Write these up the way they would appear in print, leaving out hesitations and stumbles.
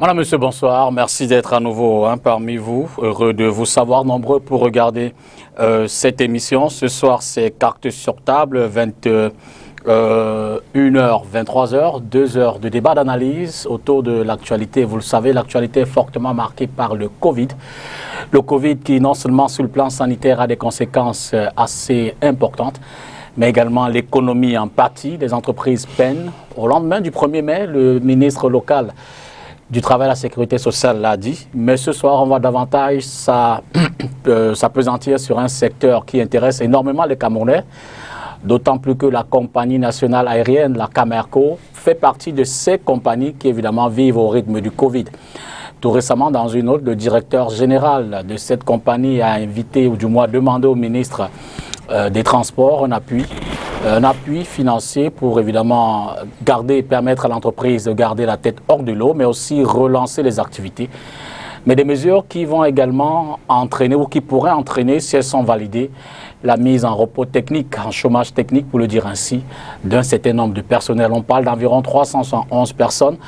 Voilà, monsieur, bonsoir. Merci d'être à nouveau parmi vous. Heureux de vous savoir nombreux pour regarder cette émission. Ce soir, c'est Carte sur table, 21h, 23h, 2 heures de débat d'analyse autour de l'actualité. Vous le savez, l'actualité est fortement marquée par le Covid. Le Covid qui, non seulement sur le plan sanitaire, a des conséquences assez importantes, mais également l'économie en pâtit. Les entreprises peinent. Au lendemain du 1er mai, le ministre local du Travail et de la Sécurité sociale l'a dit, mais ce soir, on va davantage s'appesantir sur un secteur qui intéresse énormément les Camerounais, d'autant plus que la compagnie nationale aérienne, la Camerco, fait partie de ces compagnies qui, évidemment, vivent au rythme du Covid. Tout récemment, dans une note, le directeur général de cette compagnie a invité, ou du moins demandé au ministre des Transports un appui financier pour évidemment permettre à l'entreprise de garder la tête hors de l'eau, mais aussi relancer les activités. Mais des mesures qui vont également entraîner ou qui pourraient entraîner, si elles sont validées, la mise en repos technique, en chômage technique pour le dire ainsi, d'un certain nombre de personnels. On parle d'environ 311 personnes.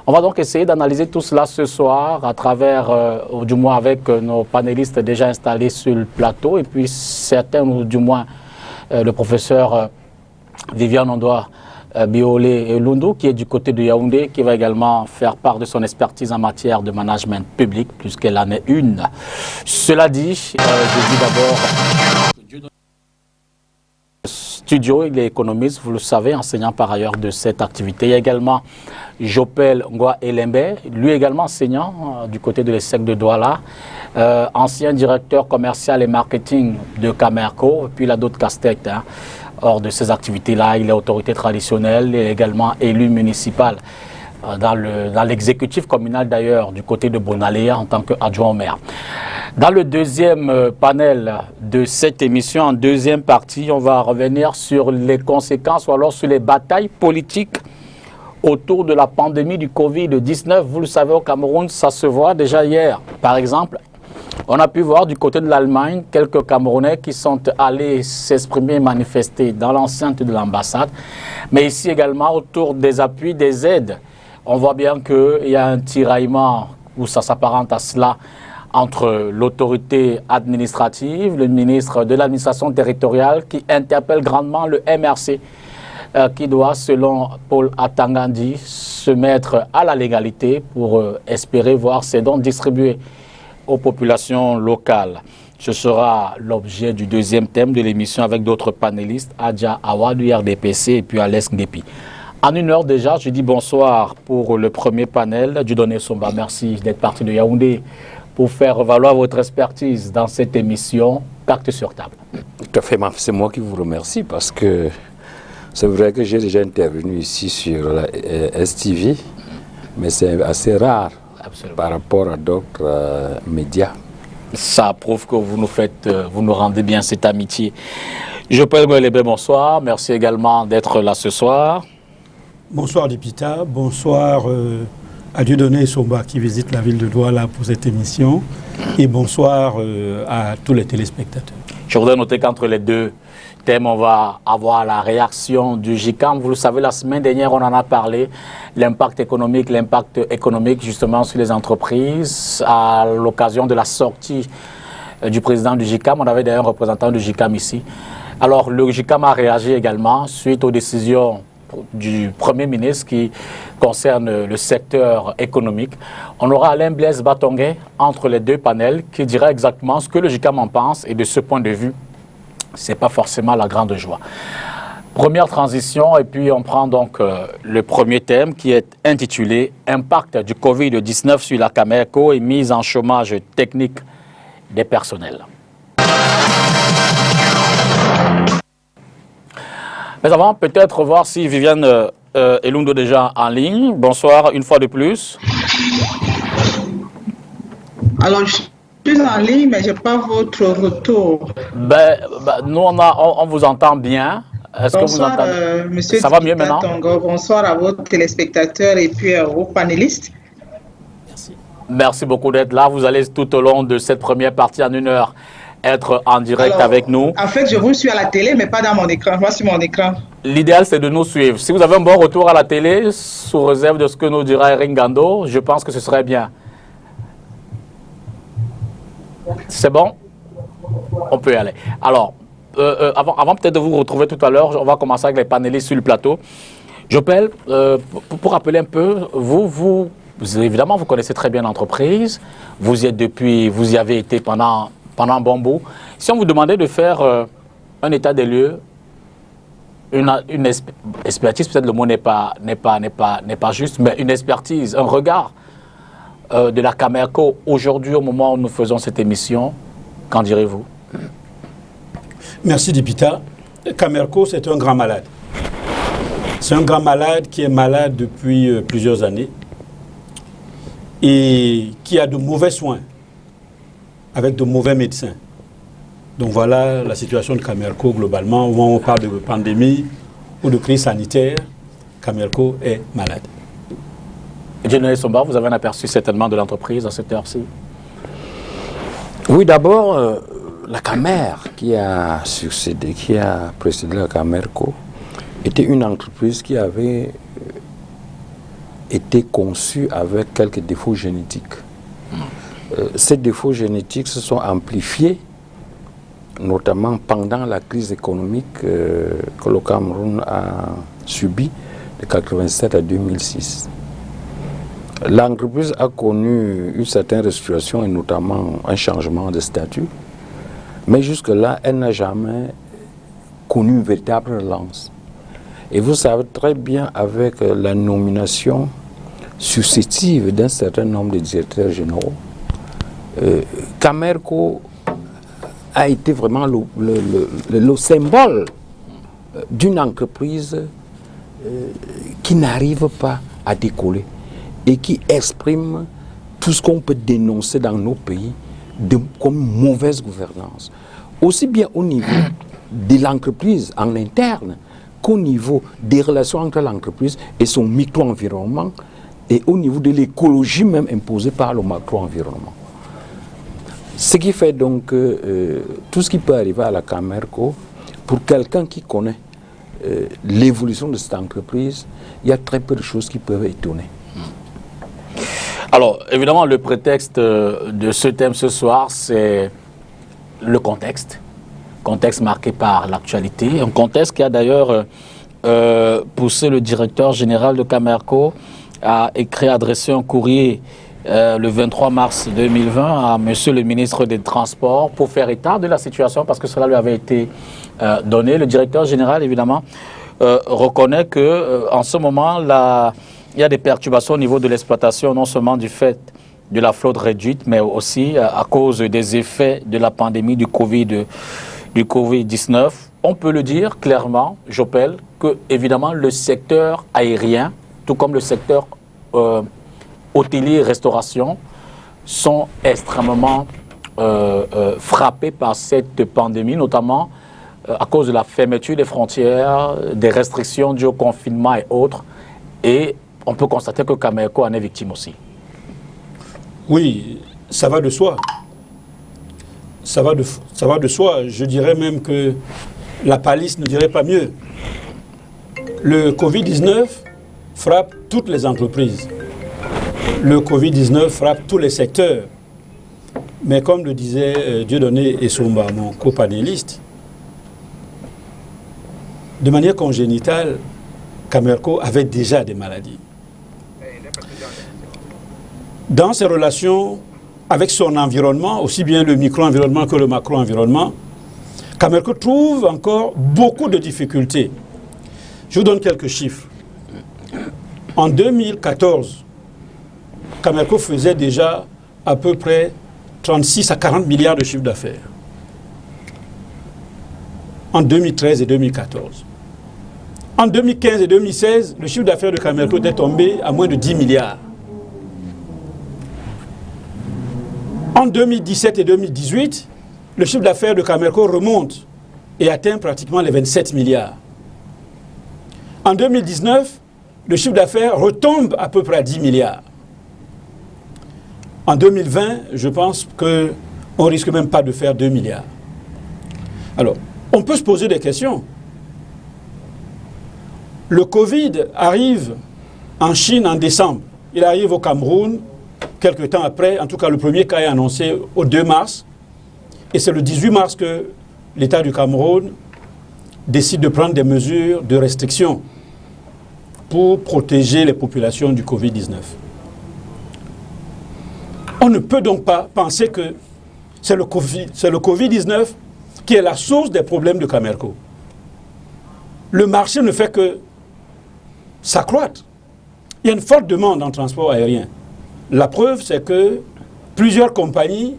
On va donc essayer d'analyser tout cela ce soir à travers, ou du moins avec nos panélistes déjà installés sur le plateau et puis certains, ou du moins le professeur Viviane Ondoa Biolé et Lundu, qui est du côté de Yaoundé, qui va également faire part de son expertise en matière de management public, puisqu'elle en est une. Cela dit, je dis d'abord, studio, il est économiste, vous le savez, enseignant par ailleurs de cette activité. Il y a également Jopel Ngoa Elembe, lui également enseignant du côté de l'ESSEC de Douala, ancien directeur commercial et marketing de Camerco, et puis il a d'autres casquettes. Hors de ces activités-là, il est autorité traditionnelle et également élu municipal dans l'exécutif communal d'ailleurs du côté de Bonaléa en tant qu'adjoint au maire. Dans le deuxième panel de cette émission, en deuxième partie, on va revenir sur les conséquences ou alors sur les batailles politiques autour de la pandémie du Covid-19. Vous le savez, au Cameroun, ça se voit déjà hier. Par exemple, on a pu voir du côté de l'Allemagne quelques Camerounais qui sont allés s'exprimer, manifester dans l'enceinte de l'ambassade, mais ici également autour des appuis, des aides. On voit bien qu'il y a un tiraillement, où ça s'apparente à cela, entre l'autorité administrative, le ministre de l'administration territoriale qui interpelle grandement le MRC, qui doit, selon Paul Atangandi, se mettre à la légalité pour espérer voir ses dons distribués aux populations locales. Ce sera l'objet du deuxième thème de l'émission avec d'autres panélistes, Adja Awa du RDPC et puis Alex Ngepi. En une heure déjà, je dis bonsoir pour le premier panel. Dieudonné Somba, merci d'être parti de Yaoundé pour faire valoir votre expertise dans cette émission Carte sur table. Tout à fait, c'est moi qui vous remercie parce que c'est vrai que j'ai déjà intervenu ici sur la STV, mais c'est assez rare. Absolument. Par rapport à d'autres médias. Ça prouve que vous nous rendez bien cette amitié. Je peux le bonsoir. Merci également d'être là ce soir. Bonsoir Lipita, bonsoir à Dieudonné Somba qui visite la ville de Douala pour cette émission et bonsoir à tous les téléspectateurs. Je voudrais noter qu'entre les deux thèmes, on va avoir la réaction du GICAM. Vous le savez, la semaine dernière, on en a parlé, l'impact économique justement sur les entreprises à l'occasion de la sortie du président du GICAM. On avait d'ailleurs un représentant du GICAM ici. Alors, le GICAM a réagi également suite aux décisions du Premier ministre qui concerne le secteur économique. On aura Alain Blaise Batongué entre les deux panels qui dira exactement ce que le GICAM en pense et de ce point de vue, ce n'est pas forcément la grande joie. Première transition et puis on prend donc le premier thème qui est intitulé « Impact du Covid-19 sur la Camerco et mise en chômage technique des personnels ». Mais avant, peut-être voir si Viviane et Lundu déjà en ligne. Bonsoir une fois de plus. Alors, je suis en ligne, mais je n'ai pas votre retour. Nous, on vous entend bien. Est-ce que vous entendez? Monsieur Ça va mieux maintenant? Bonsoir à vos téléspectateurs et puis aux panélistes. Merci beaucoup d'être là. Vous allez tout au long de cette première partie en une heure être en direct avec nous. En fait, je vous suis à la télé, mais pas dans mon écran. Moi, sur mon écran. L'idéal, c'est de nous suivre. Si vous avez un bon retour à la télé, sous réserve de ce que nous dira Eric Ngando, je pense que ce serait bien. C'est bon? On peut y aller. Alors, avant peut-être de vous retrouver tout à l'heure, on va commencer avec les panélistes sur le plateau. Jopel, pour rappeler un peu, vous, évidemment, vous connaissez très bien l'entreprise. Vous y êtes depuis, vous y avez été pendant un bon bout. Si on vous demandait de faire un état des lieux, une expertise, peut-être le mot n'est pas juste, mais une expertise, un regard de la Camerco aujourd'hui, au moment où nous faisons cette émission, qu'en direz-vous? Merci Dipita. Camerco, c'est un grand malade. C'est un grand malade qui est malade depuis plusieurs années et qui a de mauvais soins avec de mauvais médecins. Donc voilà la situation de Camerco globalement. Au moment où on parle de pandémie ou de crise sanitaire, Camerco est malade. Dieudonné Somba, vous avez un aperçu certainement de l'entreprise à cette heure-ci? Oui, d'abord, la Camer qui a succédé, qui a précédé la Camerco, était une entreprise qui avait été conçue avec quelques défauts génétiques. Ces défauts génétiques se sont amplifiés, notamment pendant la crise économique que le Cameroun a subie de 1987 à 2006. L'entreprise a connu une certaine restructuration et notamment un changement de statut, mais jusque-là, elle n'a jamais connu une véritable relance. Et vous savez très bien, avec la nomination successive d'un certain nombre de directeurs généraux, Camerco a été vraiment le symbole d'une entreprise qui n'arrive pas à décoller et qui exprime tout ce qu'on peut dénoncer dans nos pays comme mauvaise gouvernance. Aussi bien au niveau de l'entreprise en interne qu'au niveau des relations entre l'entreprise et son micro-environnement et au niveau de l'écologie même imposée par le macro-environnement. Ce qui fait donc que tout ce qui peut arriver à la Camerco, pour quelqu'un qui connaît l'évolution de cette entreprise, il y a très peu de choses qui peuvent étonner. Alors, évidemment, le prétexte de ce thème ce soir, c'est le contexte. Contexte marqué par l'actualité. Un contexte qui a d'ailleurs poussé le directeur général de Camerco à adresser un courrier le 23 mars 2020 à monsieur le ministre des Transports pour faire état de la situation parce que cela lui avait été donné. Le directeur général, évidemment, reconnaît qu'en ce moment, il y a des perturbations au niveau de l'exploitation, non seulement du fait de la flotte réduite, mais aussi à cause des effets de la pandémie du Covid-19. On peut le dire clairement, Jopel, que évidemment le secteur aérien, tout comme le secteur hôtelier et restauration, sont extrêmement frappés par cette pandémie, notamment à cause de la fermeture des frontières, des restrictions dues au confinement et autres. Et on peut constater que Camerco en est victime aussi. Oui, ça va de soi. Ça va de soi. Je dirais même que la palisse ne dirait pas mieux. Le Covid-19 frappe toutes les entreprises. Le Covid-19 frappe tous les secteurs. Mais comme le disait Dieudonné Essomba, mon copanéliste, de manière congénitale, Camerco avait déjà des maladies. Dans ses relations avec son environnement, aussi bien le micro-environnement que le macro-environnement, Camerco trouve encore beaucoup de difficultés. Je vous donne quelques chiffres. En 2014, Camerco faisait déjà à peu près 36 à 40 milliards de chiffre d'affaires. En 2013 et 2014. En 2015 et 2016, le chiffre d'affaires de Camerco était tombé à moins de 10 milliards. En 2017 et 2018, le chiffre d'affaires de Camerco remonte et atteint pratiquement les 27 milliards. En 2019, le chiffre d'affaires retombe à peu près à 10 milliards. En 2020, je pense que On ne risque même pas de faire 2 milliards. Alors, on peut se poser des questions. Le Covid arrive en Chine en décembre. Il arrive au Cameroun quelques temps après. En tout cas, le premier cas est annoncé au 2 mars. Et c'est le 18 mars que l'État du Cameroun décide de prendre des mesures de restriction pour protéger les populations du Covid-19. On ne peut donc pas penser que c'est le Covid-19 qui est la source des problèmes de Camerco. Le marché ne fait que s'accroître. Il y a une forte demande en transport aérien. La preuve, c'est que plusieurs compagnies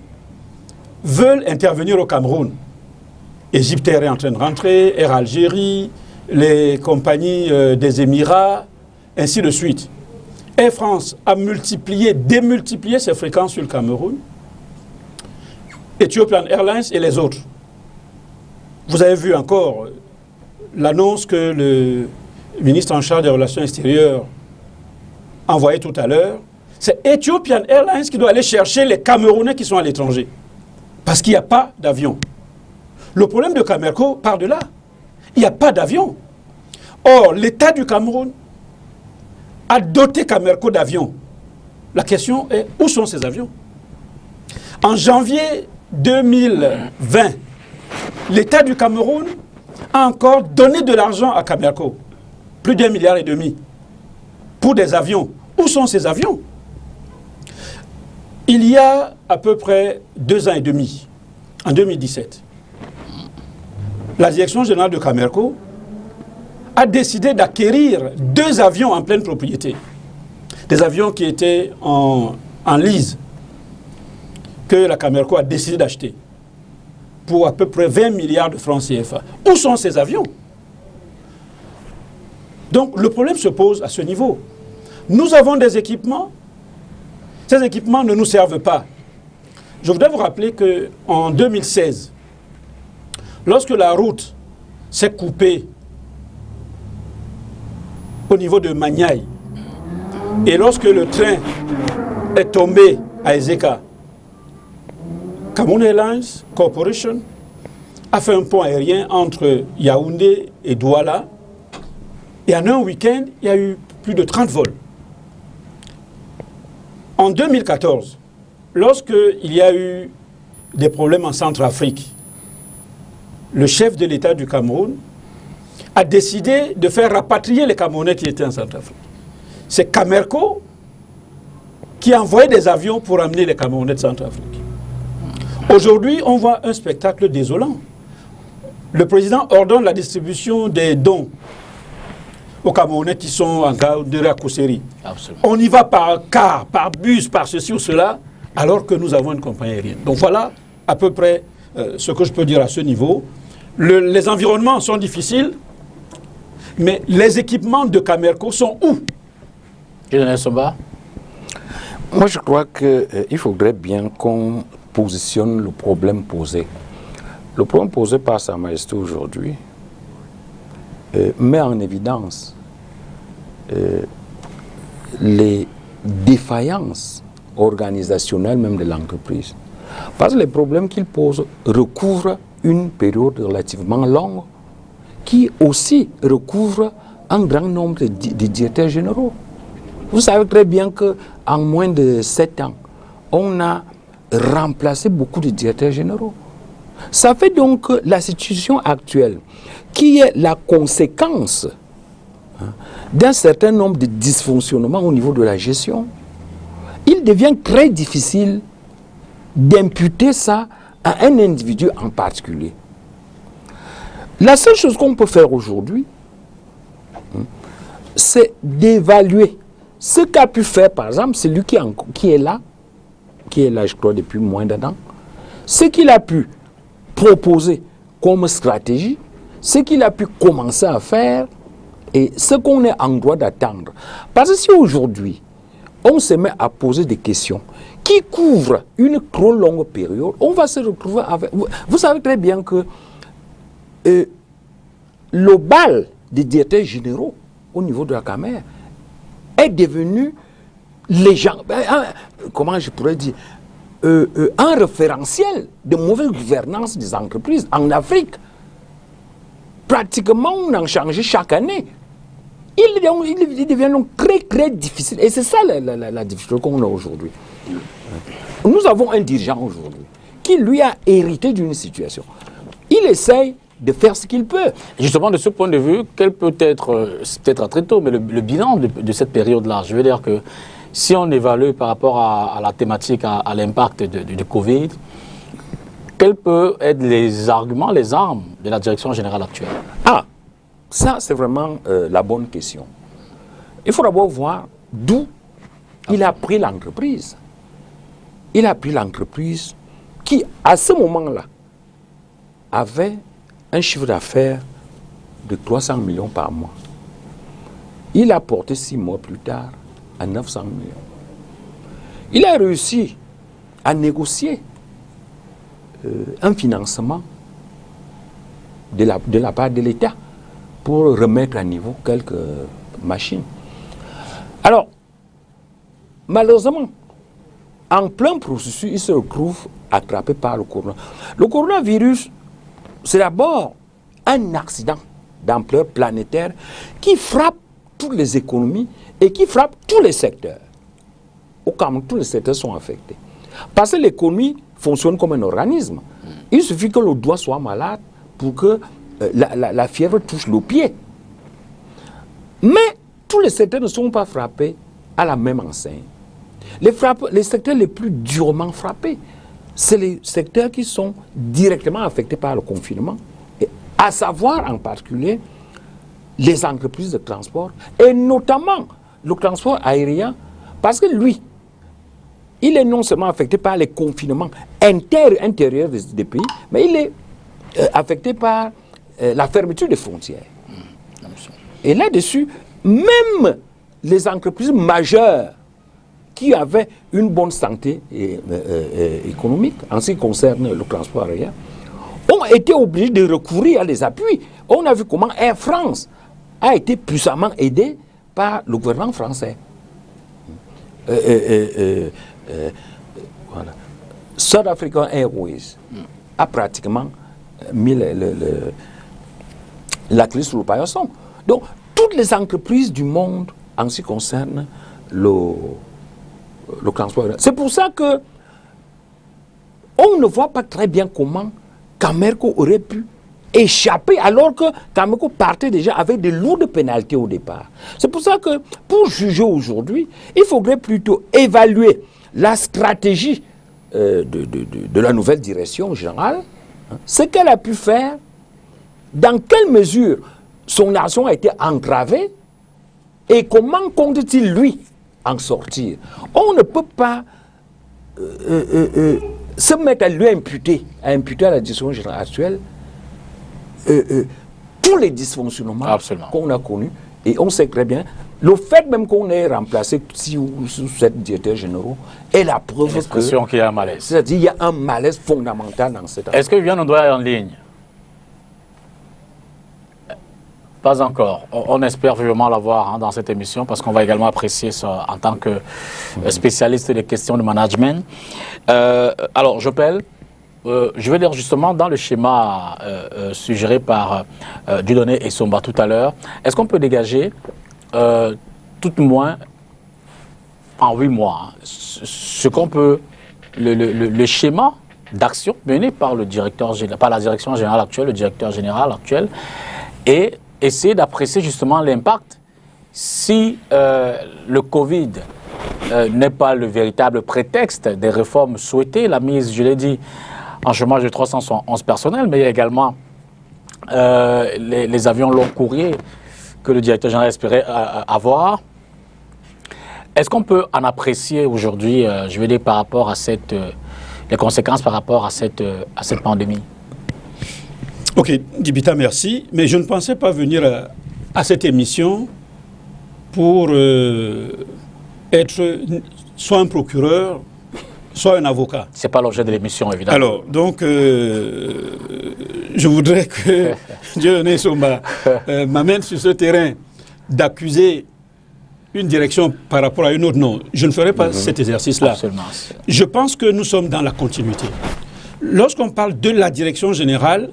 veulent intervenir au Cameroun. Egyptair est en train de rentrer, Air Algérie, les compagnies des Émirats, ainsi de suite. Air France a démultiplié ses fréquences sur le Cameroun. Ethiopian Airlines et les autres. Vous avez vu encore l'annonce que le ministre en charge des relations extérieures a envoyée tout à l'heure. C'est Ethiopian Airlines qui doit aller chercher les Camerounais qui sont à l'étranger. Parce qu'il n'y a pas d'avion. Le problème de Camerco part de là. Il n'y a pas d'avion. Or, l'État du Cameroun a doté Camerco d'avions. La question est, où sont ces avions? En janvier 2020, l'État du Cameroun a encore donné de l'argent à Camerco. Plus d'1,5 milliard pour des avions. Où sont ces avions? Il y a à peu près 2 ans et demi, en 2017, la direction générale de Camerco a décidé d'acquérir 2 avions en pleine propriété. Des avions qui étaient en lease, que la Camerco a décidé d'acheter pour à peu près 20 milliards de francs CFA. Où sont ces avions? Donc le problème se pose à ce niveau. Nous avons des équipements. Ces équipements ne nous servent pas. Je voudrais vous rappeler qu'en 2016, lorsque la route s'est coupée au niveau de Maniaï, et lorsque le train est tombé à Ezeka, Cameroon Airlines Corporation a fait un pont aérien entre Yaoundé et Douala, et en un week-end, il y a eu plus de 30 vols. En 2014, lorsqu'il y a eu des problèmes en Centrafrique, le chef de l'État du Cameroun a décidé de faire rapatrier les Camerounais qui étaient en Centrafrique. C'est Camerco qui a envoyé des avions pour amener les Camerounais de Centrafrique. Aujourd'hui, on voit un spectacle désolant. Le président ordonne la distribution des dons aux Camerounais qui sont en Gaoundéré à Kousseri. On y va par car, par bus, par ceci ou cela, alors que nous avons une compagnie aérienne. Donc voilà à peu près ce que je peux dire à ce niveau. Les environnements sont difficiles, mais les équipements de Camerco sont où? Moi, je crois qu'il faudrait bien qu'on positionne le problème posé. Le problème posé par Sa Majesté aujourd'hui met en évidence les défaillances organisationnelles même de l'entreprise. Parce que les problèmes qu'il pose recouvrent une période relativement longue qui aussi recouvre un grand nombre de directeurs généraux. Vous savez très bien qu'en moins de 7 ans, on a remplacé beaucoup de directeurs généraux. Ça fait donc que la situation actuelle, qui est la conséquence d'un certain nombre de dysfonctionnements au niveau de la gestion, il devient très difficile d'imputer ça à un individu en particulier. La seule chose qu'on peut faire aujourd'hui, c'est d'évaluer ce qu'a pu faire, par exemple, celui qui est là, je crois, depuis moins d'un an, ce qu'il a pu proposer comme stratégie, ce qu'il a pu commencer à faire et ce qu'on est en droit d'attendre. Parce que si aujourd'hui, on se met à poser des questions qui couvrent une trop longue période, on va se retrouver avec... Vous savez très bien que le bal des directeurs généraux au niveau de la Camer est devenu les gens... comment je pourrais dire? un référentiel de mauvaise gouvernance des entreprises en Afrique. Pratiquement, on en change chaque année. Il devient donc très, très difficile. Et c'est ça la difficulté qu'on a aujourd'hui. Nous avons un dirigeant aujourd'hui qui, lui, a hérité d'une situation. Il essaye de faire ce qu'il peut. Justement, de ce point de vue, quel peut être, c'est peut-être très tôt, mais le bilan de cette période-là, je veux dire que si on évalue par rapport à la thématique, à l'impact du Covid, quels peuvent être les arguments, les armes de la direction générale actuelle? Ah, ça c'est vraiment la bonne question. Il faut d'abord voir d'où il a pris l'entreprise. Il a pris l'entreprise qui, à ce moment-là, avait un chiffre d'affaires de 300 millions par mois. Il a porté 6 mois plus tard à 900 millions. Il a réussi à négocier un financement de la part de l'État pour remettre à niveau quelques machines. Alors, malheureusement, en plein processus, il se retrouve attrapé par le coronavirus. Le coronavirus, c'est d'abord un accident d'ampleur planétaire qui frappe toutes les économies et qui frappe tous les secteurs. Au Cameroun, tous les secteurs sont affectés. Parce que l'économie fonctionne comme un organisme. Il suffit que le doigt soit malade pour que la fièvre touche le pied. Mais tous les secteurs ne sont pas frappés à la même enseigne. Les secteurs les plus durement frappés, c'est les secteurs qui sont directement affectés par le confinement, et à savoir en particulier les entreprises de transport, et notamment le transport aérien, parce que lui, il est non seulement affecté par les confinements intérieurs des pays, mais il est affecté par la fermeture des frontières. Et là-dessus, même les entreprises majeures qui avaient une bonne santé économique en ce qui concerne le transport aérien, ont été obligés de recourir à des appuis. On a vu comment Air France a été puissamment aidé par le gouvernement français. Voilà. South African Airways a pratiquement mis la clé sur le paillasson. Donc, toutes les entreprises du monde en ce qui concerne le transport. C'est pour ça que on ne voit pas très bien comment Camerco aurait pu échapper alors que Camerco partait déjà avec de lourdes pénalités au départ. C'est pour ça que pour juger aujourd'hui, il faudrait plutôt évaluer la stratégie de la nouvelle direction générale, ce qu'elle a pu faire, dans quelle mesure son action a été entravée et comment compte-t-il, lui, en sortir. On ne peut pas se mettre à lui imputer à la direction générale actuelle tous les dysfonctionnements qu'on a connus. Et on sait très bien, le fait même qu'on ait remplacé 6 ou 7 directeurs généraux est la preuve qu'il y a un malaise. C'est-à-dire qu'il y a un malaise fondamental dans cette affaire. Est-ce que Viviane Odoye est en ligne? Pas encore. On espère vivement l'avoir dans cette émission parce qu'on va également apprécier ça en tant que spécialiste des questions de management. Alors, Jopel, je vais dire justement dans le schéma suggéré par Dieudonné et Somba tout à l'heure, est-ce qu'on peut dégager tout moins en 8 mois ce qu'on peut, le schéma d'action mené par la direction générale actuelle, le directeur général actuel, et essayer d'apprécier justement l'impact si le Covid n'est pas le véritable prétexte des réformes souhaitées, la mise, je l'ai dit, en chômage de 311 personnels, mais il y a également les avions long courrier que le directeur général espérait avoir. Est-ce qu'on peut en apprécier aujourd'hui, je veux dire, par rapport à les conséquences par rapport à cette pandémie? Ok, Dibita, merci. Mais je ne pensais pas venir à cette émission pour être soit un procureur, soit un avocat. Ce n'est pas l'objet de l'émission, évidemment. Alors, donc, je voudrais que Dieudonné Somba m'amène sur ce terrain d'accuser une direction par rapport à une autre. Non, je ne ferai pas cet exercice-là. Je pense que nous sommes dans la continuité. Lorsqu'on parle de la direction générale,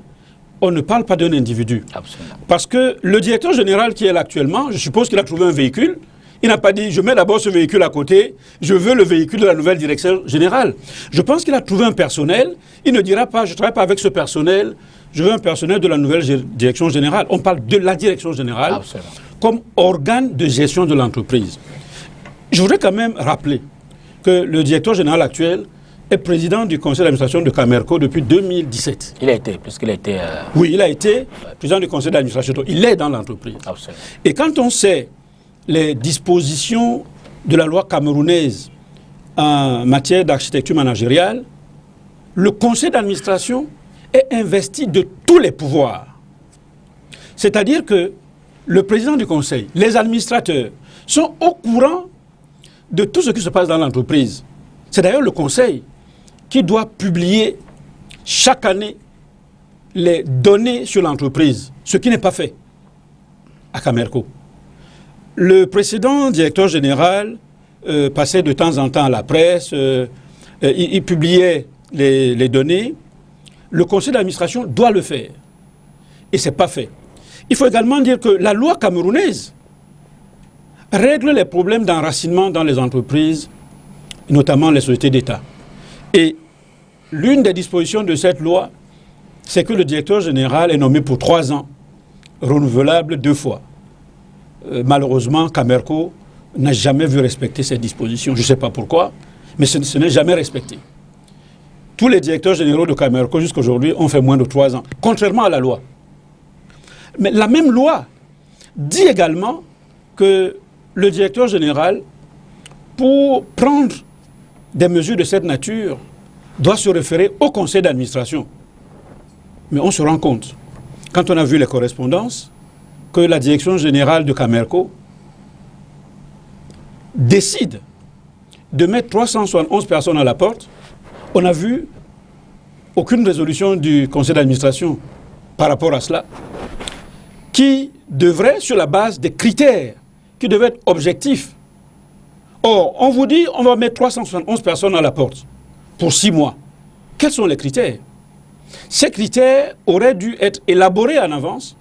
on ne parle pas d'un individu. Absolument. Parce que le directeur général qui est là actuellement, je suppose qu'il a trouvé un véhicule. Il n'a pas dit, je mets d'abord ce véhicule à côté, je veux le véhicule de la nouvelle direction générale. Je pense qu'il a trouvé un personnel. Il ne dira pas, je ne travaille pas avec ce personnel, je veux un personnel de la nouvelle direction générale. On parle de la direction générale. Absolument. Comme organe de gestion de l'entreprise. Je voudrais quand même rappeler que le directeur général actuel est président du conseil d'administration de Camerco depuis 2017. Il a été, puisqu'il a été... Oui, il a été président du conseil d'administration. Il est dans l'entreprise. Et quand on sait les dispositions de la loi camerounaise en matière d'architecture managériale, le conseil d'administration est investi de tous les pouvoirs. C'est-à-dire que le président du conseil, les administrateurs sont au courant de tout ce qui se passe dans l'entreprise. C'est d'ailleurs le conseil qui doit publier chaque année les données sur l'entreprise, ce qui n'est pas fait à Camerco. Le précédent directeur général passait de temps en temps à la presse, il publiait les données. Le conseil d'administration doit le faire. Et ce n'est pas fait. Il faut également dire que la loi camerounaise règle les problèmes d'enracinement dans les entreprises, notamment les sociétés d'État. Et l'une des dispositions de cette loi, c'est que le directeur général est nommé pour 3 ans, renouvelable 2 fois. Malheureusement, Camerco n'a jamais vu respecter cette disposition. Je ne sais pas pourquoi, mais ce n'est jamais respecté. Tous les directeurs généraux de Camerco jusqu'à aujourd'hui ont fait moins de 3 ans, contrairement à la loi. Mais la même loi dit également que le directeur général, pour prendre des mesures de cette nature, doit se référer au conseil d'administration. Mais on se rend compte, quand on a vu les correspondances, que la direction générale de Camerco décide de mettre 371 personnes à la porte. On n'a vu aucune résolution du conseil d'administration par rapport à cela, qui devrait, sur la base des critères, qui devaient être objectifs. Or, on vous dit, on va mettre 371 personnes à la porte pour 6 mois. Quels sont les critères? Ces critères auraient dû être élaborés en avance.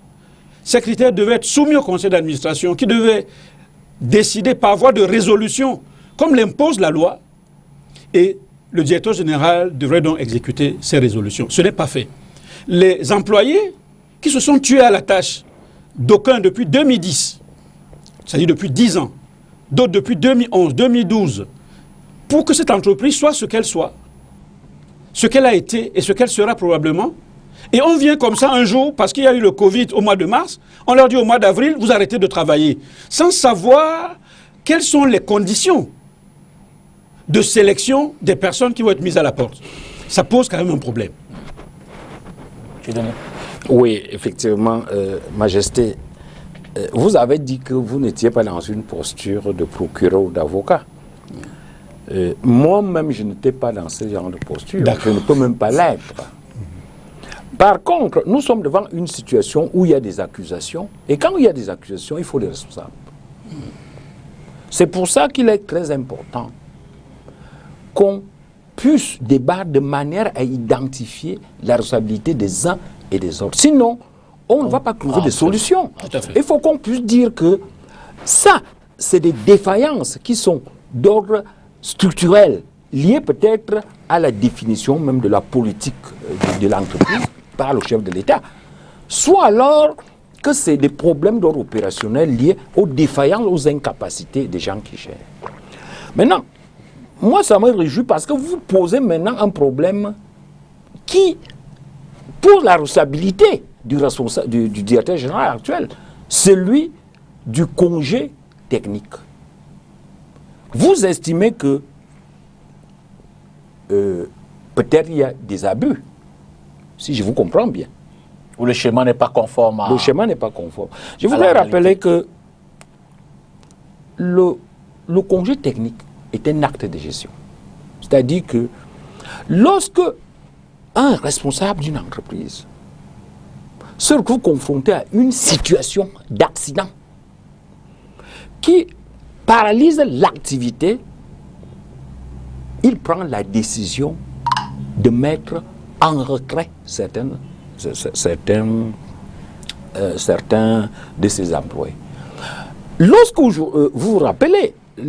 Ces critères devaient être soumis au conseil d'administration qui devait décider par voie de résolution, comme l'impose la loi. Et le directeur général devrait donc exécuter ces résolutions. Ce n'est pas fait. Les employés qui se sont tués à la tâche, d'aucuns depuis 2010, c'est-à-dire depuis 10 ans, d'autres depuis 2011, 2012, pour que cette entreprise soit ce qu'elle soit, ce qu'elle a été et ce qu'elle sera probablement. Et on vient comme ça un jour, parce qu'il y a eu le Covid au mois de mars, on leur dit au mois d'avril, vous arrêtez de travailler, sans savoir quelles sont les conditions de sélection des personnes qui vont être mises à la porte. Ça pose quand même un problème. Oui, effectivement, Majesté, vous avez dit que vous n'étiez pas dans une posture de procureur ou d'avocat. Moi-même, je n'étais pas dans ce genre de posture. Je ne peux même pas l'être. Par contre, nous sommes devant une situation où il y a des accusations. Et quand il y a des accusations, il faut des responsables. C'est pour ça qu'il est très important qu'on puisse débattre de manière à identifier la responsabilité des uns et des autres. Sinon, on ne va pas trouver des solutions. Il faut qu'on puisse dire que ça, c'est des défaillances qui sont d'ordre structurel, liées peut-être à la définition même de la politique de l'entreprise par le chef de l'État. Soit alors que c'est des problèmes d'ordre opérationnel liés aux défaillances, aux incapacités des gens qui gèrent. Maintenant, moi, ça me réjouit parce que vous posez maintenant un problème qui, pour la responsabilité du directeur général actuel, celui du congé technique. Vous estimez que peut-être il y a des abus, si je vous comprends bien. Ou le schéma n'est pas conforme à... Le schéma n'est pas conforme. Je voudrais rappeler que le congé technique est un acte de gestion. C'est-à-dire que lorsque un responsable d'une entreprise se retrouve confronté à une situation d'accident qui paralyse l'activité, il prend la décision de mettre en retrait certains de ses employés. Lorsque vous vous rappelez, quand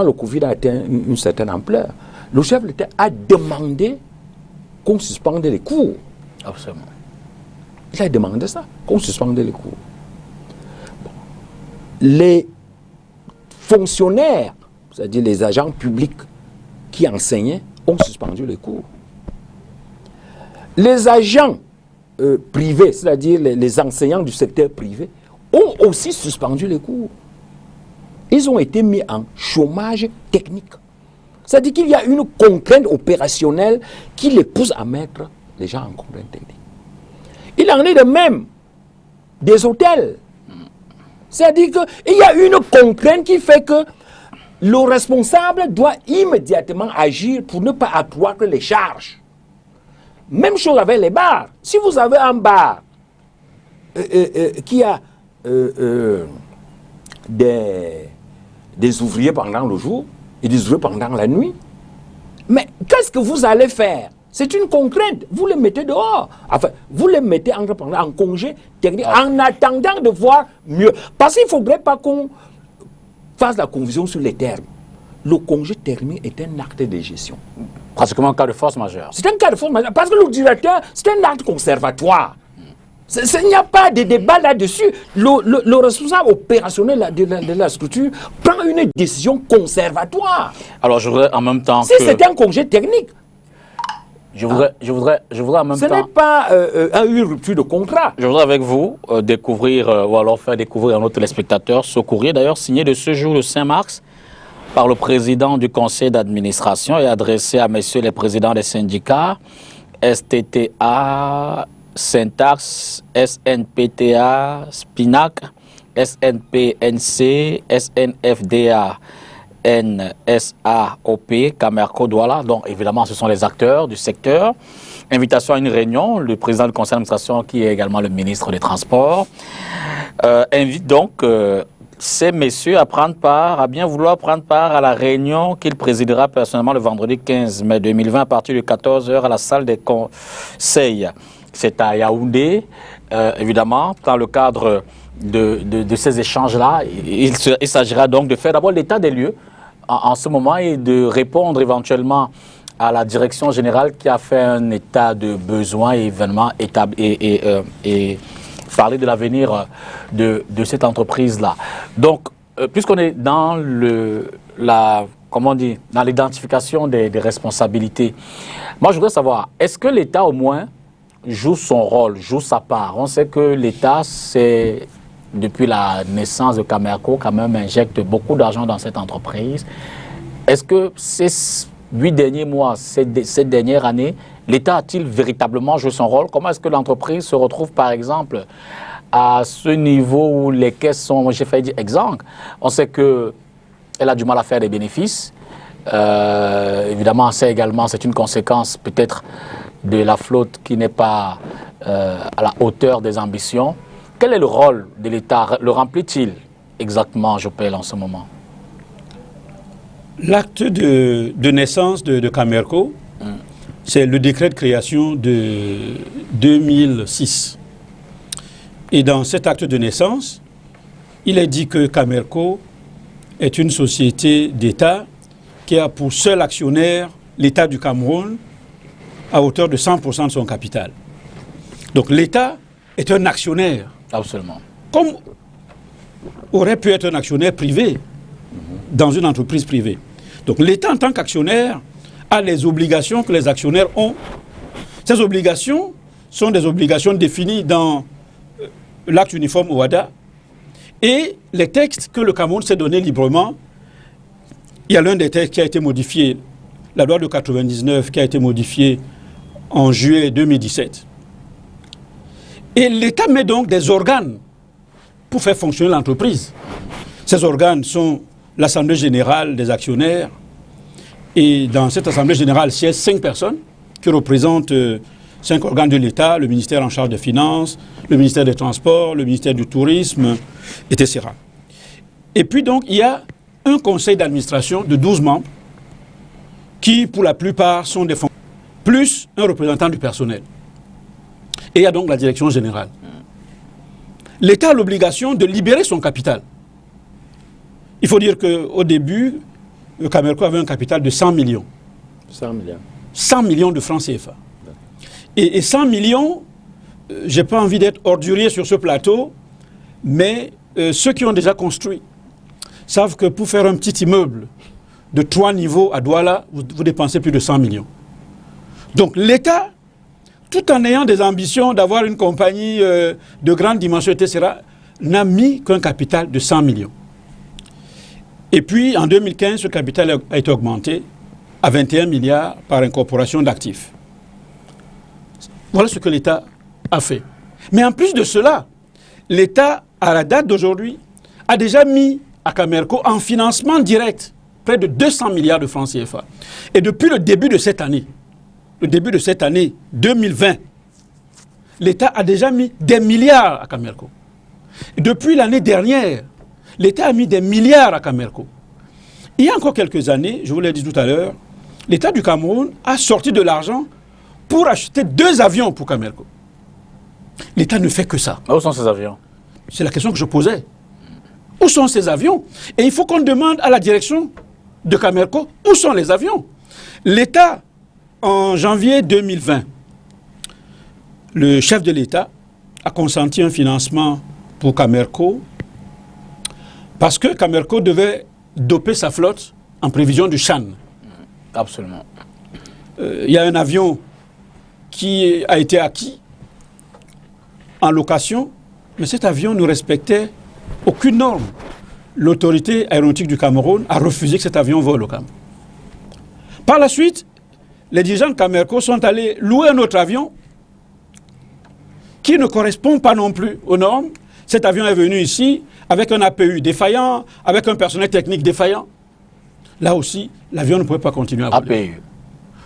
le Covid a atteint une certaine ampleur, le chef de l'État a demandé qu'on suspende les cours. Absolument. Il a demandé ça, qu'on suspende les cours. Bon. Les fonctionnaires, c'est-à-dire les agents publics qui enseignaient, ont suspendu les cours. Les agents privés, c'est-à-dire les enseignants du secteur privé, ont aussi suspendu les cours. Ils ont été mis en chômage technique. C'est-à-dire qu'il y a une contrainte opérationnelle qui les pousse à mettre les gens en contrainte technique. Il en est de même des hôtels. C'est-à-dire qu'il y a une contrainte qui fait que le responsable doit immédiatement agir pour ne pas accroître les charges. Même chose avec les bars. Si vous avez un bar qui a des ouvriers pendant le jour et des ouvriers pendant la nuit, mais qu'est-ce que vous allez faire? C'est une contrainte. Vous les mettez dehors. Enfin, vous les mettez en congé technique en attendant de voir mieux. Parce qu'il ne faudrait pas qu'on fasse la confusion sur les termes. Le congé technique est un acte de gestion. Pratiquement un cas de force majeure. C'est un cas de force majeure. Parce que le directeur, c'est un acte conservatoire. Il n'y a pas de débat là-dessus. Le responsable opérationnel de la structure prend une décision conservatoire. Alors, je voudrais en même temps si c'est un congé technique, je voudrais en même temps... Ce n'est pas une rupture de contrat. Je voudrais avec vous découvrir, ou alors faire découvrir à nos téléspectateurs ce courrier, d'ailleurs signé de ce jour, le 5 mars, par le président du conseil d'administration et adressé à messieurs les présidents des syndicats, STTA, Syntax, SNPTA, SPINAC, SNPNC, SNFDA, NSAOP, Camerco, Douala. Donc évidemment, ce sont les acteurs du secteur. Invitation à une réunion, le président du conseil d'administration, qui est également le ministre des Transports, invite donc ces messieurs à bien vouloir prendre part à la réunion qu'il présidera personnellement le vendredi 15 mai 2020 à partir de 14h à la salle des conseils. C'est à Yaoundé, évidemment, dans le cadre de ces échanges-là. Il s'agira donc de faire d'abord l'état des lieux en ce moment et de répondre éventuellement à la direction générale qui a fait un état de besoin et événements et parler de l'avenir de cette entreprise-là. Donc, puisqu'on est dans dans l'identification des responsabilités, moi je voudrais savoir, est-ce que l'État au moins joue son rôle, joue sa part? On sait que l'État, depuis la naissance de Camerco, quand même injecte beaucoup d'argent dans cette entreprise. Est-ce que ces 8 derniers mois, cette dernière année, l'État a-t-il véritablement joué son rôle? Comment est-ce que l'entreprise se retrouve, par exemple, à ce niveau où les caisses sont, j'ai failli dire, exsangues? On sait qu'elle a du mal à faire des bénéfices. Évidemment, c'est une conséquence peut-être de la flotte qui n'est pas à la hauteur des ambitions. Quel est le rôle de l'État? Le remplit-il exactement, Jopel, en ce moment? L'acte de naissance de Camerco, c'est le décret de création de 2006. Et dans cet acte de naissance, il est dit que Camerco est une société d'État qui a pour seul actionnaire l'État du Cameroun à hauteur de 100% de son capital. Donc l'État est un actionnaire. Absolument. Comme aurait pu être un actionnaire privé dans une entreprise privée. Donc l'État en tant qu'actionnaire a les obligations que les actionnaires ont. Ces obligations sont des obligations définies dans l'acte uniforme OHADA et les textes que le Cameroun s'est donné librement. Il y a l'un des textes qui a été modifié, la loi de 99 qui a été modifiée en juillet 2017. Et l'État met donc des organes pour faire fonctionner l'entreprise. Ces organes sont l'Assemblée générale des actionnaires. Et dans cette Assemblée générale siègent 5 personnes qui représentent 5 organes de l'État, le ministère en charge des Finances, le ministère des Transports, le ministère du Tourisme, etc. Et puis donc, il y a un conseil d'administration de 12 membres qui, pour la plupart, sont des fonctionnaires, plus un représentant du personnel. Et il y a donc la direction générale. L'État a l'obligation de libérer son capital. Il faut dire qu'au début, le Camerco avait un capital de 100 millions. 100 millions. 100 millions de francs CFA. Et 100 millions, je n'ai pas envie d'être ordurier sur ce plateau, mais ceux qui ont déjà construit savent que pour faire un petit immeuble de 3 niveaux à Douala, vous dépensez plus de 100 millions. Donc l'État, tout en ayant des ambitions d'avoir une compagnie de grande dimension, etc., n'a mis qu'un capital de 100 millions. Et puis, en 2015, ce capital a été augmenté à 21 milliards par incorporation d'actifs. Voilà ce que l'État a fait. Mais en plus de cela, l'État, à la date d'aujourd'hui, a déjà mis à Camerco en financement direct près de 200 milliards de francs CFA. Et depuis le début de cette année 2020, l'État a déjà mis des milliards à Camerco. Et depuis l'année dernière, l'État a mis des milliards à Camerco. Il y a encore quelques années, je vous l'ai dit tout à l'heure, l'État du Cameroun a sorti de l'argent pour acheter 2 avions pour Camerco. L'État ne fait que ça. Où sont ces avions? C'est la question que je posais. Où sont ces avions? Et il faut qu'on demande à la direction de Camerco où sont les avions. L'État, en janvier 2020, le chef de l'État a consenti un financement pour Camerco parce que Camerco devait doper sa flotte en prévision du Chan. Absolument. Il y a un avion qui a été acquis en location, mais cet avion ne respectait aucune norme. L'autorité aéronautique du Cameroun a refusé que cet avion vole au Cameroun. Par la suite, les dirigeants de Camerco sont allés louer un autre avion qui ne correspond pas non plus aux normes. Cet avion est venu ici avec un APU défaillant, avec un personnel technique défaillant. Là aussi, l'avion ne pouvait pas continuer à voler. APU.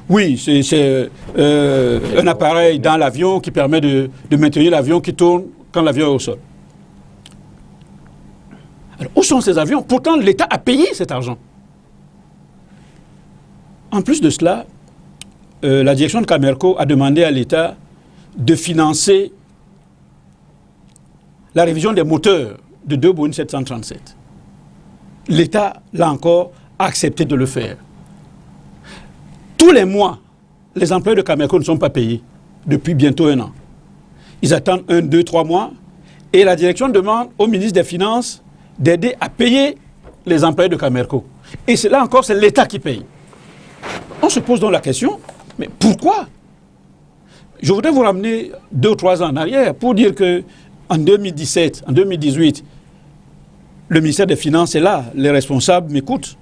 Oui, c'est un appareil dans l'avion qui permet de maintenir l'avion qui tourne quand l'avion est au sol. Alors, où sont ces avions? Pourtant, l'État a payé cet argent. En plus de cela, la direction de Camerco a demandé à l'État de financer la révision des moteurs de 2 Boeing 737. L'État, là encore, a accepté de le faire. Tous les mois, les employés de Camerco ne sont pas payés depuis bientôt 1 an. Ils attendent 1, 2, 3 mois et la direction demande au ministre des Finances d'aider à payer les employés de Camerco. Et là encore, c'est l'État qui paye. On se pose donc la question, mais pourquoi? Je voudrais vous ramener 2 ou 3 ans en arrière pour dire que en 2017, en 2018, le ministère des Finances est là, les responsables m'écoutent.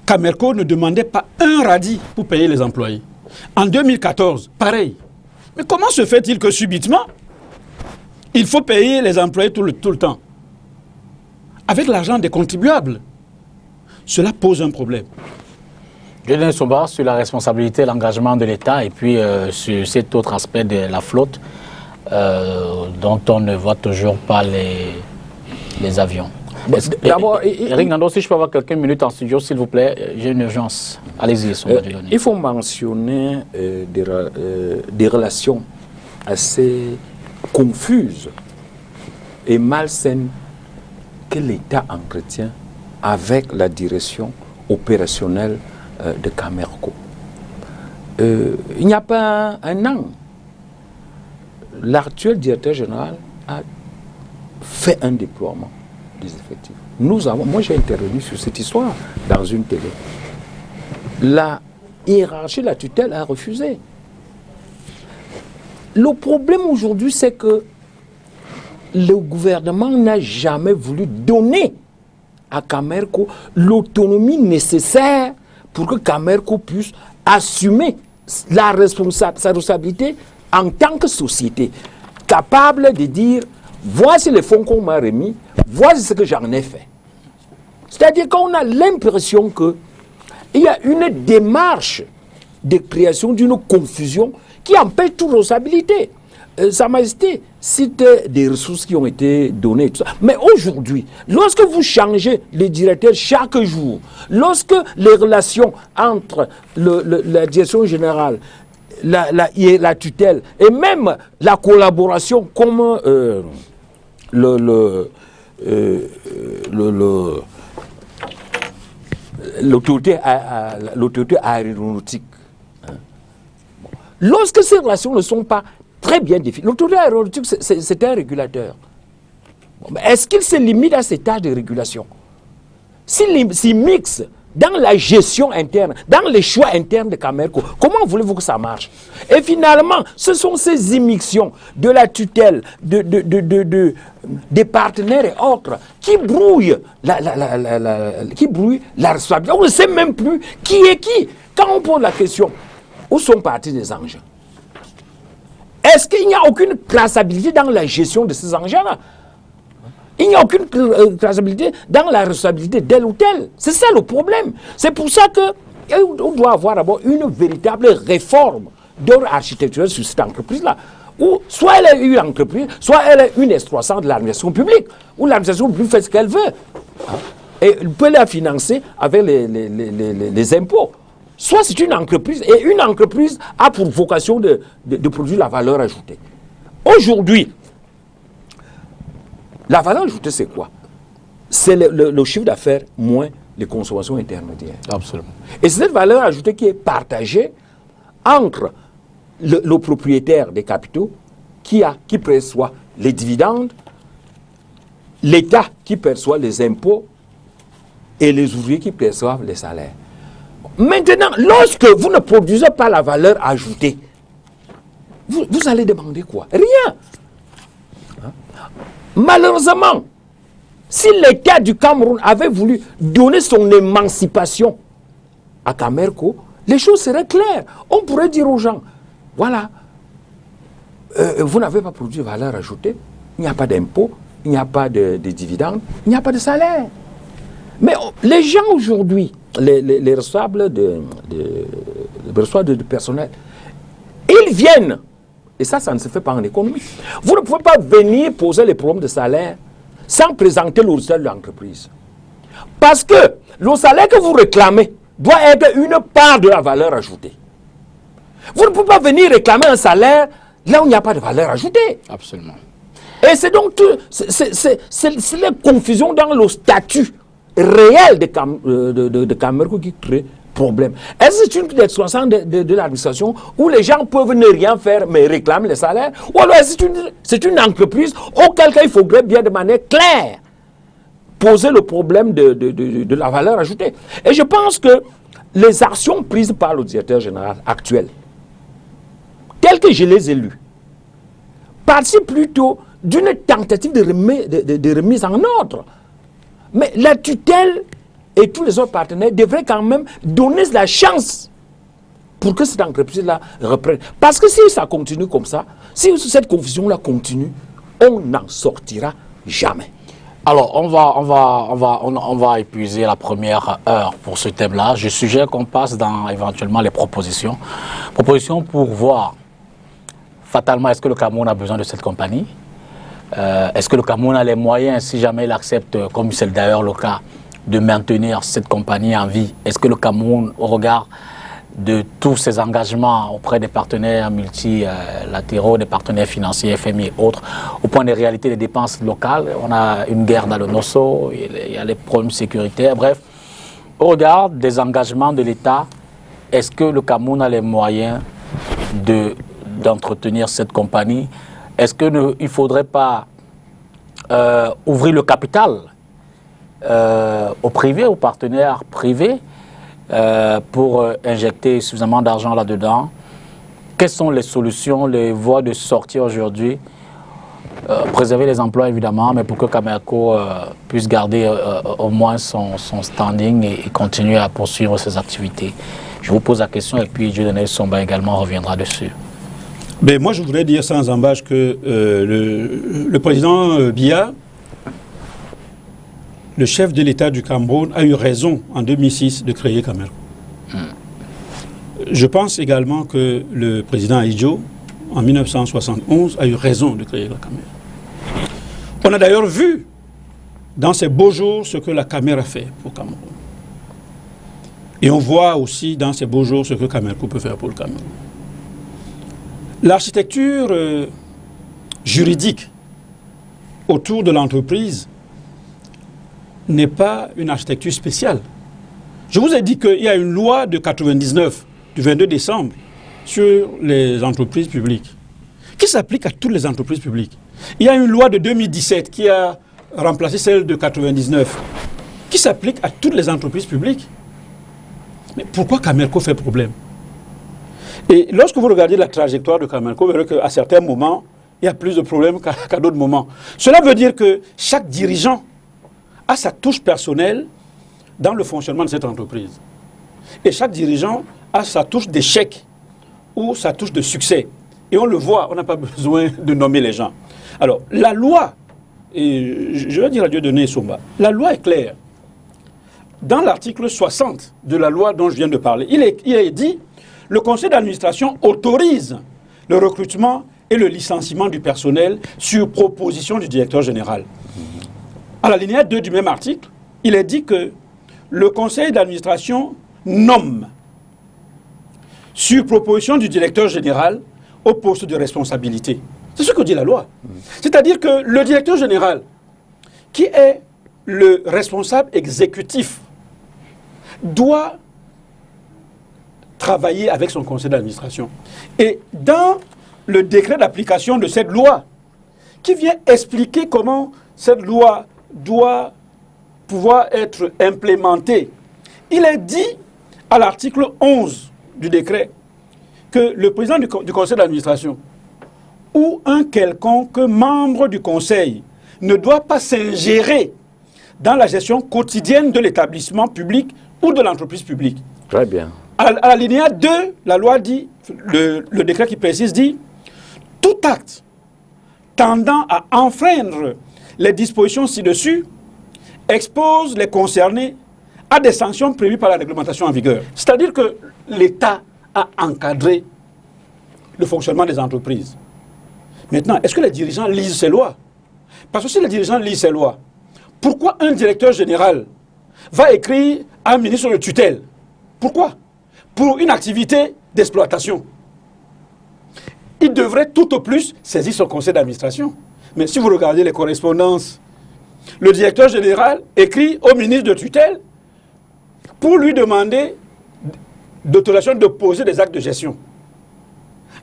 Camerco ne demandait pas un radis pour payer les employés. En 2014, pareil. Mais comment se fait-il que subitement, il faut payer les employés tout le temps? Avec l'argent des contribuables. Cela pose un problème. Julien Somba, sur la responsabilité et l'engagement de l'État et puis sur cet autre aspect de la flotte dont on ne voit toujours pas les avions. D'abord, Eric Nando, si je peux avoir quelques minutes en studio, s'il vous plaît, j'ai une urgence. Allez-y, il faut mentionner des relations assez confuses et malsaines que l'État entretient avec la direction opérationnelle de Camerco. Il n'y a pas un an, l'actuel directeur général a fait un déploiement des effectifs. Moi j'ai intervenu sur cette histoire dans une télé. La hiérarchie, la tutelle a refusé. Le problème aujourd'hui, c'est que le gouvernement n'a jamais voulu donner à Camerco l'autonomie nécessaire pour que Camerco puisse assumer sa responsabilité en tant que société, capable de dire voici les fonds qu'on m'a remis, voici ce que j'en ai fait. C'est-à-dire qu'on a l'impression qu'il y a une démarche de création d'une confusion qui empêche toute responsabilité. Sa Majesté cite des ressources qui ont été données, tout ça. Mais aujourd'hui, lorsque vous changez les directeurs chaque jour, lorsque les relations entre la direction générale, la tutelle et même la collaboration comme l'autorité aéronautique, lorsque ces relations ne sont pas très bien définies, l'autorité aéronautique c'est un régulateur. Est-ce qu'il se limite à ces tâches de régulation? S'il mixe dans la gestion interne, dans les choix internes de Camerco, comment voulez-vous que ça marche? Et finalement, ce sont ces immixtions de la tutelle, des partenaires et autres qui brouillent la responsabilité. On ne sait même plus qui est qui. Quand on pose la question, où sont partis les engins? Est-ce qu'il n'y a aucune traçabilité dans la gestion de ces engins-là? Il n'y a aucune traçabilité dans la responsabilité d'elle ou tel. C'est ça le problème. C'est pour ça qu'on doit avoir d'abord une véritable réforme d'ordre architectural sur cette entreprise-là. Où soit elle est une entreprise, soit elle est une S300 de l'administration publique, où l'administration publique fait ce qu'elle veut. Et elle peut la financer avec les impôts. Soit c'est une entreprise, et une entreprise a pour vocation de produire la valeur ajoutée. Aujourd'hui, la valeur ajoutée, c'est quoi? C'est le chiffre d'affaires moins les consommations intermédiaires. Absolument. Et c'est cette valeur ajoutée qui est partagée entre le propriétaire des capitaux qui perçoit les dividendes, l'État qui perçoit les impôts et les ouvriers qui perçoivent les salaires. Maintenant, lorsque vous ne produisez pas la valeur ajoutée, vous allez demander quoi? Rien. Malheureusement, si l'État du Cameroun avait voulu donner son émancipation à Camerco, les choses seraient claires. On pourrait dire aux gens, voilà, vous n'avez pas produit de valeur ajoutée, il n'y a pas d'impôt, il n'y a pas de dividendes, il n'y a pas de salaire. Mais les gens aujourd'hui, les responsables de personnel, ils viennent. Et ça ne se fait pas en économie. Vous ne pouvez pas venir poser les problèmes de salaire sans présenter le résultat de l'entreprise. Parce que le salaire que vous réclamez doit être une part de la valeur ajoutée. Vous ne pouvez pas venir réclamer un salaire là où il n'y a pas de valeur ajoutée. Absolument. Et c'est donc c'est la confusion dans le statut réel de Camerco qui crée problème. Est-ce que c'est une exploitation de l'administration où les gens peuvent ne rien faire mais réclament les salaires? Ou alors c'est une entreprise auquel cas il faudrait bien de manière claire poser le problème de la valeur ajoutée. Et je pense que les actions prises par le directeur général actuel, telles que je les ai lues, participent plutôt d'une tentative de remise en ordre. Mais la tutelle et tous les autres partenaires devraient quand même donner la chance pour que cette entreprise-là reprenne. Parce que si ça continue comme ça, si cette confusion-là continue, on n'en sortira jamais. Alors, on va épuiser la première heure pour ce thème-là. Je suggère qu'on passe dans éventuellement les propositions. Propositions pour voir fatalement est-ce que le Cameroun a besoin de cette compagnie. Est-ce que le Cameroun a les moyens, si jamais il accepte, comme c'est d'ailleurs le cas, de maintenir cette compagnie en vie? Est-ce que le Cameroun, au regard de tous ses engagements auprès des partenaires multilatéraux, des partenaires financiers, FMI et autres, au point des réalités des dépenses locales, on a une guerre dans le Nosso, il y a les problèmes sécuritaires, bref, au regard des engagements de l'État, est-ce que le Cameroun a les moyens d'entretenir cette compagnie? Est-ce qu'il ne faudrait pas ouvrir le capital au privé, aux partenaires privés, pour injecter suffisamment d'argent là-dedans? Quelles sont les solutions, les voies de sortie aujourd'hui? Préserver les emplois évidemment, mais pour que Camerco puisse garder au moins son standing et continuer à poursuivre ses activités. Je vous pose la question et puis Dieudonné Somba également reviendra dessus. Mais moi, je voudrais dire sans embâche que le président Biya, le chef de l'État du Cameroun, a eu raison en 2006 de créer Camerco. Je pense également que le président Ahidjo, en 1971, a eu raison de créer la Camer. On a d'ailleurs vu dans ces beaux jours ce que la Camer a fait pour Cameroun. Et on voit aussi dans ces beaux jours ce que Camerco peut faire pour le Cameroun. L'architecture juridique autour de l'entreprise n'est pas une architecture spéciale. Je vous ai dit qu'il y a une loi de 99, du 22 décembre, sur les entreprises publiques, qui s'applique à toutes les entreprises publiques. Il y a une loi de 2017 qui a remplacé celle de 99, qui s'applique à toutes les entreprises publiques. Mais pourquoi Camerco fait problème? Et lorsque vous regardez la trajectoire de Camerco, vous verrez qu'à certains moments, il y a plus de problèmes qu'à d'autres moments. Cela veut dire que chaque dirigeant a sa touche personnelle dans le fonctionnement de cette entreprise. Et chaque dirigeant a sa touche d'échec ou sa touche de succès. Et on le voit, on n'a pas besoin de nommer les gens. Alors, la loi, et je vais dire à Dieudonné Somba, la loi est claire. Dans l'article 60 de la loi dont je viens de parler, il est dit « Le conseil d'administration autorise le recrutement et le licenciement du personnel sur proposition du directeur général. » À l'alinéa 2 du même article, il est dit que le conseil d'administration nomme sur proposition du directeur général au poste de responsabilité. C'est ce que dit la loi. C'est-à-dire que le directeur général, qui est le responsable exécutif, doit travailler avec son conseil d'administration. Et dans le décret d'application de cette loi, qui vient expliquer comment cette loi doit pouvoir être implémentée, il est dit à l'article 11 du décret que le président du conseil d'administration ou un quelconque membre du conseil ne doit pas s'ingérer dans la gestion quotidienne de l'établissement public ou de l'entreprise publique. Très bien. À l'alinéa 2, la loi dit, le décret qui précise dit, tout acte tendant à enfreindre les dispositions ci-dessus expose les concernés à des sanctions prévues par la réglementation en vigueur. C'est-à-dire que l'État a encadré le fonctionnement des entreprises. Maintenant, est-ce que les dirigeants lisent ces lois? Parce que si les dirigeants lisent ces lois, pourquoi un directeur général va écrire à un ministre de tutelle? Pourquoi? Pour une activité d'exploitation. Il devrait tout au plus saisir son conseil d'administration. Mais si vous regardez les correspondances, le directeur général écrit au ministre de tutelle pour lui demander d'autorisation de poser des actes de gestion.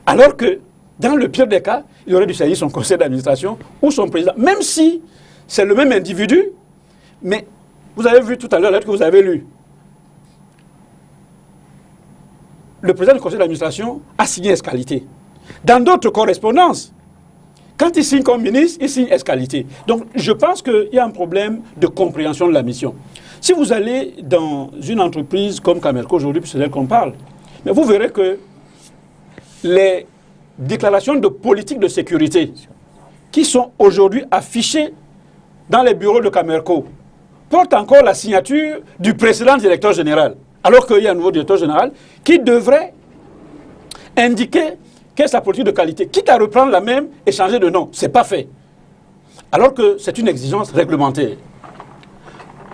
Alors que, dans le pire des cas, il aurait dû saisir son conseil d'administration ou son président, même si c'est le même individu. Mais vous avez vu tout à l'heure la lettre que vous avez lue. Le président du conseil d'administration a signé ès-qualité. Dans d'autres correspondances, quand il signe comme ministre, il signe ès-qualité. Donc, je pense qu'il y a un problème de compréhension de la mission. Si vous allez dans une entreprise comme Camerco aujourd'hui, c'est d'elle qu'on parle, mais vous verrez que les déclarations de politique de sécurité qui sont aujourd'hui affichées dans les bureaux de Camerco portent encore la signature du précédent directeur général. Alors qu'il y a un nouveau directeur général qui devrait indiquer quelle est sa politique de qualité, quitte à reprendre la même et changer de nom. Ce n'est pas fait. Alors que c'est une exigence réglementaire.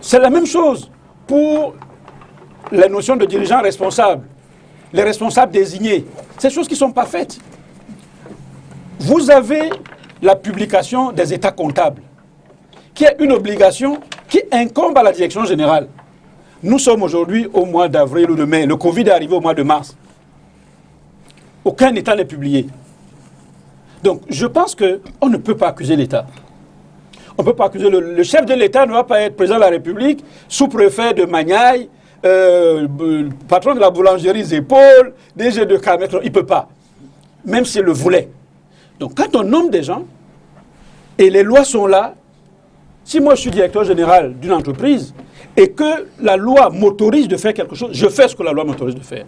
C'est la même chose pour les notions de dirigeants responsables, les responsables désignés. Ces choses qui ne sont pas faites. Vous avez la publication des états comptables, qui est une obligation qui incombe à la direction générale. Nous sommes aujourd'hui au mois d'avril ou de mai. Le Covid est arrivé au mois de mars. Aucun État n'est publié. Donc, je pense qu'on ne peut pas accuser l'État. On ne peut pas accuser le chef de l'État ne va pas être président de la République, sous-préfet de Magnaï, patron de la boulangerie Zépol, DG de Camerco. Il ne peut pas, même s'il le voulait. Donc, quand on nomme des gens, et les lois sont là, si moi je suis directeur général d'une entreprise, et que la loi m'autorise de faire quelque chose, je fais ce que la loi m'autorise de faire.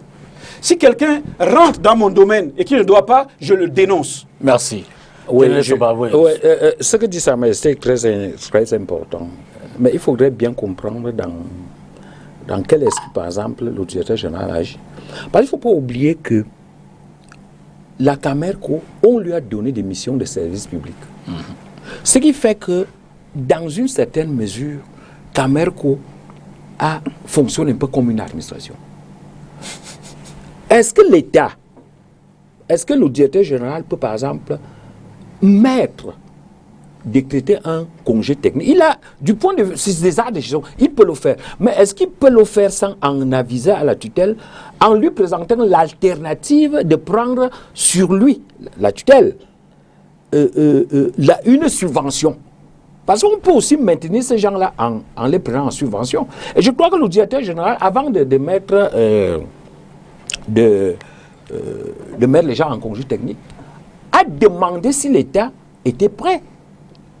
Si quelqu'un rentre dans mon domaine et qu'il ne doit pas, je le dénonce. Merci. Oui, ce que dit Sa Majesté est très important. Mais il faudrait bien comprendre dans quel esprit, par exemple, le directeur général agit. Parce qu'il ne faut pas oublier que la Camerco, on lui a donné des missions de service public. Ce qui fait que, dans une certaine mesure, Camerco fonctionne un peu comme une administration. Est-ce que l'État, est-ce que le directeur général peut, par exemple, décréter un congé technique? Il a, du point de vue, c'est des arts de gestion, il peut le faire. Mais est-ce qu'il peut le faire sans en aviser à la tutelle, en lui présentant l'alternative de prendre sur lui, la tutelle, une subvention? Parce qu'on peut aussi maintenir ces gens-là en les prenant en subvention. Et je crois que le directeur général, avant de mettre les gens en congé technique, a demandé si l'État était prêt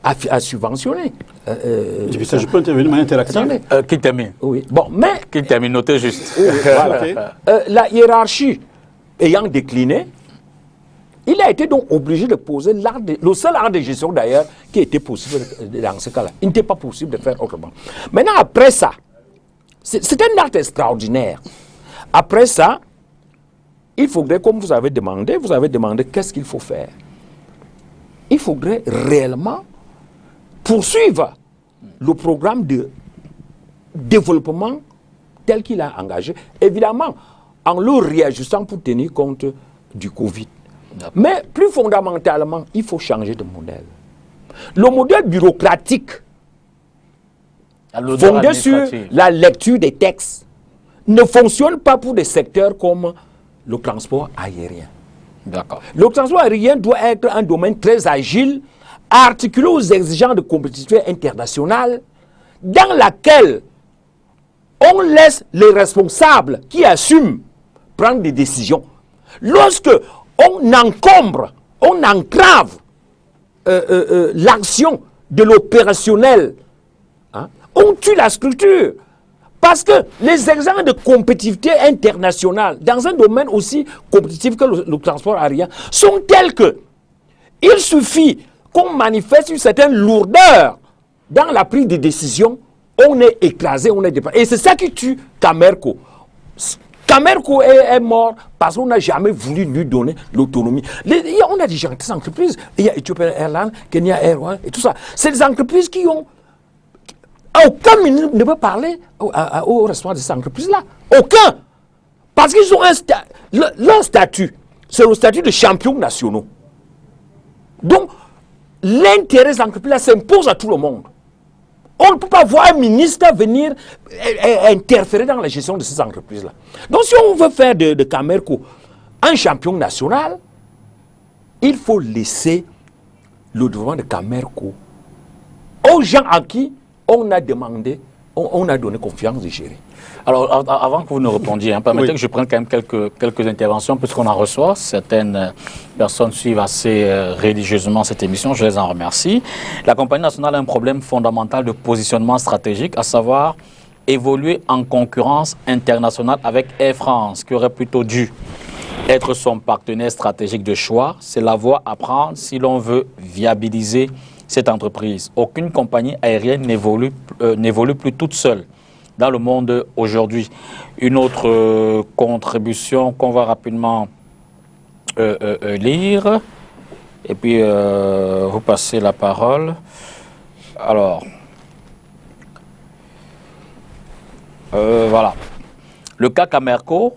à subventionner. Je peux intervenir de manière interactive. Qui termine? Oui. Bon, mais... Qui termine, notez juste. Oui, voilà. La hiérarchie ayant décliné, il a été donc obligé de poser le seul art de gestion d'ailleurs qui était possible dans ce cas-là. Il n'était pas possible de faire autrement. Maintenant, après ça, c'est un art extraordinaire. Après ça, il faudrait, comme vous avez demandé qu'est-ce qu'il faut faire. Il faudrait réellement poursuivre le programme de développement tel qu'il a engagé, évidemment en le réajustant pour tenir compte du Covid. Mais plus fondamentalement, il faut changer de modèle. Le modèle bureaucratique, fondé sur la lecture des textes, ne fonctionne pas pour des secteurs comme le transport aérien. Le transport aérien doit être un domaine très agile, articulé aux exigences de compétitivité internationale, dans laquelle on laisse les responsables qui assument prendre des décisions. Lorsque on encombre, on entrave l'action de l'opérationnel, hein, on tue la structure. Parce que les exemples de compétitivité internationale, dans un domaine aussi compétitif que le transport aérien, sont tels que il suffit qu'on manifeste une certaine lourdeur dans la prise de décision, on est écrasé, on est dépassé. Et c'est ça qui tue Camerco. Camerco est mort parce qu'on n'a jamais voulu lui donner l'autonomie. On a des entreprises, il y a Ethiopian Airlines, Kenya Airways et tout ça. C'est des entreprises qui ont... Aucun ministre ne peut parler aux responsables de ces entreprises-là. Aucun. Parce qu'ils ont leur statut, c'est le statut de champions nationaux. Donc, l'intérêt des entreprises-là s'impose à tout le monde. On ne peut pas voir un ministre venir interférer dans la gestion de ces entreprises-là. Donc, si on veut faire de Camerco un champion national, il faut laisser le développement de Camerco aux gens à qui on a demandé, on a donné confiance de gérer. Alors, avant que vous ne répondiez, permettez que je prenne quand même quelques interventions, puisqu'on en reçoit. Certaines personnes suivent assez religieusement cette émission, je les en remercie. La compagnie nationale a un problème fondamental de positionnement stratégique, à savoir évoluer en concurrence internationale avec Air France, qui aurait plutôt dû être son partenaire stratégique de choix. C'est la voie à prendre si l'on veut viabiliser cette entreprise. Aucune compagnie aérienne n'évolue plus toute seule dans le monde aujourd'hui. Une autre contribution qu'on va rapidement lire, et puis vous passez la parole. Alors, voilà. Le cas Camerco,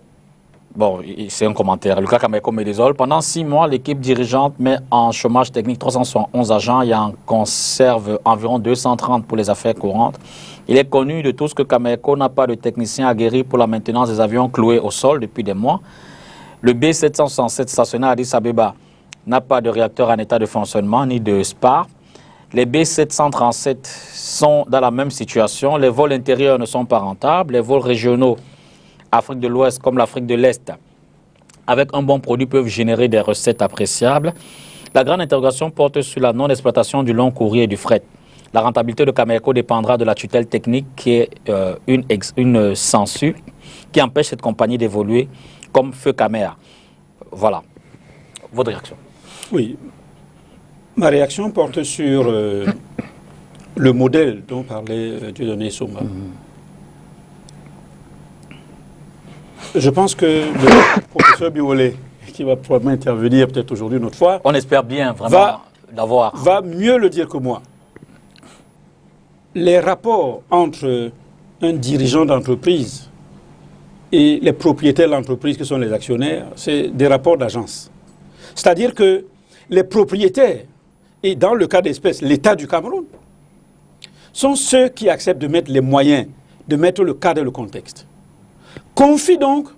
bon, c'est un commentaire. Le cas Camerco me désole. Pendant 6 mois, l'équipe dirigeante met en chômage technique 371 agents et en conserve environ 230 pour les affaires courantes. Il est connu de tous que Camerco n'a pas de technicien aguerri pour la maintenance des avions cloués au sol depuis des mois. Le B767 stationné à Addis Abeba n'a pas de réacteur en état de fonctionnement ni de SPAR. Les B737 sont dans la même situation. Les vols intérieurs ne sont pas rentables. Les vols régionaux Afrique de l'Ouest comme l'Afrique de l'Est, avec un bon produit, peuvent générer des recettes appréciables. La grande interrogation porte sur la non-exploitation du long courrier et du fret. La rentabilité de Camerco dépendra de la tutelle technique qui est une censure qui empêche cette compagnie d'évoluer comme Feu Camer. Voilà. Votre réaction? Oui. Ma réaction porte sur le modèle dont parlait Dieudonné Somba. Je pense que le professeur Biolay, qui va probablement intervenir peut-être aujourd'hui une autre fois, on espère bien vraiment l'avoir, va mieux le dire que moi. Les rapports entre un dirigeant d'entreprise et les propriétaires de l'entreprise, qui sont les actionnaires, c'est des rapports d'agence. C'est-à-dire que les propriétaires, et dans le cas d'espèce, l'État du Cameroun, sont ceux qui acceptent de mettre les moyens, de mettre le cadre et le contexte. Confie donc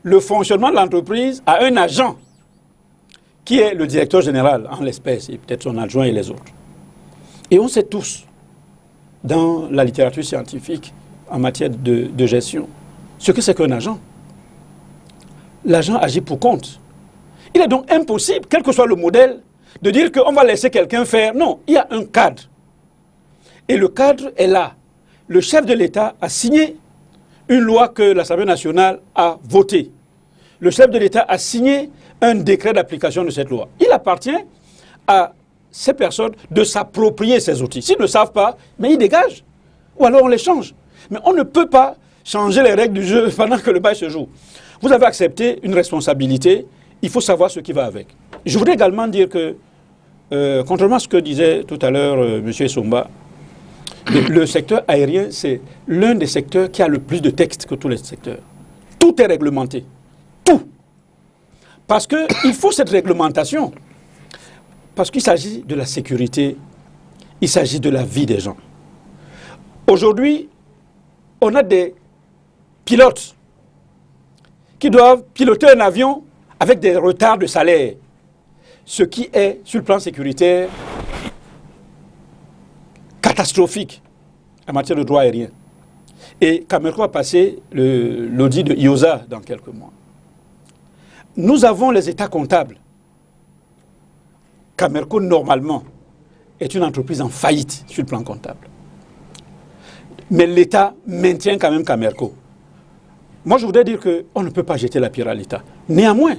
le fonctionnement de l'entreprise à un agent qui est le directeur général en l'espèce, et peut-être son adjoint et les autres. Et on sait tous, dans la littérature scientifique, en matière de gestion, ce que c'est qu'un agent. L'agent agit pour compte. Il est donc impossible, quel que soit le modèle, de dire qu'on va laisser quelqu'un faire. Non, il y a un cadre. Et le cadre est là. Le chef de l'État a signé une loi que l'Assemblée nationale a votée. Le chef de l'État a signé un décret d'application de cette loi. Il appartient à ces personnes de s'approprier ces outils. S'ils ne savent pas, mais ils dégagent. Ou alors on les change. Mais on ne peut pas changer les règles du jeu pendant que le bail se joue. Vous avez accepté une responsabilité, il faut savoir ce qui va avec. Je voudrais également dire que, contrairement à ce que disait tout à l'heure M. Somba, le secteur aérien, c'est l'un des secteurs qui a le plus de textes que tous les secteurs. Tout est réglementé. Tout. Parce qu'il faut cette réglementation. Parce qu'il s'agit de la sécurité, il s'agit de la vie des gens. Aujourd'hui, on a des pilotes qui doivent piloter un avion avec des retards de salaire, ce qui est, sur le plan sécuritaire, catastrophique en matière de droit aérien. Et Camerco a passé l'audit de IOSA dans quelques mois. Nous avons les états comptables. Camerco, normalement, est une entreprise en faillite sur le plan comptable. Mais l'État maintient quand même Camerco. Moi, je voudrais dire qu'on ne peut pas jeter la pierre à l'État. Néanmoins,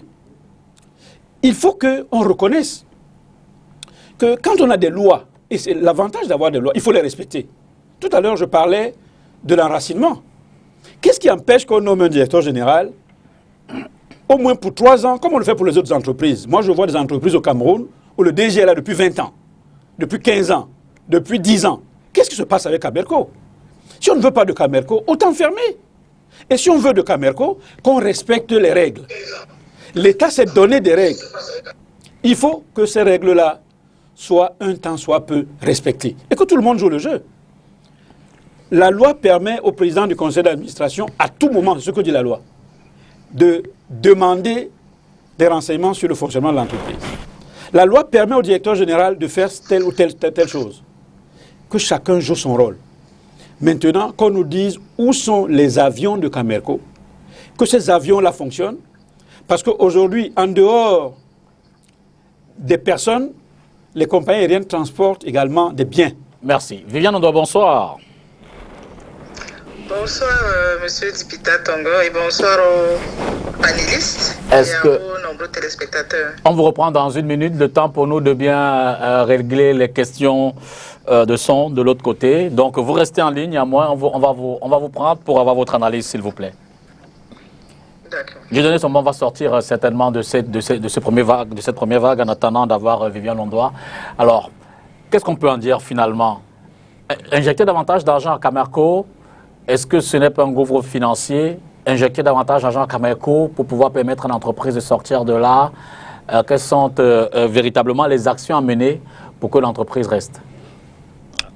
il faut qu'on reconnaisse que quand on a des lois, et c'est l'avantage d'avoir des lois, il faut les respecter. Tout à l'heure, je parlais de l'enracinement. Qu'est-ce qui empêche qu'on nomme un directeur général au moins pour 3 ans, comme on le fait pour les autres entreprises? Moi, je vois des entreprises au Cameroun où le DG est là depuis 20 ans, depuis 15 ans, depuis 10 ans. Qu'est-ce qui se passe avec Camerco? Si on ne veut pas de Camerco, autant fermer. Et si on veut de Camerco, qu'on respecte les règles. L'État s'est donné des règles. Il faut que ces règles-là soient un temps soit peu respectées. Et que tout le monde joue le jeu. La loi permet au président du conseil d'administration, à tout moment, c'est ce que dit la loi, de demander des renseignements sur le fonctionnement de l'entreprise. La loi permet au directeur général de faire telle ou telle chose. Que chacun joue son rôle. Maintenant, qu'on nous dise où sont les avions de Camerco, que ces avions-là fonctionnent, parce qu'aujourd'hui, en dehors des personnes, les compagnies aériennes transportent également des biens. Merci. Viviane Ondoa, bonsoir. Bonsoir, monsieur Dipita Tongo, et bonsoir aux panélistes et aux nombreux téléspectateurs. On vous reprend dans 1 minute, le temps pour nous de bien régler les questions de son de l'autre côté. Donc, vous restez en ligne, à moi, on va vous prendre pour avoir votre analyse, s'il vous plaît. D'accord. Dieudonné Somba va sortir certainement de cette première vague en attendant d'avoir Viviane Ondoa. Alors, qu'est-ce qu'on peut en dire finalement? Injecter davantage d'argent à Camerco, est-ce que ce n'est pas un gouffre financier? Injecter davantage d'argent à Camerco pour pouvoir permettre à l'entreprise de sortir de là? Quelles sont véritablement les actions à mener pour que l'entreprise reste?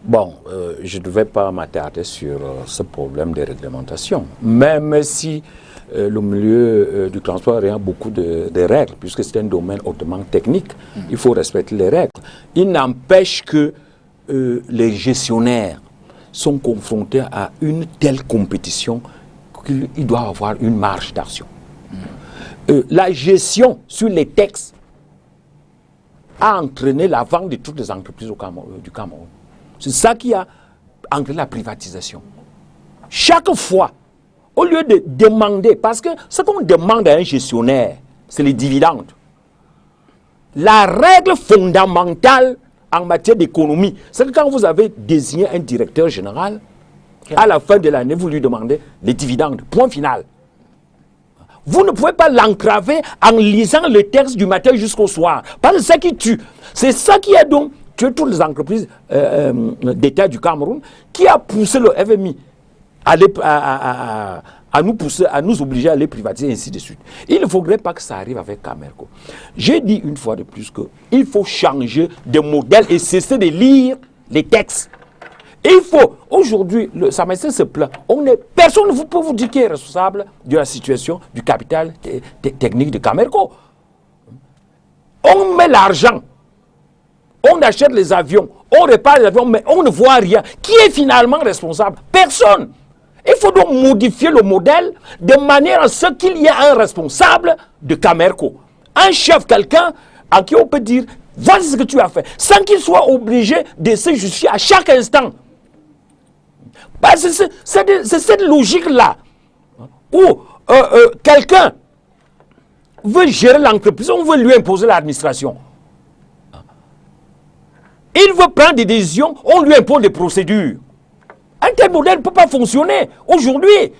Bon, je ne vais pas m'attarder sur ce problème de réglementation, même si le milieu du transport a beaucoup de règles, puisque c'est un domaine hautement technique, il faut respecter les règles. Il n'empêche que les gestionnaires sont confrontés à une telle compétition qu'il doit avoir une marge d'action. La gestion sur les textes a entraîné la vente de toutes les entreprises du Cameroun. C'est ça qui a entraîné la privatisation. Chaque fois, au lieu de demander, parce que ce qu'on demande à un gestionnaire, c'est les dividendes. La règle fondamentale en matière d'économie, c'est que quand vous avez désigné un directeur général, à la fin de l'année, vous lui demandez les dividendes. Point final. vous ne pouvez pas l'entraver en lisant le texte du matin jusqu'au soir. Parce que c'est ça qui tue. C'est ça qui a donc tué toutes les entreprises d'État du Cameroun, qui a poussé le FMI à nous obliger à les privatiser, ainsi de suite. Il ne faudrait pas que ça arrive avec Camerco. J'ai dit une fois de plus qu'il faut changer de modèle et cesser de lire les textes. Il faut, aujourd'hui, Sa Majesté se plaint. Personne ne peut vous dire qui est responsable de la situation du capital technique de Camerco. On met l'argent, on achète les avions, on répare les avions, mais on ne voit rien. Qui est finalement responsable? Personne. Il faut donc modifier le modèle de manière à ce qu'il y ait un responsable de Camerco. Un chef, quelqu'un à qui on peut dire, voici ce que tu as fait, sans qu'il soit obligé de se justifier à chaque instant. C'est cette logique-là où quelqu'un veut gérer l'entreprise, on veut lui imposer l'administration. Il veut prendre des décisions, on lui impose des procédures. Un tel modèle ne peut pas fonctionner aujourd'hui.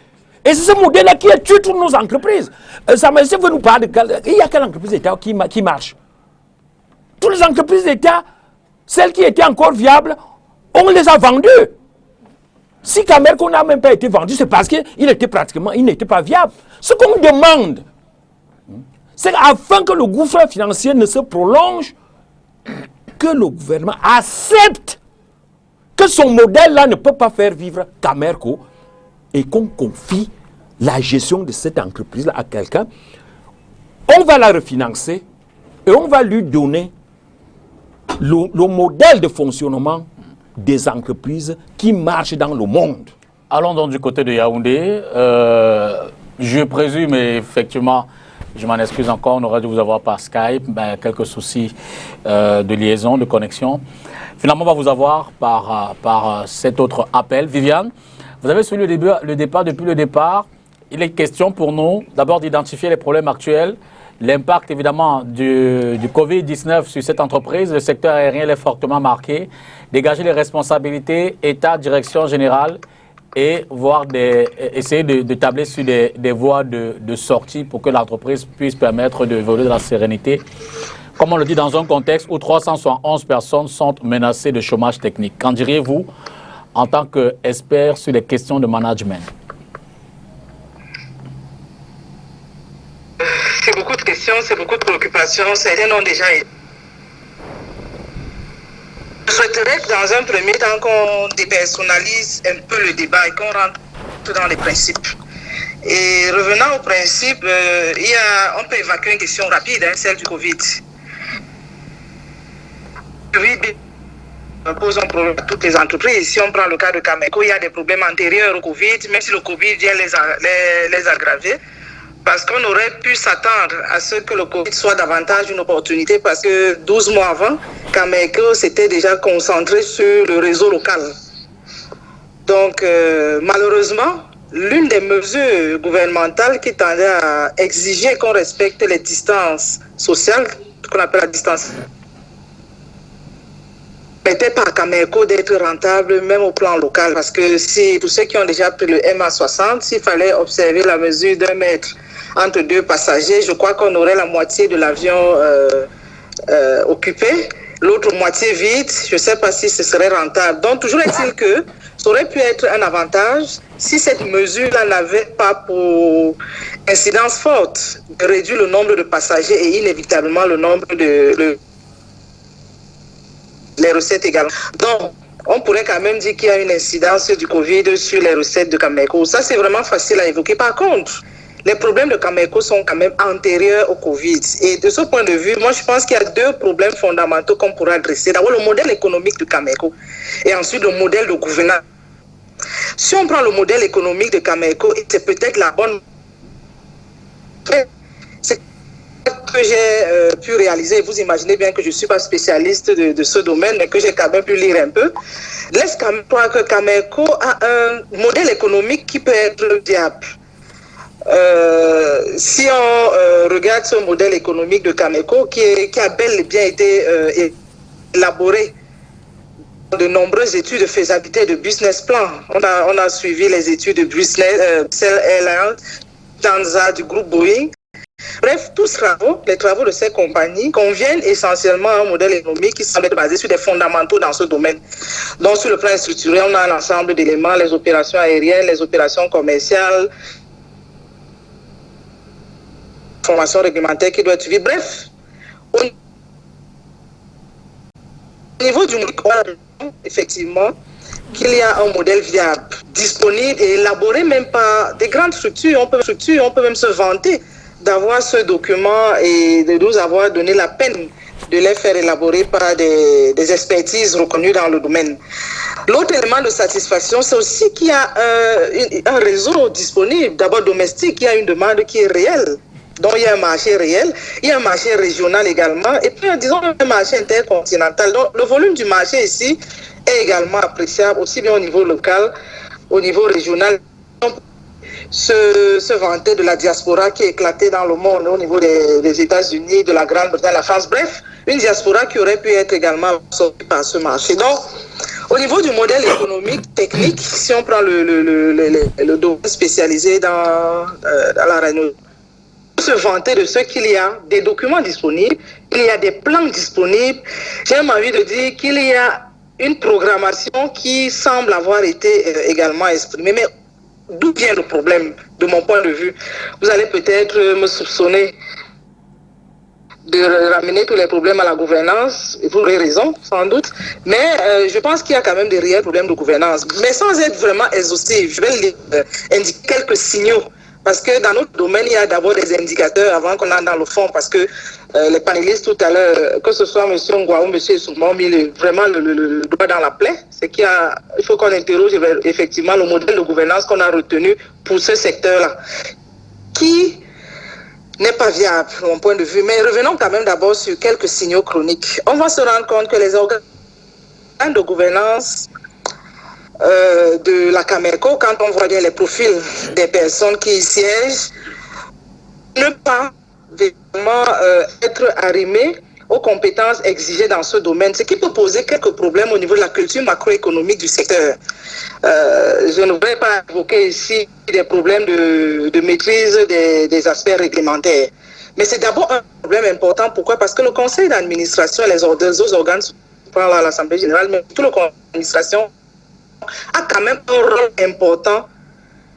Et c'est ce modèle-là qui a tué toutes nos entreprises. Sa Majesté veut nous parler il y a quelle entreprise d'État qui marche? Toutes les entreprises d'État, celles qui étaient encore viables, on les a vendues. Si Camerco n'a même pas été vendu, c'est parce qu'il n'était pas viable. Ce qu'on demande, c'est afin que le gouffre financier ne se prolonge, que le gouvernement accepte que son modèle-là ne peut pas faire vivre Camerco et qu'on confie la gestion de cette entreprise-là à quelqu'un. On va la refinancer et on va lui donner le modèle de fonctionnement des entreprises qui marchent dans le monde. Allons donc du côté de Yaoundé. Je présume effectivement, je m'en excuse encore, on aurait dû vous avoir par Skype, quelques soucis de liaison, de connexion. Finalement, on va vous avoir par cet autre appel. Viviane, vous avez suivi le départ depuis le départ. Il est question pour nous d'abord d'identifier les problèmes actuels, l'impact évidemment du Covid-19 sur cette entreprise. Le secteur aérien est fortement marqué. Dégager les responsabilités, État, direction générale et essayer de tabler sur des voies de sortie pour que l'entreprise puisse permettre de voler dans la sérénité. Comme on le dit dans un contexte où 371 personnes sont menacées de chômage technique. Qu'en diriez-vous en tant qu'expert sur les questions de management? C'est beaucoup de questions, c'est beaucoup de préoccupations. Certaines ont déjà été. Je souhaiterais que dans un premier temps qu'on dépersonnalise un peu le débat et qu'on rentre dans les principes. Et revenant au principe, on peut évacuer une question rapide, celle du Covid. Le Covid pose un problème à toutes les entreprises. Si on prend le cas de Camerco, il y a des problèmes antérieurs au Covid, même si le Covid vient les aggraver. Parce qu'on aurait pu s'attendre à ce que le Covid soit davantage une opportunité parce que 12 mois avant, Camerco s'était déjà concentré sur le réseau local. Donc, malheureusement, l'une des mesures gouvernementales qui tendait à exiger qu'on respecte les distances sociales, qu'on appelle la distance, n'était pas à Camerco d'être rentable même au plan local. Parce que si pour ceux qui ont déjà pris le MA60, s'il fallait observer la mesure d'1 mètre entre deux passagers, je crois qu'on aurait la moitié de l'avion occupé, l'autre moitié vide. Je ne sais pas si ce serait rentable. Donc, toujours est-il que ça aurait pu être un avantage si cette mesure-là n'avait pas pour incidence forte de réduire le nombre de passagers et inévitablement le nombre les recettes également. Donc, on pourrait quand même dire qu'il y a une incidence du Covid sur les recettes de Camerco. Ça, c'est vraiment facile à évoquer. Par contre, les problèmes de Camerco sont quand même antérieurs au Covid. Et de ce point de vue, moi, je pense qu'il y a 2 problèmes fondamentaux qu'on pourrait adresser. D'abord, le modèle économique de Camerco et ensuite le modèle de gouvernance. Si on prend le modèle économique de Camerco, c'est peut-être la bonne... C'est que j'ai pu réaliser, vous imaginez bien que je ne suis pas spécialiste de ce domaine, mais que j'ai quand même pu lire un peu, laisse quand même croire que Camerco a un modèle économique qui peut être viable. Si on regarde ce modèle économique de Camerco qui a bel et bien été élaboré dans de nombreuses études de faisabilité de business plan. On a suivi les études de Bruxelles Airlines, Lufthansa, du groupe Boeing. Bref, tous les travaux de ces compagnies conviennent essentiellement à un modèle économique qui semble être basé sur des fondamentaux dans ce domaine. Donc, sur le plan structurel, on a un ensemble d'éléments, les opérations aériennes, les opérations commerciales, formation réglementaire qui doit être suivie. Bref, au niveau du modèle, effectivement, qu'il y a un modèle viable, disponible et élaboré même par des grandes structures. On peut même se vanter d'avoir ce document et de nous avoir donné la peine de les faire élaborer par des expertises reconnues dans le domaine. L'autre élément de satisfaction, c'est aussi qu'il y a un réseau disponible, d'abord domestique, il y a une demande qui est réelle. Donc il y a un marché réel, il y a un marché régional également, et puis disons un marché intercontinental. Donc le volume du marché ici est également appréciable, aussi bien au niveau local, au niveau régional. Se vanter de la diaspora qui est éclatée dans le monde au niveau des États-Unis, de la Grande-Bretagne, la France, bref, une diaspora qui aurait pu être également absorbée par ce marché. Donc, au niveau du modèle économique, technique, si on prend le domaine spécialisé dans la rénovation, se vanter de ce qu'il y a des documents disponibles, il y a des plans disponibles. J'ai envie de dire qu'il y a une programmation qui semble avoir été également exprimée. Mais d'où vient le problème, de mon point de vue? Vous allez peut-être me soupçonner de ramener tous les problèmes à la gouvernance, et vous aurez raison, sans doute. Mais je pense qu'il y a quand même des réels problèmes de gouvernance. Mais sans être vraiment exhaustif, je vais indiquer quelques signaux. Parce que dans notre domaine, il y a d'abord des indicateurs avant qu'on entre dans le fond. Parce que les panélistes tout à l'heure, que ce soit M. Ngwa ou M. Souma, ont mis vraiment le doigt dans la plaie. C'est qu'il faut qu'on interroge effectivement le modèle de gouvernance qu'on a retenu pour ce secteur-là, qui n'est pas viable, de mon point de vue. Mais revenons quand même d'abord sur quelques signaux chroniques. On va se rendre compte que les organes de gouvernance de la Cameco, quand on voit bien les profils des personnes qui y siègent, ne pas vraiment être arrimés aux compétences exigées dans ce domaine, ce qui peut poser quelques problèmes au niveau de la culture macroéconomique du secteur. Je ne voudrais pas évoquer ici des problèmes de maîtrise des aspects réglementaires. Mais c'est d'abord un problème important. Pourquoi? Parce que le conseil d'administration et les autres organes, l'Assemblée générale, mais tout le conseil d'administration a quand même un rôle important.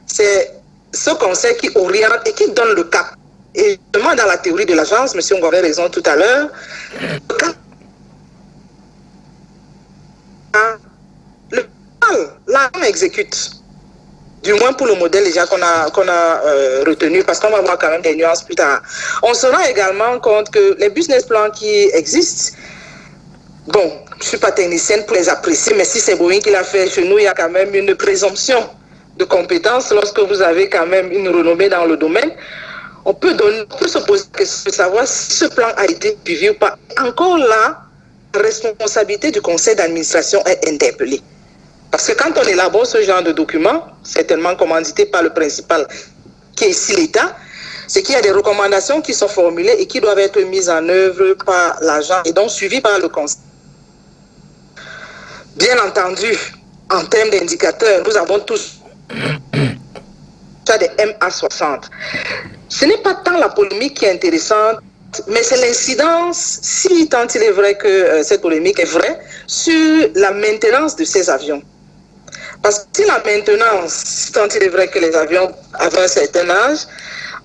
C'est ce conseil qui oriente et qui donne le cap. Et justement, dans la théorie de l'agence, M. Ngwa avait raison tout à l'heure, l'argent exécute. Du moins pour le modèle déjà qu'on a retenu, parce qu'on va voir quand même des nuances plus tard. On se rend également compte que les business plans qui existent, bon, je ne suis pas technicienne pour les apprécier, mais si c'est Boeing qui l'a fait chez nous, il y a quand même une présomption de compétence lorsque vous avez quand même une renommée dans le domaine. On peut se poser la question de savoir si ce plan a été suivi ou pas. Encore là, la responsabilité du conseil d'administration est interpellée. Parce que quand on élabore ce genre de document, certainement commandité par le principal, qui est ici l'État, c'est qu'il y a des recommandations qui sont formulées et qui doivent être mises en œuvre par l'agent et donc suivies par le conseil. Bien entendu, en termes d'indicateurs, nous avons tous des MA60. Ce n'est pas tant la polémique qui est intéressante, mais c'est l'incidence, si tant il est vrai que cette polémique est vraie, sur la maintenance de ces avions. Parce que si la maintenance, si tant il est vrai que les avions avaient un certain âge,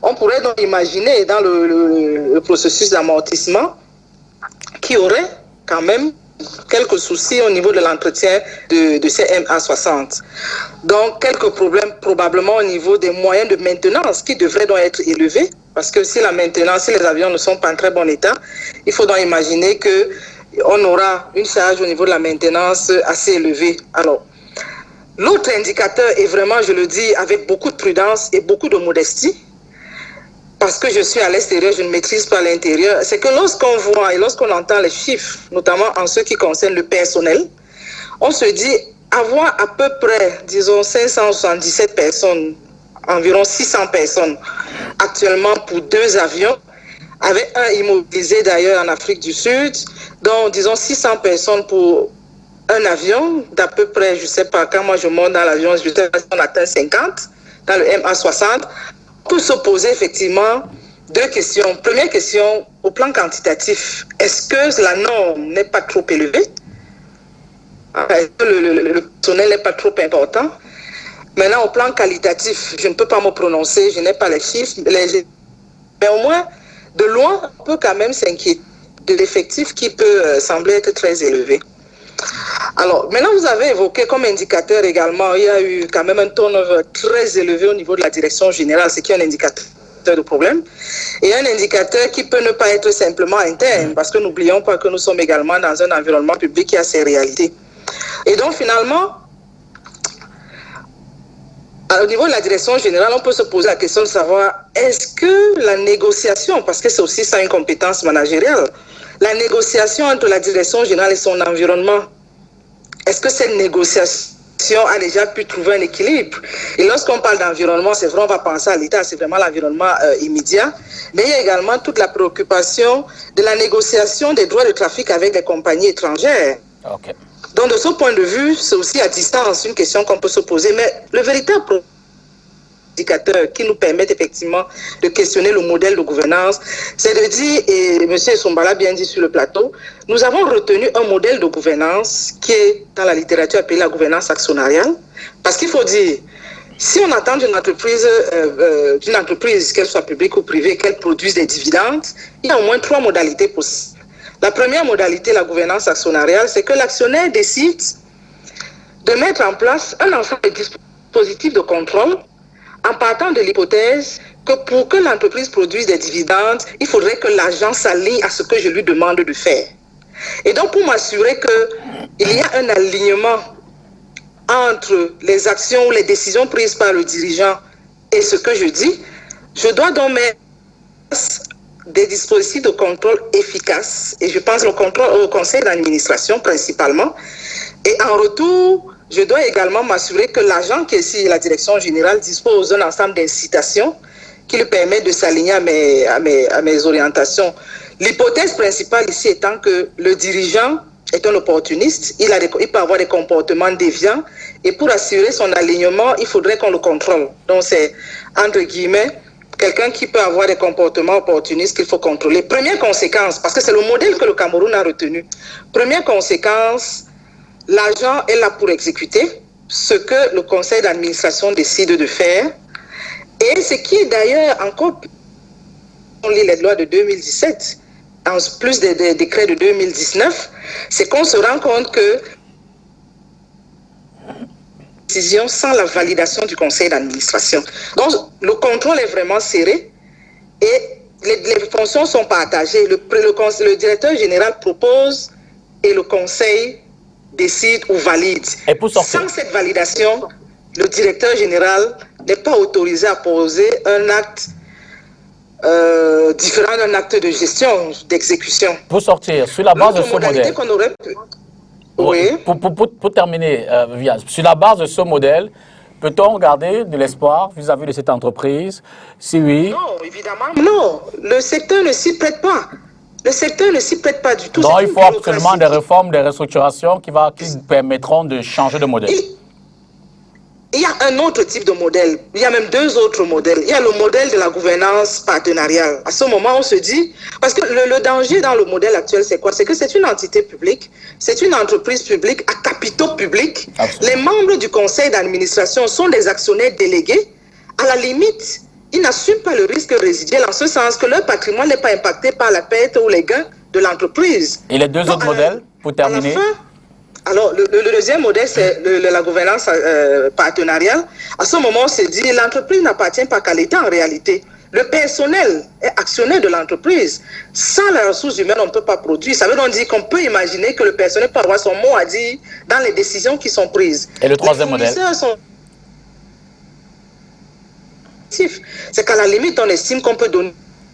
on pourrait donc imaginer dans le processus d'amortissement qu'il y aurait quand même quelques soucis au niveau de l'entretien de ces MA60. Donc, quelques problèmes probablement au niveau des moyens de maintenance qui devraient donc être élevés, parce que si la maintenance, si les avions ne sont pas en très bon état, il faut donc imaginer qu'on aura une charge au niveau de la maintenance assez élevée. Alors, l'autre indicateur est vraiment, je le dis, avec beaucoup de prudence et beaucoup de modestie, parce que je suis à l'extérieur, je ne maîtrise pas l'intérieur, c'est que lorsqu'on voit et lorsqu'on entend les chiffres, notamment en ce qui concerne le personnel, on se dit avoir à peu près, disons, 577 personnes, environ 600 personnes actuellement pour 2 avions, avec un immobilisé d'ailleurs en Afrique du Sud, donc disons 600 personnes pour un avion d'à peu près, je ne sais pas, quand moi je monte dans l'avion, je sais pas si on atteint 50, dans le MA60, on peut se poser effectivement deux questions. Première question, au plan quantitatif, est-ce que la norme n'est pas trop élevée? Est-ce que le personnel n'est pas trop important? Maintenant, au plan qualitatif, je ne peux pas me prononcer, je n'ai pas les chiffres, mais au moins, de loin, on peut quand même s'inquiéter de l'effectif qui peut sembler être très élevé. Alors, maintenant, vous avez évoqué comme indicateur également, il y a eu quand même un turnover très élevé au niveau de la direction générale, ce qui est un indicateur de problème, et un indicateur qui peut ne pas être simplement interne, parce que n'oublions pas que nous sommes également dans un environnement public qui a ses réalités. Et donc, finalement, au niveau de la direction générale, on peut se poser la question de savoir, est-ce que la négociation, parce que c'est aussi ça une compétence managériale, la négociation entre la direction générale et son environnement, est-ce que cette négociation a déjà pu trouver un équilibre? Et lorsqu'on parle d'environnement, c'est vrai, on va penser à l'État, c'est vraiment l'environnement immédiat, mais il y a également toute la préoccupation de la négociation des droits de trafic avec les compagnies étrangères. Okay. Donc, de ce point de vue, c'est aussi à distance une question qu'on peut se poser. Mais le véritable indicateur qui nous permet effectivement de questionner le modèle de gouvernance, c'est de dire, et M. Sombala l'a bien dit sur le plateau, nous avons retenu un modèle de gouvernance qui est dans la littérature appelée la gouvernance actionnariale. Parce qu'il faut dire, si on attend d'une entreprise, qu'elle soit publique ou privée, qu'elle produise des dividendes, il y a au moins 3 modalités possibles. La première modalité, la gouvernance actionnariale, c'est que l'actionnaire décide de mettre en place un ensemble de dispositifs de contrôle en partant de l'hypothèse que pour que l'entreprise produise des dividendes, il faudrait que l'agent s'aligne à ce que je lui demande de faire. Et donc, pour m'assurer qu'il y a un alignement entre les actions ou les décisions prises par le dirigeant et ce que je dis, je dois donc mettre des dispositifs de contrôle efficaces, et je pense au conseil d'administration principalement, et en retour, je dois également m'assurer que l'agent qui est ici, la direction générale, dispose d'un ensemble d'incitations qui lui permettent de s'aligner à mes orientations. L'hypothèse principale ici étant que le dirigeant est un opportuniste, il peut avoir des comportements déviants, et pour assurer son alignement, il faudrait qu'on le contrôle. Donc c'est, entre guillemets, quelqu'un qui peut avoir des comportements opportunistes qu'il faut contrôler. Première conséquence, parce que c'est le modèle que le Cameroun a retenu. Première conséquence, l'agent est là pour exécuter ce que le conseil d'administration décide de faire. Et ce qui est d'ailleurs encore, on lit les lois de 2017, en plus des décrets de 2019, c'est qu'on se rend compte que décision sans la validation du conseil d'administration. Donc, le contrôle est vraiment serré et les fonctions sont partagées. Le directeur général propose et le conseil décide ou valide. Et pour sortir. Sans cette validation, le directeur général n'est pas autorisé à poser un acte différent d'un acte de gestion, d'exécution. Pour sortir, sur la base de ce modèle. Oui. Pour terminer, Viviane, sur la base de ce modèle, peut-on garder de l'espoir vis-à-vis de cette entreprise? Si oui. Non, évidemment. Non, le secteur ne s'y prête pas. Le secteur ne s'y prête pas du tout. Donc il faut absolument des réformes, des restructurations qui permettront de changer de modèle. Il y a un autre type de modèle. Il y a même 2 autres modèles. Il y a le modèle de la gouvernance partenariale. À ce moment, on se dit, parce que le danger dans le modèle actuel, c'est quoi? C'est que c'est une entité publique, c'est une entreprise publique à capitaux publics. Absolument. Les membres du conseil d'administration sont des actionnaires délégués. À la limite, ils n'assument pas le risque résiduel en ce sens que leur patrimoine n'est pas impacté par la perte ou les gains de l'entreprise. Et les 2 autres modèles, pour terminer? Alors, le deuxième modèle, c'est la gouvernance partenariale. À ce moment, on se dit, l'entreprise n'appartient pas qu'à l'État en réalité. Le personnel est actionnaire de l'entreprise. Sans la ressource humaine, on ne peut pas produire. Ça veut donc dire qu'on peut imaginer que le personnel peut avoir son mot à dire dans les décisions qui sont prises. Et le troisième modèle? C'est qu'à la limite, on estime qu'on peut donner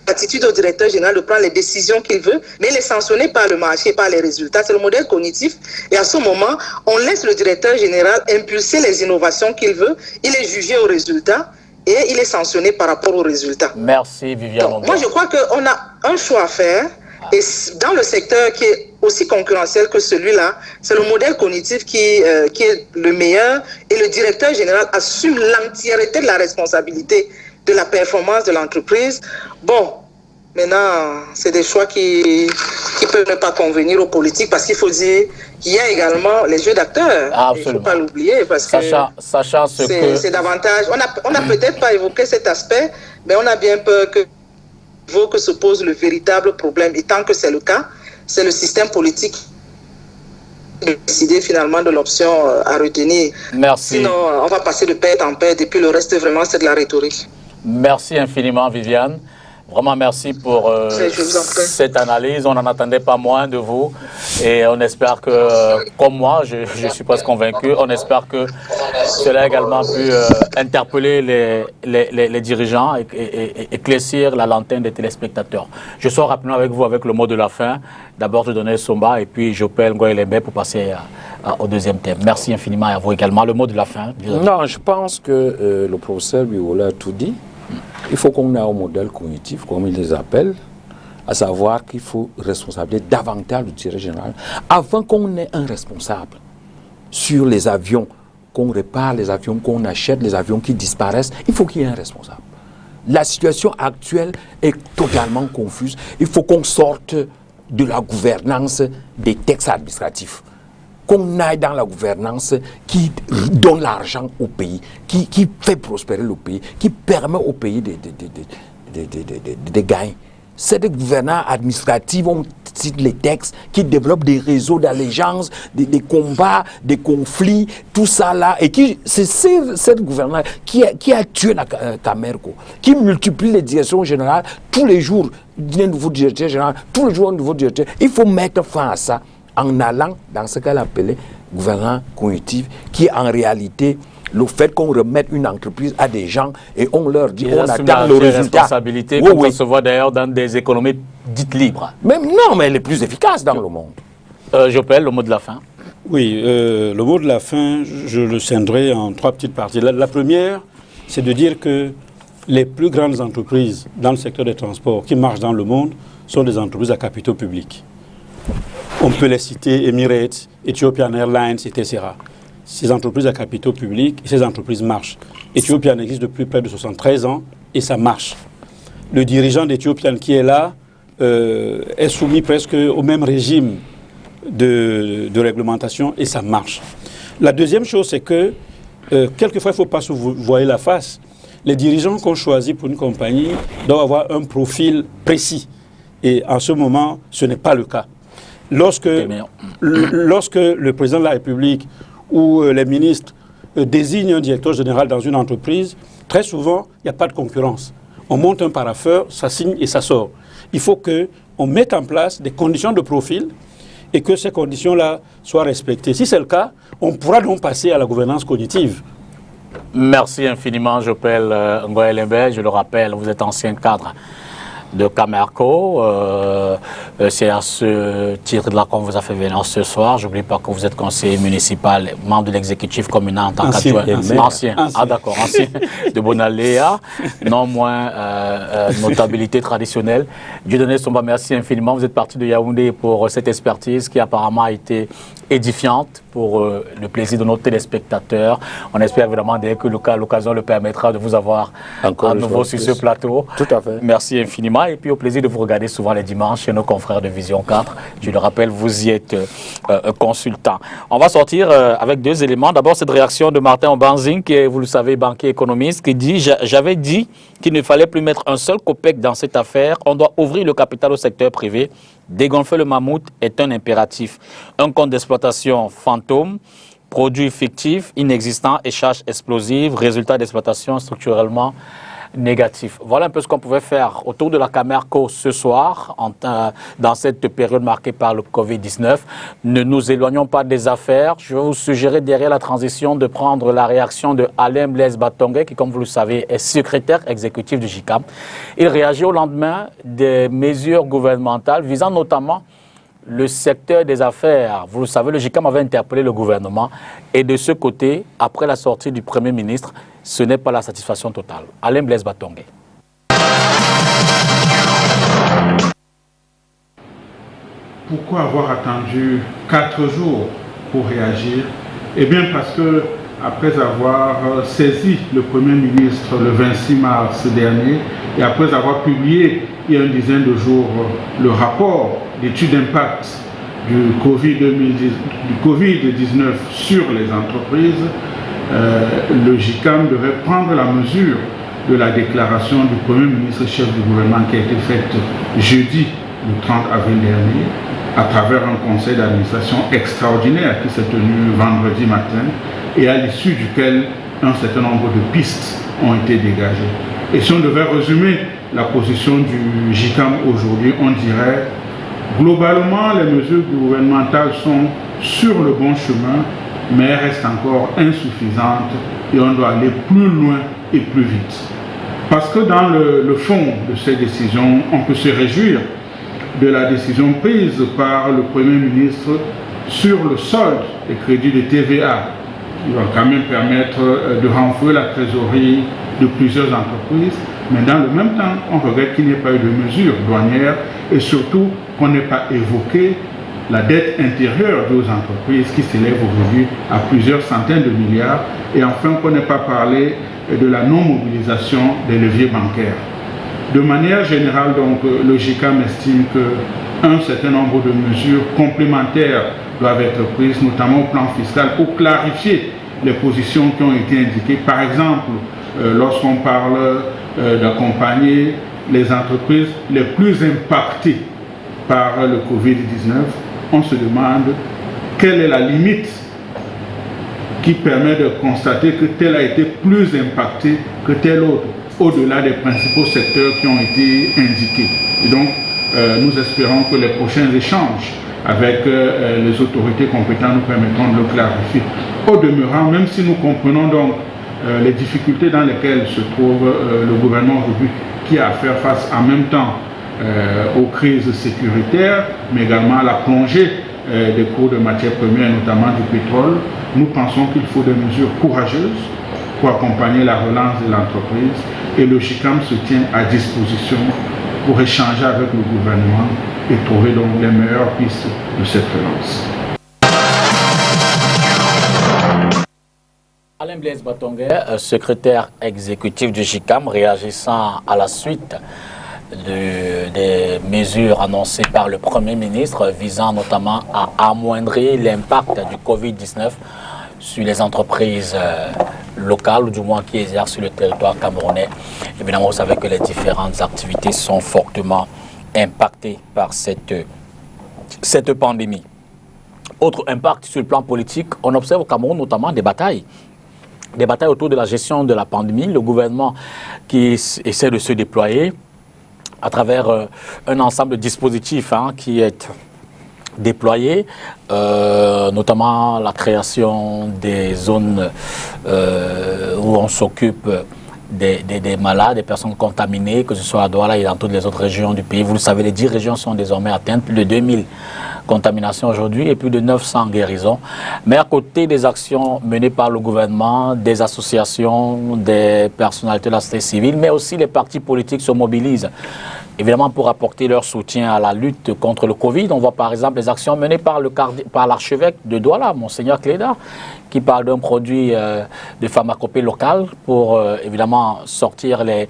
l'attitude au directeur général de prendre les décisions qu'il veut, mais il est sanctionné par le marché, par les résultats. C'est le modèle cognitif. Et à ce moment, on laisse le directeur général impulser les innovations qu'il veut. Il est jugé aux résultats et il est sanctionné par rapport aux résultats. Merci, Viviane. Donc, moi, je crois qu'on a un choix à faire. Et dans le secteur qui est aussi concurrentiel que celui-là, c'est le modèle cognitif qui est le meilleur. Et le directeur général assume l'entièreté de la responsabilité de la performance de l'entreprise. Bon, maintenant, c'est des choix qui peuvent ne pas convenir aux politiques parce qu'il faut dire qu'il y a également les jeux d'acteurs. Il ne faut pas l'oublier parce que c'est davantage... On n'a peut-être pas évoqué cet aspect, mais on a bien peur que se pose le véritable problème. Et tant que c'est le cas, c'est le système politique de décider finalement de l'option à retenir. Merci. Sinon, on va passer de perte en perte et puis le reste, vraiment, c'est de la rhétorique. Merci infiniment, Viviane. Vraiment, merci pour cette analyse. On n'en attendait pas moins de vous. Et on espère que, comme moi, je suis presque convaincu, on espère que cela a également pu interpeller les dirigeants et éclaircir la lanterne des téléspectateurs. Je sors rapidement avec vous avec le mot de la fin. D'abord, je donne Somba et puis j'appelle Ngoy Elembe pour passer au deuxième thème. Merci infiniment à vous également. Le mot de la fin. Non, je pense que le professeur Biwola a tout dit. Il faut qu'on ait un modèle cognitif, comme il les appelle, à savoir qu'il faut responsabiliser davantage le directeur général avant qu'on ait un responsable sur les avions, qu'on répare les avions, qu'on achète les avions qui disparaissent. Il faut qu'il y ait un responsable. La situation actuelle est totalement confuse. Il faut qu'on sorte de la gouvernance des textes administratifs. Qu'on aille dans la gouvernance qui donne l'argent au pays, qui fait prospérer le pays, qui permet au pays de gagner. Cette gouvernance administrative, on cite les textes, qui développent des réseaux d'allégeance, des combats, des conflits, tout ça là. Et c'est cette gouvernance qui a tué la Camerco, qui multiplie les directions générales tous les jours, un nouveau directeur général, tous les jours un nouveau directeur. Il faut mettre fin à ça, en allant dans ce qu'elle appelait gouvernance cognitive, qui est en réalité le fait qu'on remette une entreprise à des gens et on leur dit on attend le résultat. Responsabilité, comme ça se voit d'ailleurs dans des économies dites libres. Même non, mais elle est plus efficace dans le monde. J'appelle le mot de la fin. Oui, le mot de la fin, je le scindrai en trois petites parties. La première, c'est de dire que les plus grandes entreprises dans le secteur des transports qui marchent dans le monde sont des entreprises à capitaux publics. On peut les citer, Emirates, Ethiopian Airlines, etc. Ces entreprises à capitaux publics, ces entreprises marchent. Ethiopian existe depuis près de 73 ans et ça marche. Le dirigeant d'Ethiopian qui est là est soumis presque au même régime de réglementation et ça marche. La deuxième chose, c'est que quelquefois, il ne faut pas se voiler la face. Les dirigeants qu'on choisit pour une compagnie doivent avoir un profil précis. Et en ce moment, ce n'est pas le cas. Lorsque le président de la République ou les ministres désignent un directeur général dans une entreprise, très souvent, il n'y a pas de concurrence. On monte un parapheur, ça signe et ça sort. Il faut qu'on mette en place des conditions de profil et que ces conditions-là soient respectées. Si c'est le cas, on pourra donc passer à la gouvernance cognitive. Merci infiniment, j'appelle Ngoy Elembe. Je le rappelle, vous êtes ancien cadre de Camerco. C'est à ce titre-là qu'on vous a fait venir ce soir. J'oublie pas que vous êtes conseiller municipal, membre de l'exécutif communal en tant qu'adjoint. Ancien. Ah d'accord, ancien de Bonaléa, non moins notabilité traditionnelle. Dieu donné son bas, merci infiniment. Vous êtes parti de Yaoundé pour cette expertise qui apparemment a été édifiante pour le plaisir de nos téléspectateurs. On espère évidemment dès que l'occasion le permettra de vous avoir à nouveau sur ce plateau. Tout à fait. Merci infiniment et puis au plaisir de vous regarder souvent les dimanches chez nos confrères de Vision 4. Je le rappelle, vous y êtes consultant. On va sortir avec deux éléments. D'abord, cette réaction de Martin Obanzing, qui est, vous le savez, banquier économiste, qui dit « J'avais dit qu'il ne fallait plus mettre un seul copec dans cette affaire. On doit ouvrir le capital au secteur privé. Dégonfler le mammouth est un impératif. Un compte d'exploitation fantôme, produits fictifs, inexistants et charges explosives, résultat d'exploitation structurellement négatif. Voilà un peu ce qu'on pouvait faire autour de la Camerco ce soir, dans cette période marquée par le Covid-19. Ne nous éloignons pas des affaires. Je vais vous suggérer derrière la transition de prendre la réaction de Alain Blaise Batongue, qui, comme vous le savez, est secrétaire exécutif du JICAM. Il réagit au lendemain des mesures gouvernementales visant notamment le secteur des affaires. Vous le savez, le JICAM avait interpellé le gouvernement et de ce côté, après la sortie du Premier ministre, ce n'est pas la satisfaction totale. Alain Blaise Batongue. Pourquoi avoir attendu 4 jours pour réagir? Eh bien parce que après avoir saisi le Premier ministre le 26 mars dernier et après avoir publié il y a une dizaine de jours le rapport d'étude d'impact du Covid-19 sur les entreprises, le JICAM devait prendre la mesure de la déclaration du Premier ministre chef du gouvernement qui a été faite jeudi, le 30 avril dernier, à travers un conseil d'administration extraordinaire qui s'est tenu vendredi matin et à l'issue duquel un certain nombre de pistes ont été dégagées. Et si on devait résumer la position du JICAM aujourd'hui, on dirait globalement les mesures gouvernementales sont sur le bon chemin, mais restent encore insuffisantes et on doit aller plus loin et plus vite. Parce que dans le fond de ces décisions, on peut se réjouir de la décision prise par le Premier ministre sur le solde des crédits de TVA, qui va quand même permettre de renflouer la trésorerie de plusieurs entreprises, mais dans le même temps, on regrette qu'il n'y ait pas eu de mesures douanières et surtout qu'on n'ait pas évoqué la dette intérieure de nos entreprises qui s'élève aujourd'hui à plusieurs centaines de milliards et enfin qu'on n'ait pas parlé de la non-mobilisation des leviers bancaires. De manière générale, donc, le JICAM estime qu'un certain nombre de mesures complémentaires doivent être prises, notamment au plan fiscal, pour clarifier les positions qui ont été indiquées. Par exemple, lorsqu'on parle d'accompagner les entreprises les plus impactées par le Covid-19, on se demande quelle est la limite qui permet de constater que tel a été plus impacté que tel autre, au-delà des principaux secteurs qui ont été indiqués. Et donc, nous espérons que les prochains échanges avec les autorités compétentes nous permettront de le clarifier. Au demeurant, même si nous comprenons donc les difficultés dans lesquelles se trouve le gouvernement aujourd'hui, qui a à faire face en même temps aux crises sécuritaires, mais également à la plongée des cours de matières premières, notamment du pétrole, nous pensons qu'il faut des mesures courageuses pour accompagner la relance de l'entreprise et le JICAM se tient à disposition pour échanger avec le gouvernement et trouver donc les meilleures pistes de cette relance. Alain Blaise Batonguer, secrétaire exécutif du JICAM, réagissant à la suite des mesures annoncées par le Premier ministre visant notamment à amoindrir l'impact du Covid-19 sur les entreprises locales, ou du moins qui exercent sur le territoire camerounais. Évidemment, vous savez que les différentes activités sont fortement impactées par cette pandémie. Autre impact sur le plan politique, on observe au Cameroun notamment des batailles autour de la gestion de la pandémie. Le gouvernement qui essaie de se déployer à travers un ensemble de dispositifs qui est déployé, notamment la création des zones où on s'occupe des malades, des personnes contaminées, que ce soit à Douala et dans toutes les autres régions du pays. Vous le savez, les 10 régions sont désormais atteintes, plus de 2000 contaminations aujourd'hui et plus de 900 guérisons. Mais à côté des actions menées par le gouvernement, des associations, des personnalités de la société civile, mais aussi les partis politiques se mobilisent, évidemment pour apporter leur soutien à la lutte contre le Covid. On voit par exemple les actions menées par l'archevêque de Douala, Monseigneur Cléda, qui parle d'un produit de pharmacopée locale pour évidemment sortir les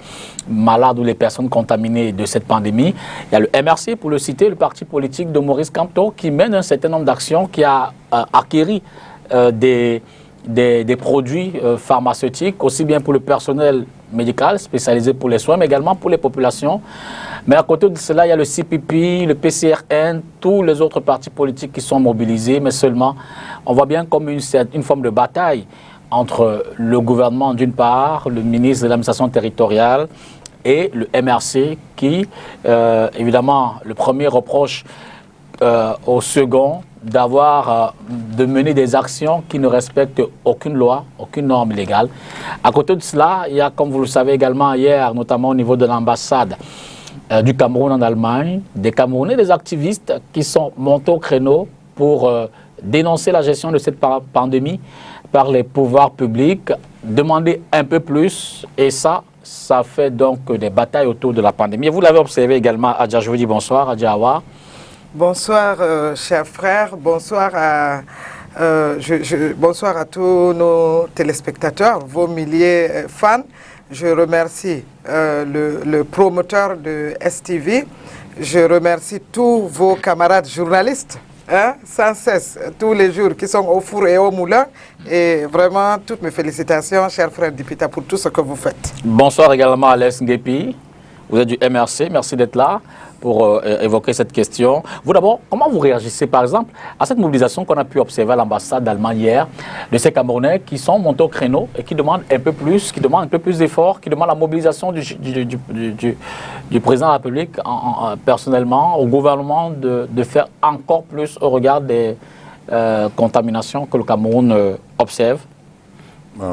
malades ou les personnes contaminées de cette pandémie. Il y a le MRC, pour le citer, le parti politique de Maurice Kamto, qui mène un certain nombre d'actions, qui a acquis des produits pharmaceutiques, aussi bien pour le personnel médical spécialisé pour les soins, mais également pour les populations. Mais à côté de cela, il y a le CPP, le PCRN, tous les autres partis politiques qui sont mobilisés, mais seulement, on voit bien comme une forme de bataille entre le gouvernement d'une part, le ministre de l'administration territoriale et le MRC qui, évidemment, le premier reproche au second de mener des actions qui ne respectent aucune loi, aucune norme légale. À côté de cela, il y a, comme vous le savez également hier, notamment au niveau de l'ambassade du Cameroun en Allemagne, des Camerounais, des activistes qui sont montés au créneau pour dénoncer la gestion de cette pandémie par les pouvoirs publics, demander un peu plus, et ça fait donc des batailles autour de la pandémie. Vous l'avez observé également, Adja, je vous dis bonsoir, Adja Awa. Bonsoir, chers frères, bonsoir à Bonsoir à tous nos téléspectateurs, vos milliers de fans. Je remercie le promoteur de STV. Je remercie tous vos camarades journalistes, hein, sans cesse, tous les jours, qui sont au four et au moulin. Et vraiment, toutes mes félicitations, cher frère Dipita, pour tout ce que vous faites. Bonsoir également à Alex Ngepi. Vous êtes du MRC, merci d'être là pour évoquer cette question. Vous d'abord, comment vous réagissez par exemple à cette mobilisation qu'on a pu observer à l'ambassade d'Allemagne hier, de ces Camerounais qui sont montés au créneau et qui demandent un peu plus, d'efforts, qui demandent la mobilisation du président de la République personnellement, au gouvernement de faire encore plus au regard des contaminations que le Cameroun observe?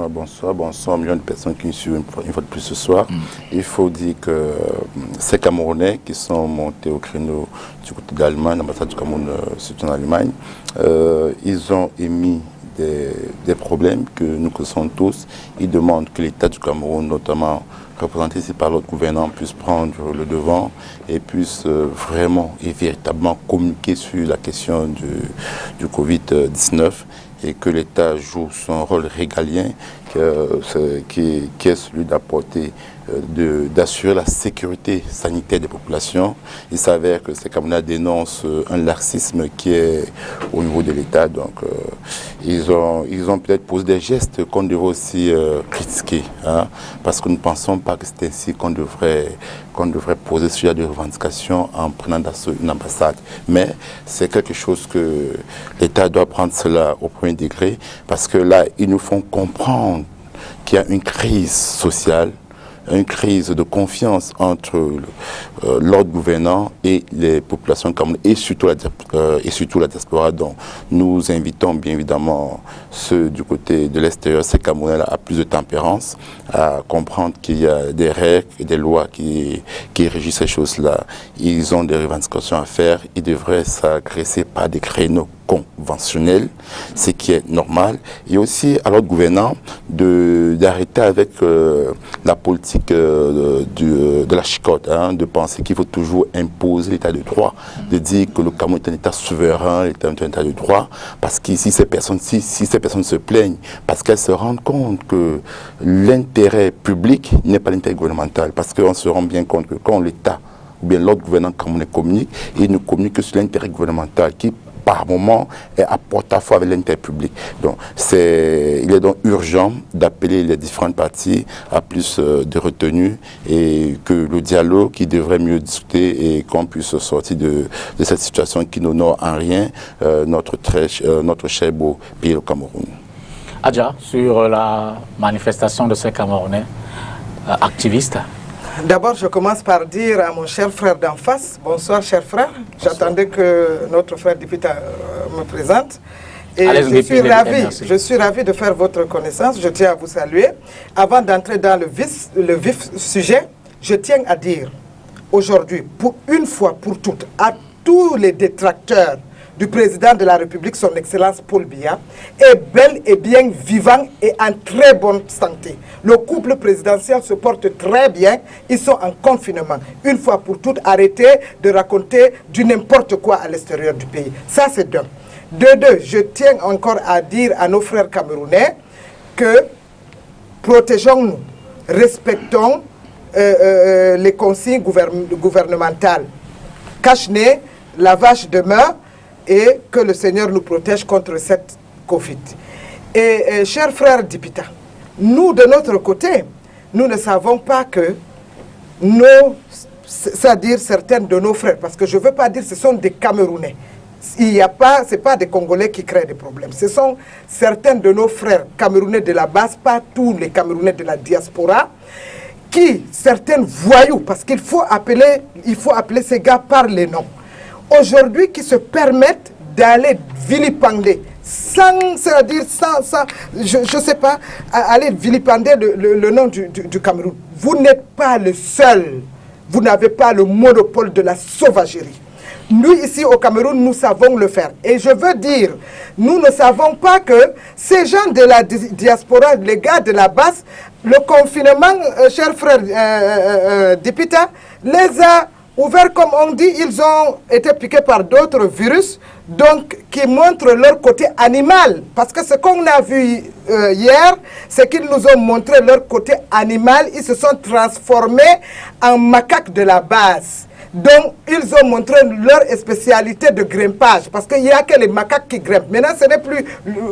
Bonsoir, millions de personnes qui nous suivent une fois de plus ce soir. Il faut dire que ces Camerounais qui sont montés au créneau du côté d'Allemagne, l'ambassade du Cameroun surtout en Allemagne, ils ont émis des problèmes que nous connaissons tous. Ils demandent que l'État du Cameroun, notamment représenté ici par l'autre gouvernant, puisse prendre le devant et puisse vraiment et véritablement communiquer sur la question du Covid-19. Et que l'État joue son rôle régalien, qui est celui d'apporter, d'assurer la sécurité sanitaire des populations. Il s'avère que ces Camerounais dénoncent un laxisme qui est au niveau de l'État. Donc, ils ont peut-être posé des gestes qu'on devrait aussi critiquer, hein, parce que nous ne pensons pas que c'est ainsi qu'on devrait poser ce genre de revendications en prenant d'assaut une ambassade. Mais c'est quelque chose que l'État doit prendre cela au premier degré, parce que là, ils nous font comprendre qu'il y a une crise sociale, une crise de confiance entre l'ordre gouvernant et les populations camerounaises, et surtout la diaspora. Donc nous invitons bien évidemment ceux du côté de l'extérieur, ces Camerounais à plus de tempérance, à comprendre qu'il y a des règles et des lois qui régissent ces choses-là. Ils ont des revendications à faire, ils devraient s'agresser par des créneaux conventionnel, ce qui est normal, et aussi à l'ordre gouvernant d'arrêter avec la politique de la chicotte, hein, de penser qu'il faut toujours imposer l'état de droit, de dire que le Cameroun est un état souverain, l'État est un état de droit, parce que si ces personnes se plaignent, parce qu'elles se rendent compte que l'intérêt public n'est pas l'intérêt gouvernemental, parce qu'on se rend bien compte que quand l'État ou bien l'ordre gouvernant camerounais communique, il ne communique que sur l'intérêt gouvernemental qui par moment est à porte-à-faux avec l'intérêt public. Donc il est donc urgent d'appeler les différentes parties à plus de retenue et que le dialogue qui devrait mieux discuter et qu'on puisse sortir de cette situation qui n'honore en rien notre cher beau pays, le Cameroun. Adja, sur la manifestation de ces Camerounais activistes. D'abord, je commence par dire à mon cher frère d'en face, bonsoir cher frère, j'attendais que notre frère Dipita me présente. Et je suis ravi de faire votre connaissance, je tiens à vous saluer. Avant d'entrer dans le vif sujet, je tiens à dire aujourd'hui, pour une fois pour toutes, à tous les détracteurs du président de la République, son Excellence Paul Biya, est bel et bien vivant et en très bonne santé. Le couple présidentiel se porte très bien, ils sont en confinement. Une fois pour toutes, arrêtez de raconter du n'importe quoi à l'extérieur du pays. Ça, c'est d'un. De deux, je tiens encore à dire à nos frères camerounais que protégeons-nous, respectons les consignes gouvernementales. Cache-nez, lavage de mains, et que le Seigneur nous protège contre cette Covid. Et chers frères Dipita, nous de notre côté, nous ne savons pas que c'est-à-dire certains de nos frères, parce que je ne veux pas dire que ce sont des Camerounais. Ce n'est pas des Congolais qui créent des problèmes. Ce sont certains de nos frères Camerounais de la base, pas tous les Camerounais de la diaspora, certains voyous, parce qu'il faut appeler ces gars par les noms, aujourd'hui qui se permettent d'aller vilipender, je ne sais pas, aller vilipender le nom du Cameroun. Vous n'êtes pas le seul, vous n'avez pas le monopole de la sauvagerie. Nous, ici au Cameroun, nous savons le faire. Et je veux dire, nous ne savons pas que ces gens de la diaspora, les gars de la base, le confinement, cher frère Dipita, les a ouverts, comme on dit, ils ont été piqués par d'autres virus, donc qui montrent leur côté animal. Parce que ce qu'on a vu hier, c'est qu'ils nous ont montré leur côté animal. Ils se sont transformés en macaques de la base. Donc, ils ont montré leur spécialité de grimpage. Parce qu'il n'y a que les macaques qui grimpent. Maintenant, ce n'est plus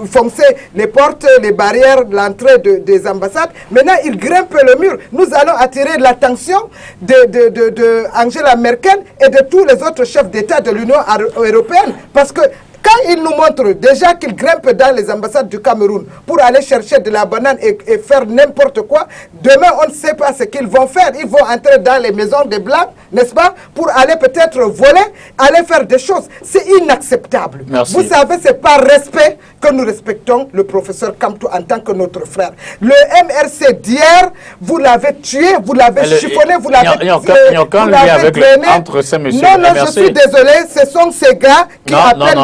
foncer les portes, les barrières, l'entrée des ambassades. Maintenant, ils grimpent le mur. Nous allons attirer l'attention de Angela Merkel et de tous les autres chefs d'État de l'Union européenne. Parce que quand ils nous montrent déjà qu'ils grimpent dans les ambassades du Cameroun pour aller chercher de la banane et faire n'importe quoi, demain on ne sait pas ce qu'ils vont faire. Ils vont entrer dans les maisons des Blancs, n'est-ce pas, pour aller peut-être voler, aller faire des choses. C'est inacceptable. Merci. Vous savez, c'est par respect que nous respectons le professeur Kamto en tant que notre frère. Le MRC d'hier, vous l'avez tué, vous l'avez chiffonné, vous l'avez Il n'y a aucun lien avec entre ces messieurs. Non, je suis désolé, ce sont ces gars qui appellent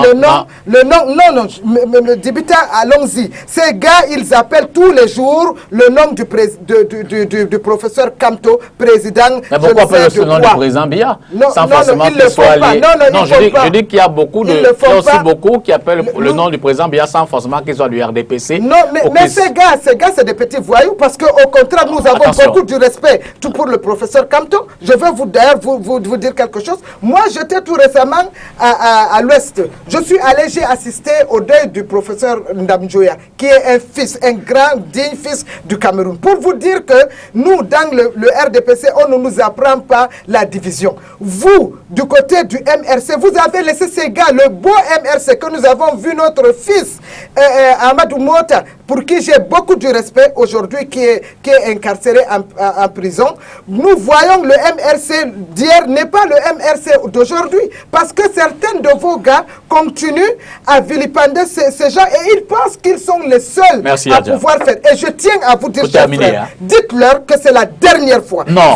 le Dibita, allons-y. Ces gars, ils appellent tous les jours le nom du professeur Kamto, président. Mais pourquoi appeler ce nom du président Biya? Sans forcément qu'il soit lié. Non, je dis qu'il y a beaucoup beaucoup qui appellent le nom du président Biya sans forcément qu'il soit du RDPC. Non, mais ces gars, c'est des petits voyous parce qu'au contraire, nous avons beaucoup de respect tout pour le professeur Kamto. Je vais vous dire quelque chose. Moi, j'étais tout récemment à l'Ouest. Je suis allé, j'ai assisté au deuil du professeur Ndamjoya, qui est un fils, un grand, digne fils du Cameroun. Pour vous dire que nous, dans le RDPC, on ne nous apprend pas la division. Vous, du côté du MRC, vous avez laissé ces gars, le beau MRC que nous avons vu, notre fils, Amadou Mota, pour qui j'ai beaucoup de respect aujourd'hui, qui est incarcéré en prison. Nous voyons le MRC d'hier n'est pas le MRC d'aujourd'hui, parce que certains de vos gars continuent à vilipender ces gens et ils pensent qu'ils sont les seuls à pouvoir faire. Et je tiens à vous dire, chers frères, dites-leur que c'est la dernière fois. Non,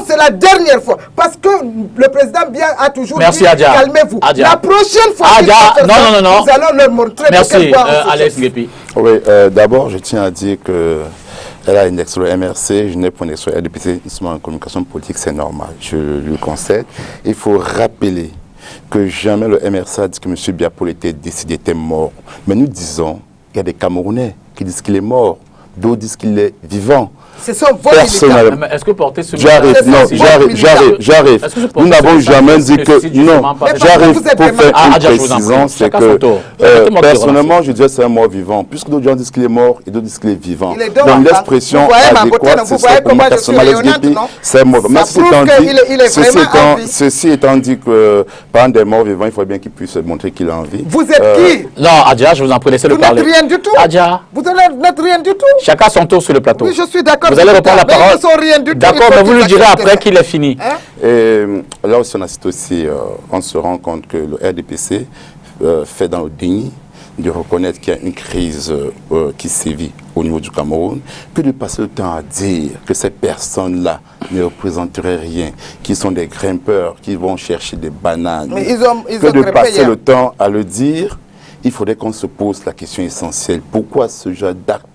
c'est la dernière fois. Parce que le président Biya a toujours dit, calmez-vous. La prochaine fois nous allons leur montrer de quel bois on se chauffe. Oui, d'abord, je tiens à dire que elle a une excellente MRC, je n'ai pas une excellente RDPC, en communication politique, c'est normal, je lui concède. Il faut rappeler que jamais le MRC a dit que M. Biapol était décédé, était mort. Mais nous disons qu'il y a des Camerounais qui disent qu'il est mort, d'autres disent qu'il est vivant. C'est son vol militaire. Est-ce que porter ce J'arrive. Nous n'avons jamais dit que... Non, j'arrive pour faire une précision, c'est que personnellement, je dirais que c'est un mort vivant. Puisque d'autres gens disent qu'il est mort et d'autres disent qu'il est vivant. Donc l'expression adéquate, c'est ça pour moi, c'est mort. Mais ceci étant dit que par des morts vivants, il faut bien qu'il puisse montrer qu'il a envie. Vous êtes qui? Non, Adja, je vous en prie, laissez-le parler. Vous n'êtes rien du tout. Adja. Vous n'êtes rien du tout. Chacun son tour sur le plateau. Oui, je suis d'accord. Vous allez reprendre la parole. D'accord, mais vous le direz après qu'il est fini. Et là aussi, on se rend compte que le RDPC fait dans le déni de reconnaître qu'il y a une crise qui sévit au niveau du Cameroun, que de passer le temps à dire que ces personnes-là ne représenteraient rien, qui sont des grimpeurs, qui vont chercher des bananes. Mais ils ont que de passer le temps à le dire, il faudrait qu'on se pose la question essentielle. Pourquoi ce genre d'acte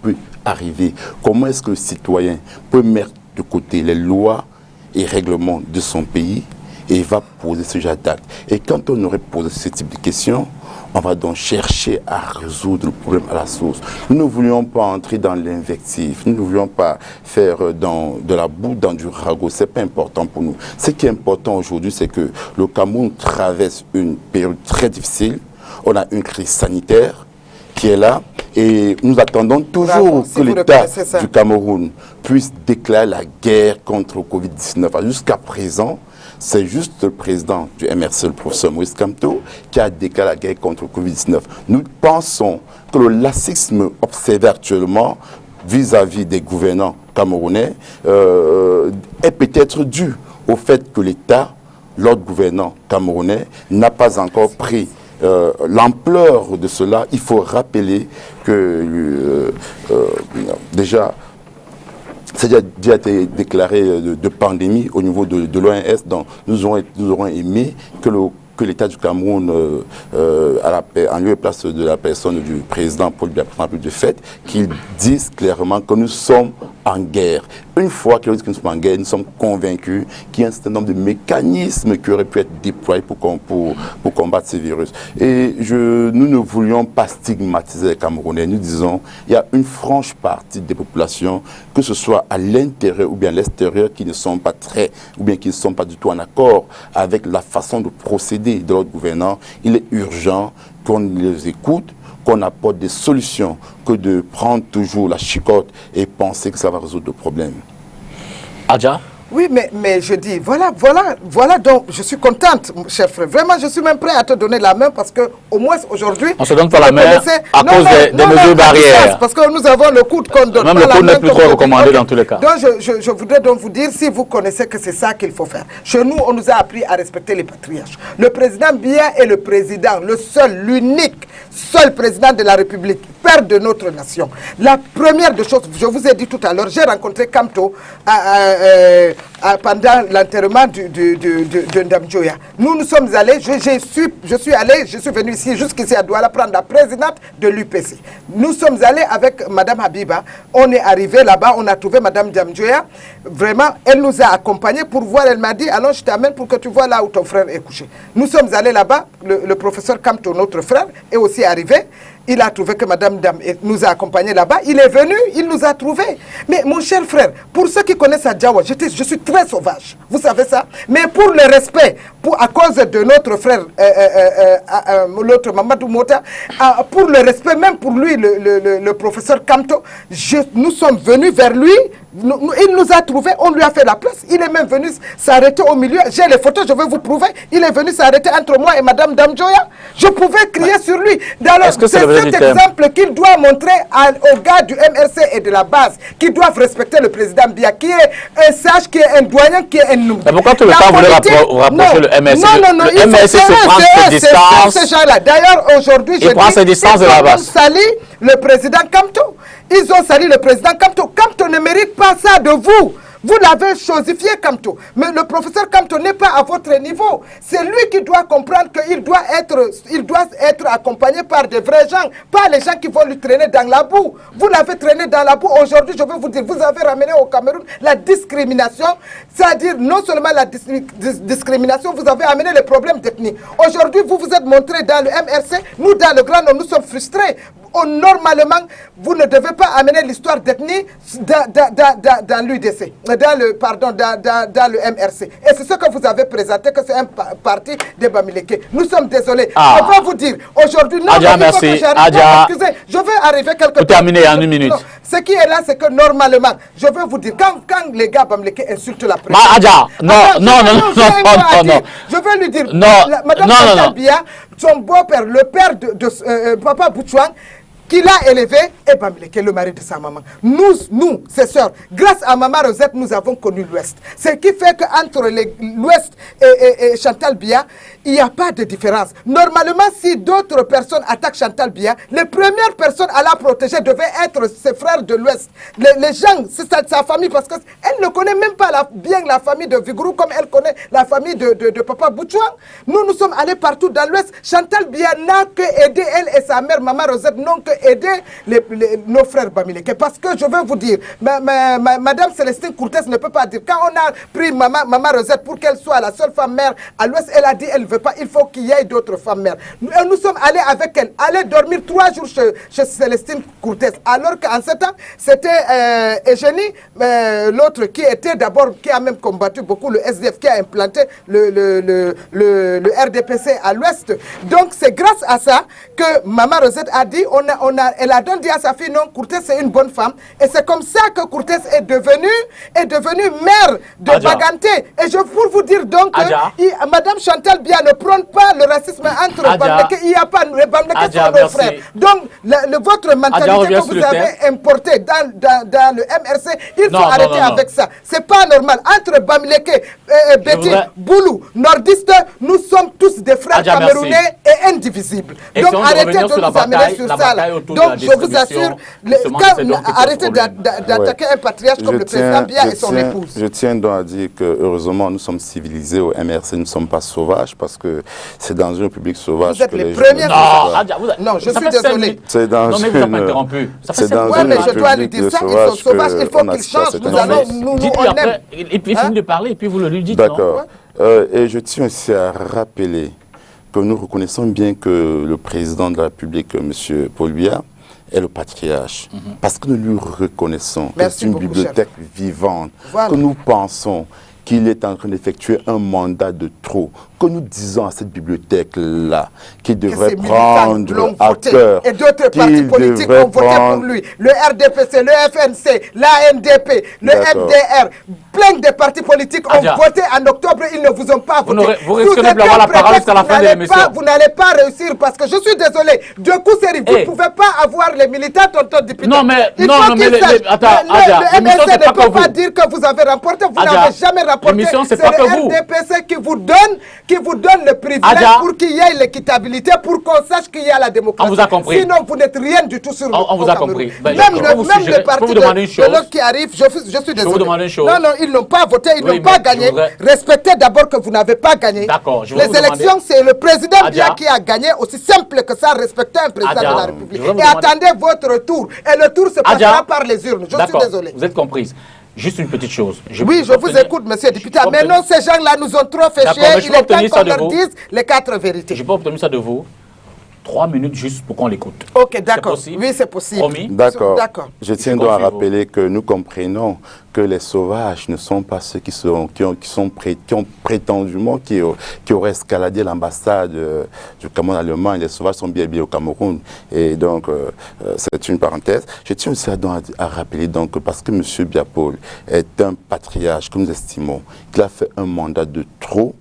peut arriver? Comment est-ce que le citoyen peut mettre de côté les lois et règlements de son pays et va poser ce genre d'acte? Et quand on aurait posé ce type de questions, on va donc chercher à résoudre le problème à la source. Nous ne voulions pas entrer dans l'invective, nous ne voulions pas faire de la boue dans du ragot, ce n'est pas important pour nous. Ce qui est important aujourd'hui, c'est que le Cameroun traverse une période très difficile, on a une crise sanitaire qui est là, et nous attendons toujours que l'État du Cameroun puisse déclarer la guerre contre le Covid-19. Jusqu'à présent, c'est juste le président du MRC, le professeur Maurice Kamto, qui a déclaré la guerre contre le Covid-19. Nous pensons que le laxisme observé actuellement vis-à-vis des gouvernants camerounais est peut-être dû au fait que l'État, l'autre gouvernant camerounais, n'a pas encore pris l'ampleur de cela. Il faut rappeler que déjà, ça a déjà été déclaré de pandémie au niveau de l'OMS. Donc nous aurons aimé que l'État du Cameroun, en lieu et place de la personne du président Paul Biya, de fait, qu'ils disent clairement que nous sommes en guerre. Une fois que nous sommes en guerre, nous sommes convaincus qu'il y a un certain nombre de mécanismes qui auraient pu être déployés pour combattre ces virus. Et nous ne voulions pas stigmatiser les Camerounais. Nous disons qu'il y a une franche partie des populations, que ce soit à l'intérieur ou bien à l'extérieur, qui ne sont pas qui ne sont pas du tout en accord avec la façon de procéder de notre gouvernant. Il est urgent qu'on les écoute, qu'on apporte des solutions, que de prendre toujours la chicotte et penser que ça va résoudre le problème. Adja? Oui, mais je dis, voilà, donc je suis contente, cher frère. Vraiment, je suis même prêt à te donner la main parce que au moins aujourd'hui... On se donne pas la main à cause des mesures barrières. Parce que nous avons le coude qu'on donne. Même le coude n'est plus trop recommandé dans tous les cas. Donc, je voudrais donc vous dire, si vous connaissez que c'est ça qu'il faut faire. Chez nous, on nous a appris à respecter les patriarches. Le président Biya est le président, le seul, l'unique, seul président de la République, père de notre nation. La première des choses, je vous ai dit tout à l'heure, j'ai rencontré Kamto pendant l'enterrement de Ndamjoya. Nous sommes allés, je suis venu ici, jusqu'ici à Douala, prendre la présidente de l'UPC. Nous sommes allés avec Madame Habiba, on est arrivé là-bas, on a trouvé Madame Ndamjoya. Vraiment, elle nous a accompagnés pour voir, elle m'a dit, allons, je t'amène pour que tu vois là où ton frère est couché. Nous sommes allés là-bas, le professeur Kamto, notre frère, est aussi arrivé. Il a trouvé que Madame Dam nous a accompagnés là-bas. Il est venu, il nous a trouvés. Mais mon cher frère, pour ceux qui connaissent Adjawa, je suis très sauvage. Vous savez ça? Mais pour le respect, à cause de notre frère, l'autre Mamadou Mota, pour le respect, même pour lui, le professeur Kamto, nous sommes venus vers lui. Il nous a trouvés, on lui a fait la place. Il est même venu s'arrêter au milieu. J'ai les photos, je vais vous prouver. Il est venu s'arrêter entre moi et Madame Damjoya. Je pouvais crier sur lui. C'est cet exemple qu'il doit montrer aux gars du MRC et de la base, qui doivent respecter le président Biya, qui est un sage, qui est un doyen, qui est un nouveau. Mais pourquoi tout le temps vous voulez rapprocher le MRC? Non, le MRC se prend ses distances. Ces gens-là. D'ailleurs, aujourd'hui, je prend ses distances de la base. Ils ont sali le président Kamto. Ils ont sali le président Kamto. Kamto ne mérite pas ça de vous. Vous l'avez chosifié, Kamto. Mais le professeur Kamto n'est pas à votre niveau. C'est lui qui doit comprendre qu'il doit être accompagné par des vrais gens, pas les gens qui vont lui traîner dans la boue. Vous l'avez traîné dans la boue. Aujourd'hui, je veux vous dire, vous avez ramené au Cameroun la discrimination, c'est-à-dire non seulement la discrimination, vous avez amené les problèmes d'ethnie. Aujourd'hui, vous vous êtes montré dans le MRC, nous dans le Grand Nord, nous sommes frustrés. Normalement, vous ne devez pas amener l'histoire d'ethnie dans l'UDC, dans le MRC. Et c'est ce que vous avez présenté, que c'est un parti de Bamileke. Nous sommes désolés. Je vais vous dire, aujourd'hui, non, Adja, merci. Excusez, je vais arriver quelque part. Pour terminer en une minute. Non, ce qui est là, c'est que normalement, je vais vous dire, quand les gars Bamileke insultent la presse. Adja, non. Je vais lui dire, Madame Biya, son beau-père, le père de Papa Boutchouang, qui l'a élevé, et Bamileke, le mari de sa maman. Nous, ses sœurs, grâce à Maman Rosette, nous avons connu l'Ouest. Ce qui fait qu'entre l'Ouest et Chantal Biya, il n'y a pas de différence. Normalement, si d'autres personnes attaquent Chantal Biya, les premières personnes à la protéger devaient être ses frères de l'Ouest. Les gens, c'est sa famille, parce qu'elle ne connaît même pas bien la famille de Vigrou comme elle connaît la famille de Papa Boutchouang. Nous sommes allés partout dans l'Ouest. Chantal Biya n'a que aidé, elle et sa mère, Maman Rosette, n'ont que aider nos frères Bamileke. Parce que je veux vous dire, Madame Célestine Courtès ne peut pas dire, quand on a pris Maman Rosette pour qu'elle soit la seule femme mère à l'Ouest, elle a dit elle ne veut pas, il faut qu'il y ait d'autres femmes mères. Nous sommes allés avec elle, aller dormir 3 jours chez Célestine Courtès, alors qu'en ce temps, c'était Eugénie, l'autre qui a même combattu beaucoup le SDF, qui a implanté le RDPC à l'Ouest. Donc c'est grâce à ça que Maman Rosette a dit, elle a donc dit à sa fille, non, Courtès c'est une bonne femme. Et c'est comme ça que Courtès est devenue mère de Baganté. Et pour vous dire donc que Madame Chantal Biya ne prône pas le racisme entre Bamileke. Il n'y a pas, les Bamileke sont nos frères. Donc votre mentalité que vous avez importée dans le MRC, il faut arrêter avec ça. C'est pas normal. Entre Bamileke, Betty, Boulou, nordistes, nous sommes tous des frères camerounais et indivisibles. Donc arrêtez de nous amener sur ça. autour Donc, de la je vous assure, arrêtez d'attaquer un patriarche comme le président Biya et son épouse. Je tiens donc à dire que, heureusement, nous sommes civilisés au MRC, nous ne sommes pas sauvages, parce que c'est dans une république sauvage vous êtes que les les premiers. gens... Non, je suis désolé. C'est dans non, mais vous n'avez pas interrompu. Oui, mais je dois lui dire ça, ils sont sauvages, il faut qu'ils changent. Nous allons, nous on aime. Et puis il finit de parler, et puis vous le lui dites. D'accord. Et je tiens aussi à rappeler que nous reconnaissons bien que le président de la République, M. Paul Biya, est le patriarche. Parce que nous lui reconnaissons que c'est une bibliothèque vivante, que nous pensons qu'il est en train d'effectuer un mandat de trop, que nous disons à cette bibliothèque-là qu'il devrait prendre à cœur. Et d'autres partis politiques ont voté pour lui. Le RDPC, le FNC, l'ANDP, le FDR, plein de partis politiques ont voté en octobre, ils ne vous ont pas voté. Vous risquez d'avoir la parole jusqu'à la fin de l'émission. Vous n'allez pas réussir parce que je suis désolé. De coup, c'est vous ne pouvez pas avoir les militants tonton député. Non, mais le MSC ne peut pas dire que vous avez remporté. Vous n'avez jamais remporté. C'est le RDPC qui vous donne le privilège pour qu'il y ait l'équitabilité, pour qu'on sache qu'il y a la démocratie. On vous a compris. Sinon, vous n'êtes rien du tout sur le On vous a compris. Même le parti de l'autre qui arrive, je suis désolé. Je vous demande une chose. Non, ils n'ont pas voté, ils n'ont pas gagné. Respectez d'abord que vous n'avez pas gagné. D'accord. Les élections, c'est le président Biya qui a gagné, aussi simple que ça, respectez un président de la République. Et attendez votre tour. Et le tour se passera par les urnes. Je suis désolé. Vous êtes comprise. Juste une petite chose. Oui, je vous écoute, monsieur le député. Mais non, ces gens-là nous ont trop fait chier. Il est temps qu'on leur dise les 4 vérités. Je peux obtenir ça de vous. 3 minutes juste pour qu'on l'écoute. Ok, d'accord. Oui, c'est possible. D'accord. Je tiens donc à rappeler que nous comprenons que les sauvages ne sont pas ceux qui ont prétendument qui auraient escaladé l'ambassade du Cameroun allemand. Les sauvages sont bien au Cameroun. Et donc, c'est une parenthèse. Je tiens aussi à rappeler donc, parce que M. Biya Paul est un patriarche que nous estimons, qu'il a fait un mandat de trop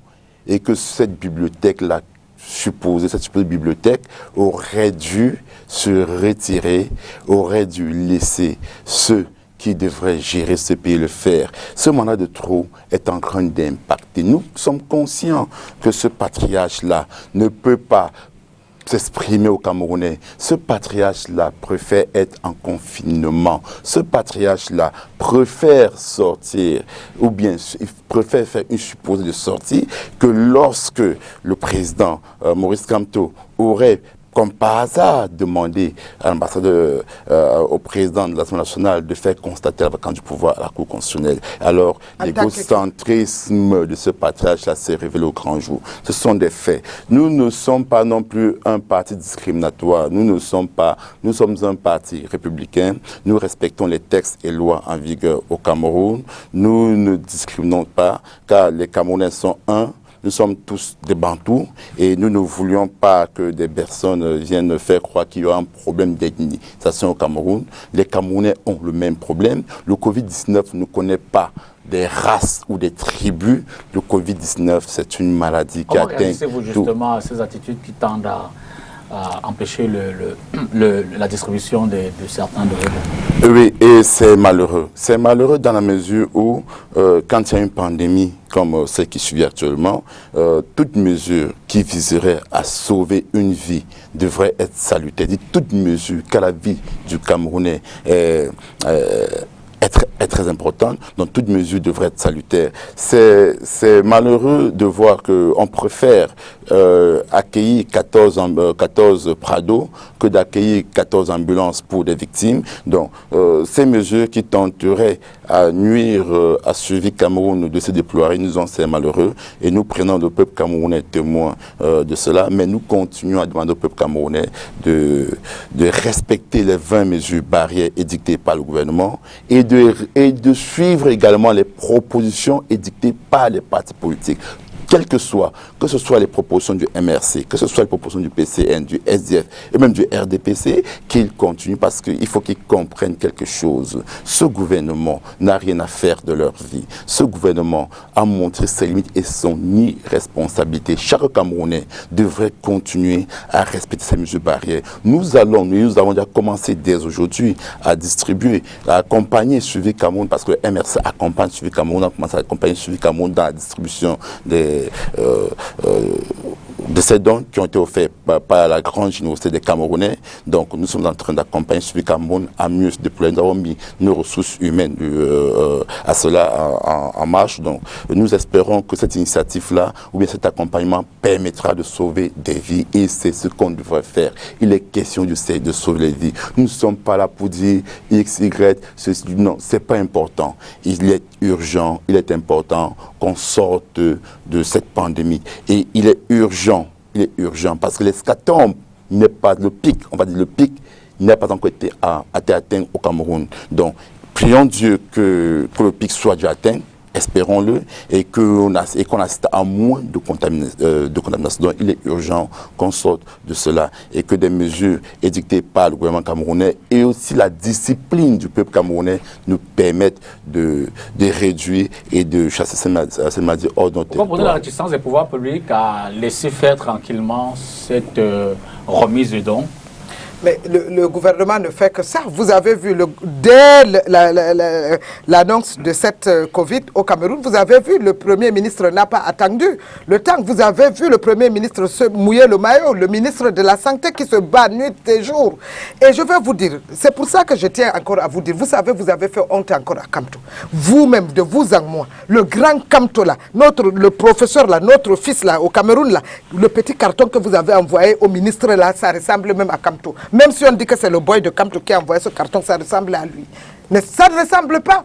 et que cette bibliothèque-là, cette supposée bibliothèque aurait dû se retirer, aurait dû laisser ceux qui devraient gérer ce pays le faire. Ce mandat de trop est en train d'impacter. Nous sommes conscients que ce patriarche-là ne peut pas s'exprimer aux Camerounais. Ce patriarche-là préfère être en confinement. Ce patriarche-là préfère sortir, ou bien il préfère faire une supposée de sortie, que lorsque le président Maurice Kamto aurait comme par hasard, demander à l'ambassadeur, au président de l'Assemblée nationale de faire constater la vacance du pouvoir à la Cour constitutionnelle. Alors, l'égocentrisme de ce patriarche-là s'est révélé au grand jour. Ce sont des faits. Nous ne sommes pas non plus un parti discriminatoire. Nous sommes un parti républicain. Nous respectons les textes et lois en vigueur au Cameroun. Nous ne discriminons pas, car les Camerounais sont un. Nous sommes tous des Bantous et nous ne voulions pas que des personnes viennent faire croire qu'il y a un problème d'ethnisation au Cameroun. Les Camerounais ont le même problème. Le Covid-19 ne connaît pas des races ou des tribus. Le Covid-19, c'est une maladie qui atteint... Comment réagissez-vous justement à ces attitudes qui tendent à empêcher la distribution de certains de vos... Oui, et c'est malheureux. C'est malheureux dans la mesure où, quand il y a une pandémie comme celle qui suit actuellement, toute mesure qui viserait à sauver une vie devrait être salutaire. Toute mesure qu'à la vie du Camerounais est très importante, donc toute mesure devrait être salutaire. C'est malheureux de voir qu'on préfère accueillir 14 Prado que d'accueillir 14 ambulances pour des victimes. Donc, ces mesures qui tenteraient à nuire à suivi Cameroun de se déployer, nous en sommes malheureux et nous prenons le peuple camerounais témoin de cela, mais nous continuons à demander au peuple camerounais de respecter les 20 mesures barrières édictées par le gouvernement et de suivre également les propositions édictées par les partis politiques. Que ce soit les propositions du MRC, que ce soit les propositions du PCN, du SDF et même du RDPC, qu'ils continuent parce qu'il faut qu'ils comprennent quelque chose. Ce gouvernement n'a rien à faire de leur vie. Ce gouvernement a montré ses limites et son irresponsabilité. Chaque Camerounais devrait continuer à respecter ces mesures barrières. Nous avons déjà commencé dès aujourd'hui à distribuer, à accompagner Suivi Cameroun parce que le MRC accompagne Suivi Cameroun, on a commencé à accompagner Suivi Cameroun dans la distribution de ces dons qui ont été offerts par la grande générosité des Camerounais. Donc nous sommes en train d'accompagner ce Cameroun à mieux se déployer. Nous avons mis nos ressources humaines à cela en marche. Donc nous espérons que cette initiative-là, ou bien cet accompagnement, permettra de sauver des vies. Et c'est ce qu'on devrait faire. Il est question de sauver les vies. Nous ne sommes pas là pour dire X, Y, ceci. Non, c'est pas important. Il est urgent, il est important qu'on sorte de cette pandémie. Et il est urgent parce que l'escatombe n'est pas le pic, on va dire le pic, n'a pas encore été atteint au Cameroun. Donc, prions Dieu que le pic soit déjà atteint, espérons-le, et qu'on assiste à moins de contamination. Donc, il est urgent qu'on sorte de cela et que des mesures édictées par le gouvernement camerounais et aussi la discipline du peuple camerounais nous permettent de réduire et de chasser ces maladies hors de notre territoire. Vous comprenez la réticence des pouvoirs publics à laisser faire tranquillement cette remise de dons? Mais le gouvernement ne fait que ça. Vous avez vu, dès l'annonce de cette Covid au Cameroun, vous avez vu, le Premier ministre n'a pas attendu le temps. Vous avez vu le Premier ministre se mouiller le maillot, le ministre de la Santé qui se bat nuit et jour. Et je vais vous dire, c'est pour ça que je tiens encore à vous dire, vous savez, vous avez fait honte encore à Kamto. Vous-même, de vous en moi, le grand Kamto là, le professeur là, notre fils là, au Cameroun là, le petit carton que vous avez envoyé au ministre là, ça ressemble même à Kamto. Même si on dit que c'est le boy de Kamto qui a envoyé ce carton, ça ressemble à lui. Mais ça ne ressemble pas.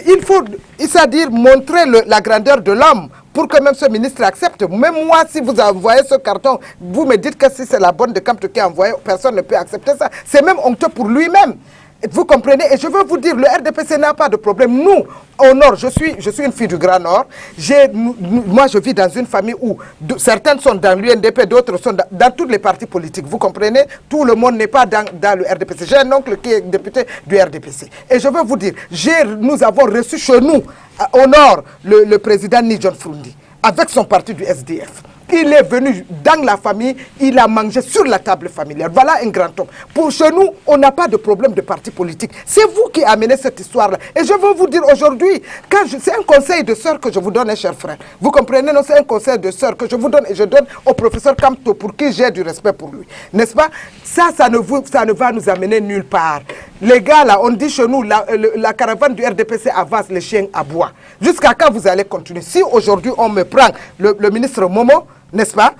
Il faut, c'est-à-dire montrer la grandeur de l'homme pour que même ce ministre accepte. Même moi, si vous envoyez ce carton, vous me dites que si c'est la bonne de Kamto qui a envoyé, personne ne peut accepter ça. C'est même honteux pour lui-même. Vous comprenez? Et je veux vous dire, le RDPC n'a pas de problème. Nous, au Nord, je suis une fille du Grand Nord. Moi, je vis dans une famille où certaines sont dans l'UNDP, d'autres sont dans toutes les partis politiques. Vous comprenez? Tout le monde n'est pas dans le RDPC. J'ai un oncle qui est député du RDPC. Et je veux vous dire, nous avons reçu chez nous, au Nord, le président Nidjon Frundi, avec son parti du SDF. Il est venu dans la famille, il a mangé sur la table familiale. Voilà un grand homme. Pour chez nous, on n'a pas de problème de parti politique. C'est vous qui amenez cette histoire-là. Et je veux vous dire aujourd'hui, c'est un conseil de sœur que je vous donne, cher frère. Vous comprenez? Non, c'est un conseil de sœur que je vous donne et je donne au professeur Kamto pour qui j'ai du respect pour lui. N'est-ce pas? Ça ne va nous amener nulle part. Les gars, là, on dit chez nous, la caravane du RDPC avance, les chiens aboient. Jusqu'à quand vous allez continuer? Si aujourd'hui on me prend le ministre Momo, n'est-ce pas,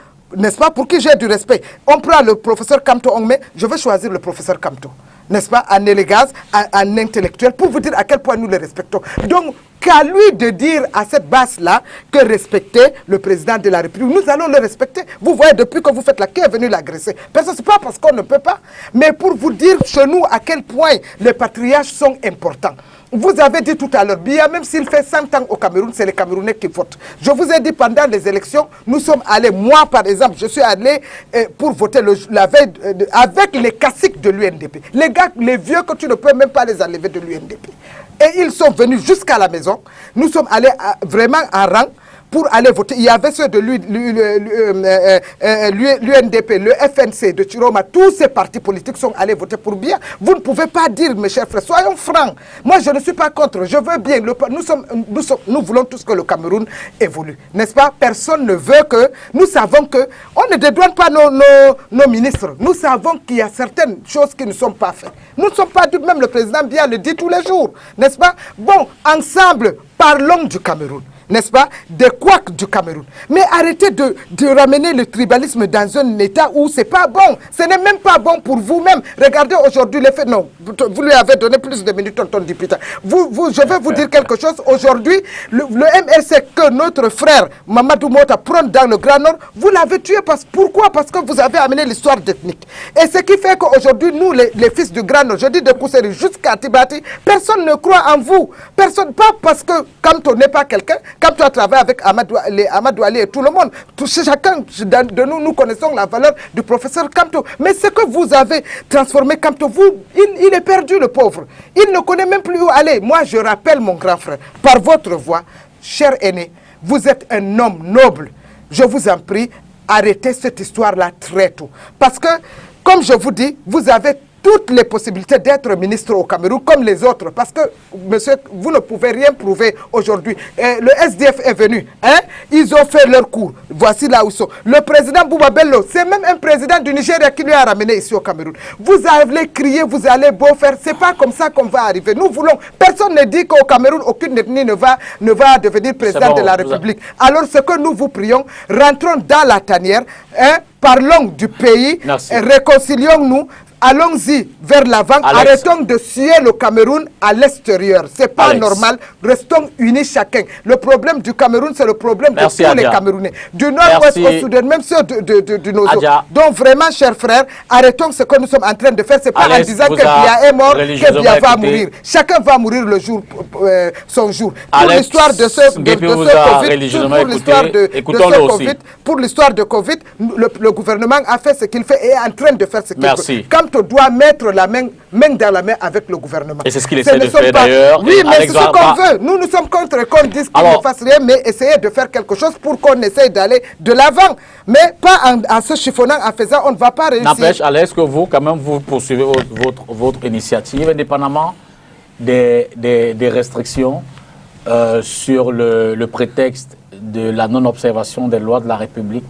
pour qui j'ai du respect. On prend le professeur Kamto Ongme, je vais choisir le professeur Kamto, n'est-ce pas, en élégance, en intellectuel, pour vous dire à quel point nous le respectons. Donc, qu'à lui de dire à cette base-là que respecter le président de la République, nous allons le respecter. Vous voyez, depuis que vous faites là, qui est venu l'agresser? Personne, c'est pas parce qu'on ne peut pas, mais pour vous dire chez nous à quel point les patriarches sont importants. Vous avez dit tout à l'heure, bien même s'il fait 100 ans au Cameroun, c'est les Camerounais qui votent. Je vous ai dit pendant les élections, nous sommes allés, moi par exemple, je suis allé pour voter la veille avec les caciques de l'UNDP. Les gars, les vieux que tu ne peux même pas les enlever de l'UNDP. Et ils sont venus jusqu'à la maison. Nous sommes allés vraiment en rang pour aller voter. Il y avait ceux de l'UNDP, le FNC de Chiroma, tous ces partis politiques sont allés voter pour bien. Vous ne pouvez pas dire, mes chers frères, soyons francs. Moi, je ne suis pas contre. Je veux bien. Nous voulons tous que le Cameroun évolue. N'est-ce pas? Personne ne veut que... Nous savons que... On ne dédouane pas nos ministres. Nous savons qu'il y a certaines choses qui ne sont pas faites. Nous ne sommes pas dupes. Même le président Biya le dit tous les jours. N'est-ce pas? Bon, ensemble, parlons du Cameroun. N'est-ce pas, des couacs du Cameroun. Mais arrêtez de ramener le tribalisme dans un état où c'est pas bon. Ce n'est même pas bon pour vous-même. Regardez aujourd'hui les faits. Non, vous lui avez donné plus de minutes, tonton député. Je vais vous dire quelque chose. Aujourd'hui, le MLC que notre frère Mamadou Mota prend dans le Grand Nord, vous l'avez tué. Pourquoi? Parce que vous avez amené l'histoire ethnique. Et ce qui fait qu'aujourd'hui, nous, les fils du Grand Nord, je dis de Kousseri jusqu'à Tibati, personne ne croit en vous. Personne, pas parce que Kamto n'est pas quelqu'un, quand tu as travaillé avec Amadou Ali et tout le monde, chacun de nous connaissons la valeur du professeur Kamto. Mais ce que vous avez transformé Kamto, il est perdu, le pauvre. Il ne connaît même plus où aller. Moi, je rappelle mon grand frère, par votre voix, cher aîné, vous êtes un homme noble. Je vous en prie, arrêtez cette histoire-là très tôt. Parce que, comme je vous dis, vous avez toutes les possibilités d'être ministre au Cameroun comme les autres. Parce que, monsieur, vous ne pouvez rien prouver aujourd'hui. Le SDF est venu. Hein? Ils ont fait leur cours. Voici là où ils sont. Le président Bouba Bello, c'est même un président du Nigeria qui lui a ramené ici au Cameroun. Vous allez crier, vous allez beau faire. C'est pas comme ça qu'on va arriver. Nous voulons. Personne ne dit qu'au Cameroun, aucune ethnie ne va devenir président de la République. Alors, ce que nous vous prions, rentrons dans la tanière, hein, parlons du pays, réconcilions-nous. Allons-y vers l'avant, arrêtons de suer le Cameroun à l'extérieur. C'est pas normal, restons unis chacun. Le problème du Cameroun, c'est le problème de tous les Camerounais. Du nord-ouest au sud, même ceux du Nozo. Donc vraiment, chers frères, arrêtons ce que nous sommes en train de faire. C'est pas en disant que Bia est mort que Bia va mourir. Chacun va mourir le jour, son jour. Pour l'histoire de ce Covid, pour l'histoire de Covid, le gouvernement a fait ce qu'il fait et est en train de faire ce qu'il fait. On doit mettre la main dans la main avec le gouvernement. Et c'est ce qu'il essaie de faire d'ailleurs. Oui, mais c'est ce qu'on veut. Nous sommes contre qu'on dise qu'il ne fasse rien, mais essayer de faire quelque chose pour qu'on essaye d'aller de l'avant. Mais pas en se chiffonnant, en faisant, on ne va pas réussir. N'empêche, est-ce que vous, quand même, vous poursuivez votre initiative, indépendamment des restrictions sur le prétexte de la non-observation des lois de la République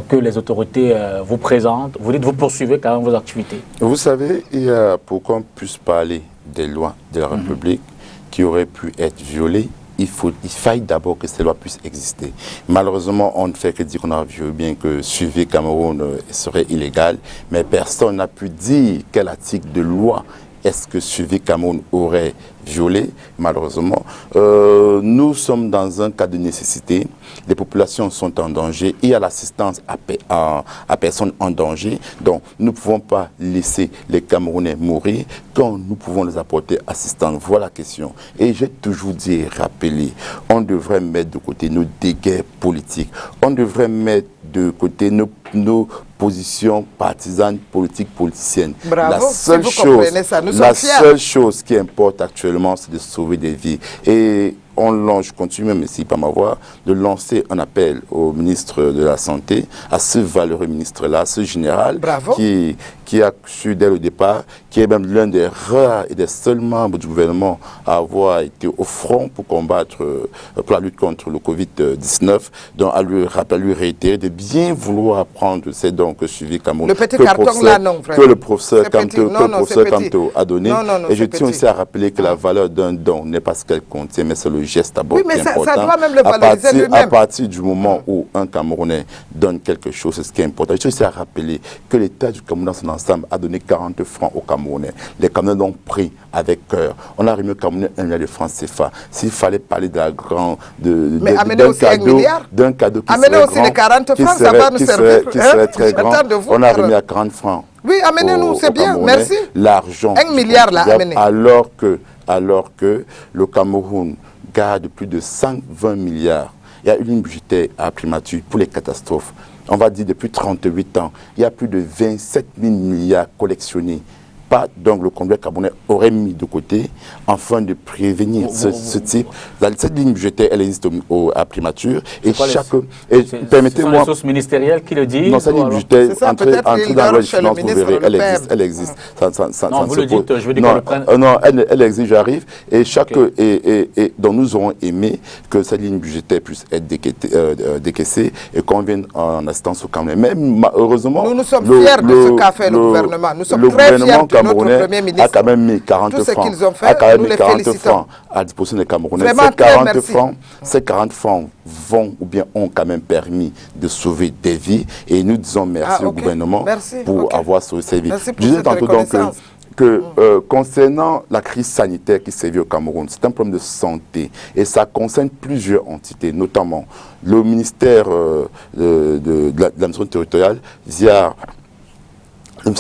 que les autorités vous présentent? Vous dites, vous poursuivez quand même vos activités. Vous savez, il y a, pour qu'on puisse parler des lois de la République qui auraient pu être violées, il faille d'abord que ces lois puissent exister. Malheureusement, on ne fait que dire qu'on a vu bien que suivre Cameroun serait illégal, mais personne n'a pu dire quel article de loi est-ce que suivi Cameroun aurait violé, malheureusement. Nous sommes dans un cas de nécessité. Les populations sont en danger. Il y a l'assistance à personnes en danger. Donc, nous ne pouvons pas laisser les Camerounais mourir quand nous pouvons les apporter assistance. Voilà la question. Et j'ai toujours dit et rappelé, on devrait mettre de côté nos dégâts politiques. On devrait mettre de côté nos positions partisanes, politiques, politiciennes. Bravo, la seule chose qui importe actuellement, c'est de sauver des vies. Et je continue même ici par ma voix, de lancer un appel au ministre de la Santé, à ce valeureux ministre-là, ce général, qui a su dès le départ, qui est même l'un des rares et des seuls membres du gouvernement à avoir été au front pour combattre, pour la lutte contre le Covid-19, donc à lui réitérer de bien vouloir prendre ces dons que suivi Cameroun. Le petit carton là, non, que le professeur Kamto a donné. Et je tiens aussi à rappeler que la valeur d'un don n'est pas ce qu'elle contient, mais c'est le geste d'abord qui est important. Ça doit même le valoriser lui-même. À partir du moment où un Camerounais donne quelque chose, c'est ce qui est important. Je tiens aussi à rappeler que l'État du Cameroun dans son ensemble a donné 40 francs aux Camerounais. Les Camerounais l'ont pris avec cœur. On a remis au Camerounais 1 milliard de francs CFA. S'il fallait parler d'un cadeau qui serait aussi les 40 francs, ça va nous servir. Qui serait très grand, on a remis à 40 francs. Oui, amenez-nous, c'est bien, merci. L'argent. 1 milliard là, amenez. Alors que le Cameroun garde plus de 120 milliards. Il y a une ligne budgétaire à primature pour les catastrophes. On va dire depuis 38 ans, il y a plus de 27 000 milliards collectionnés. Donc le Congrès camerounais aurait mis de côté afin de prévenir ce type. Cette ligne budgétaire, elle existe à primature. Et permettez-moi. C'est les sources ministérielles qui le disent? Non, cette ligne budgétaire, entrez dans la loi de finances, vous verrez, elle existe. Non, vous le dites, je veux dire qu'on le prenne. Non, elle existe, j'arrive. Et donc nous aurons aimé que cette ligne budgétaire puisse être décaissée et qu'on vienne en assistance au Camerounais. Mais heureusement, nous sommes fiers de ce qu'a fait le gouvernement. Nous sommes très fiers. Camerounais a quand même mis 40 francs à disposition des Camerounais. Ces 40 francs vont ou bien ont quand même permis de sauver des vies et nous disons merci au gouvernement pour avoir sauvé ces vies. Je disais tantôt donc que concernant la crise sanitaire qui sévit au Cameroun, c'est un problème de santé et ça concerne plusieurs entités, notamment le ministère de l'administration territoriale via le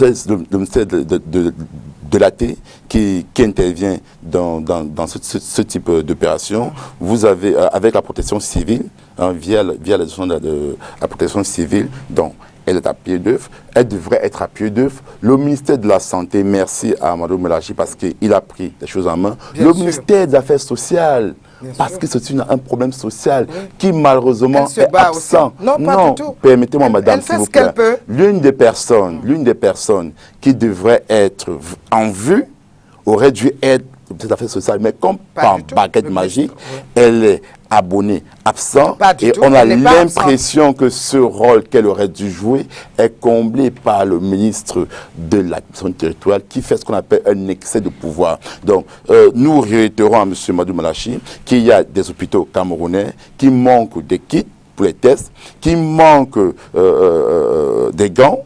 ministère de l'AT qui intervient dans ce type d'opération. Vous avez, avec la protection civile, via la gestion de la protection civile, donc elle est à pied d'œuvre, elle devrait être à pied d'œuvre. Le ministère de la Santé, merci à Mme Melachi parce qu'il a pris des choses en main. Le ministère des Affaires sociales parce que c'est un problème social qui malheureusement est absent. Non, pas du tout. Permettez-moi, madame, s'il vous plaît. L'une des personnes qui devrait être en vue aurait dû être des affaires sociales, mais comme par baguette magique, elle est abonnée absent et on a l'impression que ce rôle qu'elle aurait dû jouer est comblé par le ministre de l'administration territoriale qui fait ce qu'on appelle un excès de pouvoir. Donc, nous réitérons à M. Madou Malachi qu'il y a des hôpitaux camerounais qui manquent des kits pour les tests, qui manquent des gants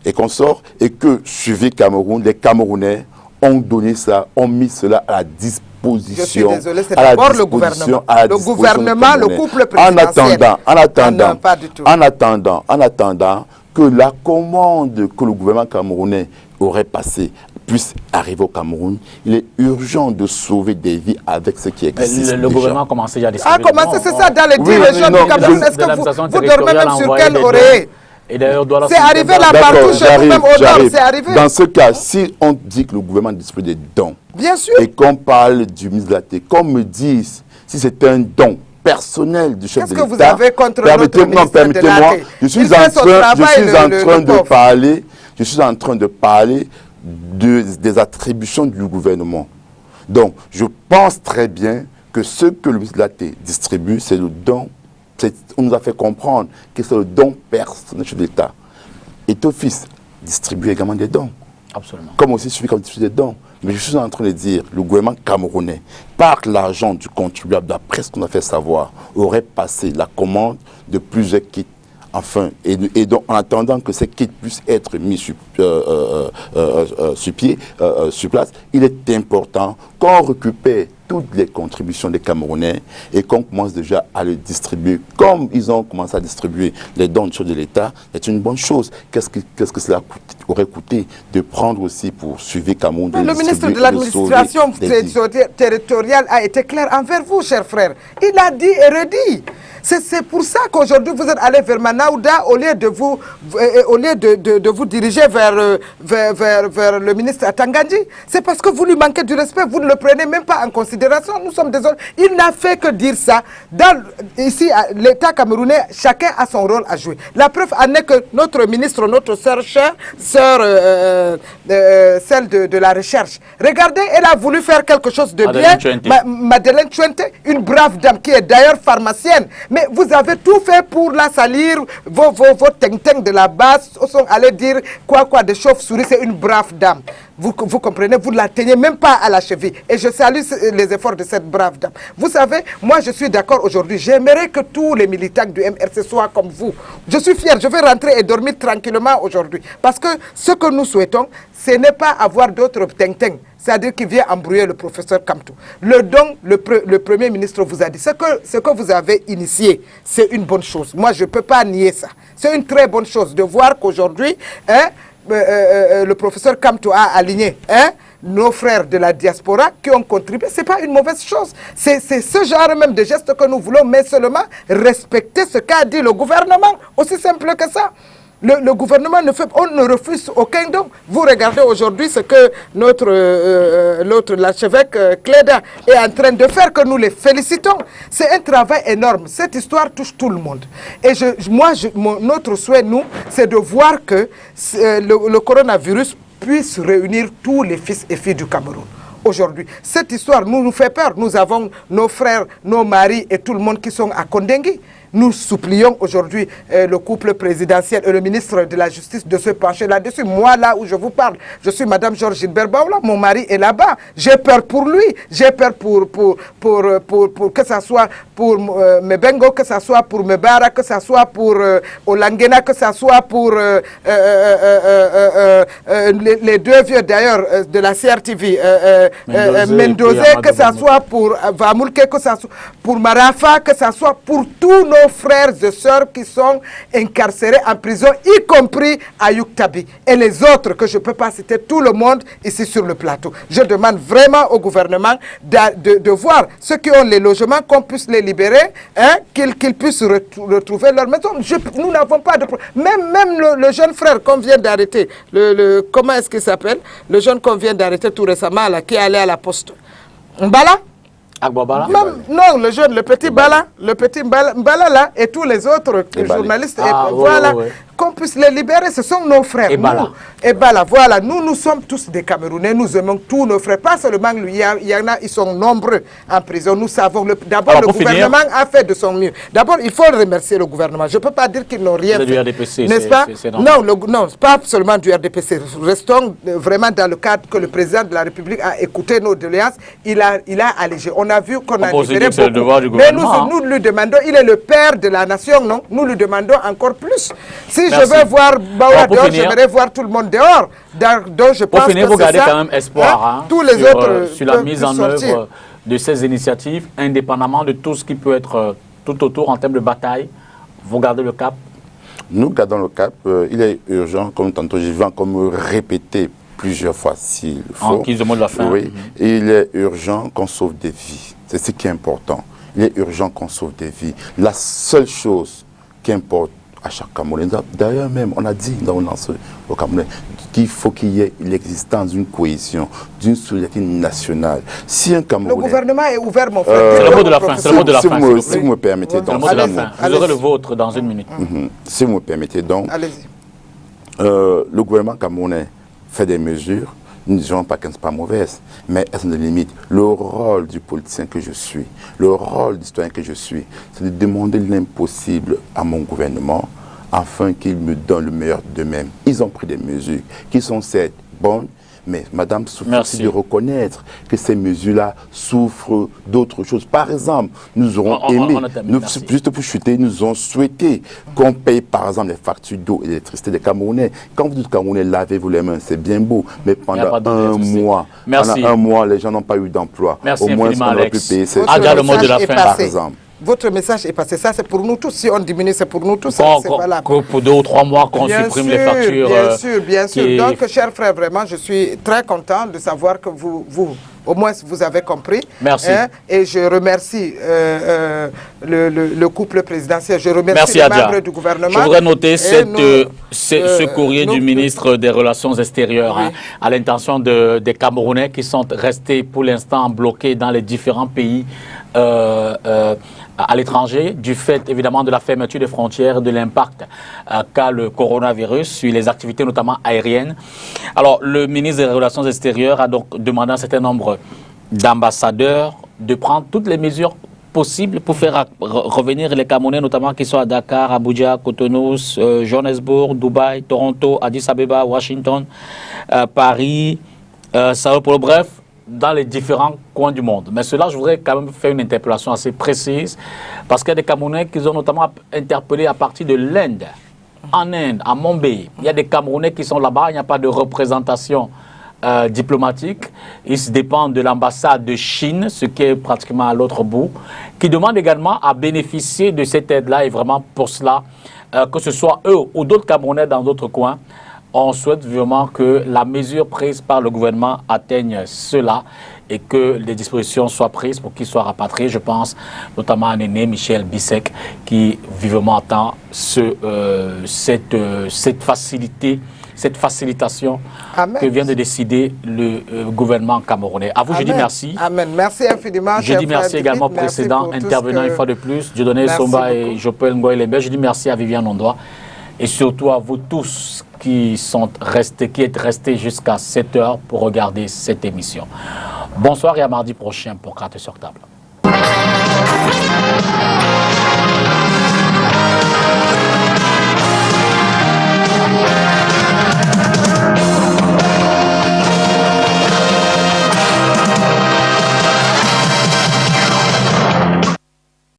et consorts, et que, suivi Cameroun, les Camerounais ont donné ça, ont mis cela à la disposition. Je suis désolé, c'est d'abord le gouvernement. Le gouvernement, le couple présidentiel. En attendant que la commande que le gouvernement camerounais aurait passée puisse arriver au Cameroun, il est urgent de sauver des vies avec ce qui existe. Le gouvernement a commencé déjà à distribuer. A commencé, c'est ça, dans les 10 régions du Cameroun. Est-ce que vous dormez même sur quelle oreille? C'est arrivé là partout chez vous, même au nord, c'est arrivé. Dans ce cas, si on dit que le gouvernement distribue des dons, bien sûr, et qu'on parle du ministre de la Terre, qu'on me dise si c'est un don personnel du chef de l'État. Qu'est-ce que vous avez contre notre ministre de la Terre? Je suis en train de parler des attributions du gouvernement. Donc, je pense très bien que ce que le ministre de la Terre distribue, c'est le don. On nous a fait comprendre que c'est le don personnel de l'État. Et Tofis distribue également des dons. Absolument. Comme aussi celui qui distribue des dons. Mais je suis en train de dire, le gouvernement camerounais, par l'argent du contribuable, d'après ce qu'on a fait savoir, aurait passé la commande de plusieurs kits. Enfin, et donc en attendant que ces kits puissent être mis sur place, il est important qu'on récupère toutes les contributions des Camerounais et qu'on commence déjà à les distribuer comme ils ont commencé à distribuer les dons de l'État. C'est une bonne chose. Qu'est-ce que cela aurait coûté de prendre aussi pour suivre Cameroun? Le ministre de l'administration territoriale a été clair envers vous, chers frères. Il a dit et redit. C'est pour ça qu'aujourd'hui vous êtes allé vers Manaouda au lieu de vous diriger vers le ministre Atangandji. C'est parce que vous lui manquez du respect, vous ne le prenez même pas en considération. Nous sommes désolés. Il n'a fait que dire ça. Ici, l'État camerounais, chacun a son rôle à jouer. La preuve en est que notre ministre, notre sœur chère, celle de la recherche, regardez, elle a voulu faire quelque chose de bien. Madeleine Tchouente, une brave dame qui est d'ailleurs pharmacienne. Mais vous avez tout fait pour la salir, vos ting-ting de la base sont allés dire quoi des chauves-souris, c'est une brave dame. Vous comprenez, vous ne la tenez même pas à la cheville. Et je salue les efforts de cette brave dame. Vous savez, moi je suis d'accord aujourd'hui. J'aimerais que tous les militants du MRC soient comme vous. Je suis fier, je vais rentrer et dormir tranquillement aujourd'hui. Parce que ce que nous souhaitons, ce n'est pas avoir d'autres ting-ting. C'est-à-dire qu'il vient embrouiller le professeur Kamtou. Le don, le Premier ministre vous a dit, ce que vous avez initié, c'est une bonne chose. Moi, je ne peux pas nier ça. C'est une très bonne chose de voir qu'aujourd'hui, le professeur Kamtou a aligné nos frères de la diaspora qui ont contribué. Ce n'est pas une mauvaise chose. C'est ce genre même de geste que nous voulons, mais seulement respecter ce qu'a dit le gouvernement. Aussi simple que ça. Le gouvernement on ne refuse aucun don. Vous regardez aujourd'hui ce que l'archevêque Cléda est en train de faire, que nous les félicitons. C'est un travail énorme. Cette histoire touche tout le monde. Et notre souhait, nous, c'est de voir que le coronavirus puisse réunir tous les fils et filles du Cameroun. Aujourd'hui, cette histoire nous fait peur. Nous avons nos frères, nos maris et tout le monde qui sont à Kondengui. Nous supplions aujourd'hui le couple présidentiel et le ministre de la Justice de se pencher là-dessus. Moi, là où je vous parle, je suis Madame Georges Gilbert Baoula, mon mari est là-bas. J'ai peur pour lui, j'ai peur pour que ça soit pour Mebengo, que ça soit pour Mebara, que ça soit pour Olangena, que ça soit pour les deux vieux d'ailleurs de la CRTV, Mendoza, que ça soit pour Vamoulke, que ça soit pour Marafa, que ça soit pour tous nos frères et sœurs qui sont incarcérés en prison, y compris à Yuktabi. Et les autres, que je ne peux pas citer, tout le monde ici sur le plateau. Je demande vraiment au gouvernement de voir ceux qui ont les logements, qu'on puisse les libérer, qu'ils puissent retrouver leur maison. Nous n'avons pas de problème. Même le jeune frère qu'on vient d'arrêter, comment est-ce qu'il s'appelle? Le jeune qu'on vient d'arrêter tout récemment, là, qui est allé à la poste. Mbala, Agbabala? Non, le jeune, le petit Bala là, et tous les autres journalistes, voilà. Qu'on puisse les libérer, ce sont nos frères. Et Bala, voilà, nous sommes tous des Camerounais, nous aimons tous nos frères, pas seulement lui, il y en a, ils sont nombreux en prison, nous savons, d'abord le gouvernement a fait de son mieux. D'abord, il faut remercier le gouvernement, je ne peux pas dire qu'ils n'ont rien fait, n'est-ce pas? Non, pas seulement du RDPC, restons vraiment dans le cadre que le président de la République a écouté nos doléances, il a allégé, on a vu qu'on a libéré beaucoup, mais nous lui demandons, il est le père de la nation, non? Nous lui demandons encore plus. Si je veux voir Baoua dehors, j'aimerais voir tout le monde dehors. Donc je pense finir, vous gardez quand même espoir tous les autres sur la mise en œuvre de ces initiatives, indépendamment de tout ce qui peut être tout autour en termes de bataille. Vous gardez le cap? Nous gardons le cap. Il est urgent, comme tantôt je vais encore me répéter plusieurs fois s'il faut. En guise de mot de la fin. Oui, il est urgent qu'on sauve des vies. C'est ce qui est important. Il est urgent qu'on sauve des vies. La seule chose qui importe à chaque Camerounais. D'ailleurs même, on a dit dans au Cameroun qu'il faut qu'il y ait l'existence d'une cohésion, d'une solidarité nationale. Si un Camerounais... Le gouvernement est ouvert, mon frère. C'est le mot de la fin. C'est le mot de la fin. Si vous me permettez donc... Vous aurez le vôtre dans une minute. Si vous me permettez donc... Allez-y. Le gouvernement camerounais fait des mesures. Nous ne disons pas qu'elles ne sont pas mauvaises, mais elles ont des limites. Le rôle du politicien que je suis, le rôle du citoyen que je suis, c'est de demander l'impossible à mon gouvernement afin qu'il me donne le meilleur d'eux-mêmes. Ils ont pris des mesures qui sont certes bonnes, mais Madame souffre de reconnaître que ces mesures-là souffrent d'autres choses. Par exemple, nous aurons aimé, juste pour chuter, nous avons souhaité qu'on paye par exemple les factures d'eau et d'électricité des Camerounais. Quand vous dites Camerounais, lavez-vous les mains, c'est bien beau, mais pendant un mois, les gens n'ont pas eu d'emploi. Merci au moins, on aurait pu payer ces le mot de la fin, par exemple. Votre message est passé. Ça, c'est pour nous tous. Si on diminue, c'est pour nous tous. C'est valable. Pour 2 ou 3 mois qu'on supprime les factures. Bien sûr. Donc, chers frères, vraiment, je suis très content de savoir que vous au moins, vous avez compris. Merci. Et je remercie le couple présidentiel. Je remercie les membres du gouvernement. Je voudrais noter ce courrier du ministre des Relations extérieures à l'intention des Camerounais qui sont restés pour l'instant bloqués dans les différents pays à l'étranger, du fait évidemment de la fermeture des frontières, de l'impact qu'a le coronavirus sur les activités notamment aériennes. Alors le ministre des Relations extérieures a donc demandé à un certain nombre d'ambassadeurs de prendre toutes les mesures possibles pour faire revenir les Camerounais, notamment qui sont à Dakar, Abuja, Cotonou, Johannesburg, Dubaï, Toronto, Addis Abeba, Washington, Paris, Sao Paulo, bref, dans les différents coins du monde. Mais cela, je voudrais quand même faire une interpellation assez précise, parce qu'il y a des Camerounais qui ont notamment interpellé à partir de l'Inde, en Inde, à Mumbai. Il y a des Camerounais qui sont là-bas, il n'y a pas de représentation diplomatique. Ils se dépendent de l'ambassade de Chine, ce qui est pratiquement à l'autre bout, qui demandent également à bénéficier de cette aide-là, et vraiment pour cela, que ce soit eux ou d'autres Camerounais dans d'autres coins, on souhaite vraiment que la mesure prise par le gouvernement atteigne cela et que les dispositions soient prises pour qu'ils soient rapatriés. Je pense notamment à l'aîné Michel Bissek qui vivement attend cette facilitation que vient de décider le gouvernement camerounais. À vous, je dis merci. Amen. Merci infiniment. Je dis merci également au précédent intervenant une fois de plus, Dieudonné Somba et Jopel Ngoy-Lembe. Je dis merci à Viviane Ondoa et surtout à vous tous qui êtes restés jusqu'à 7 heures pour regarder cette émission. Bonsoir et à mardi prochain pour Cartes sur table.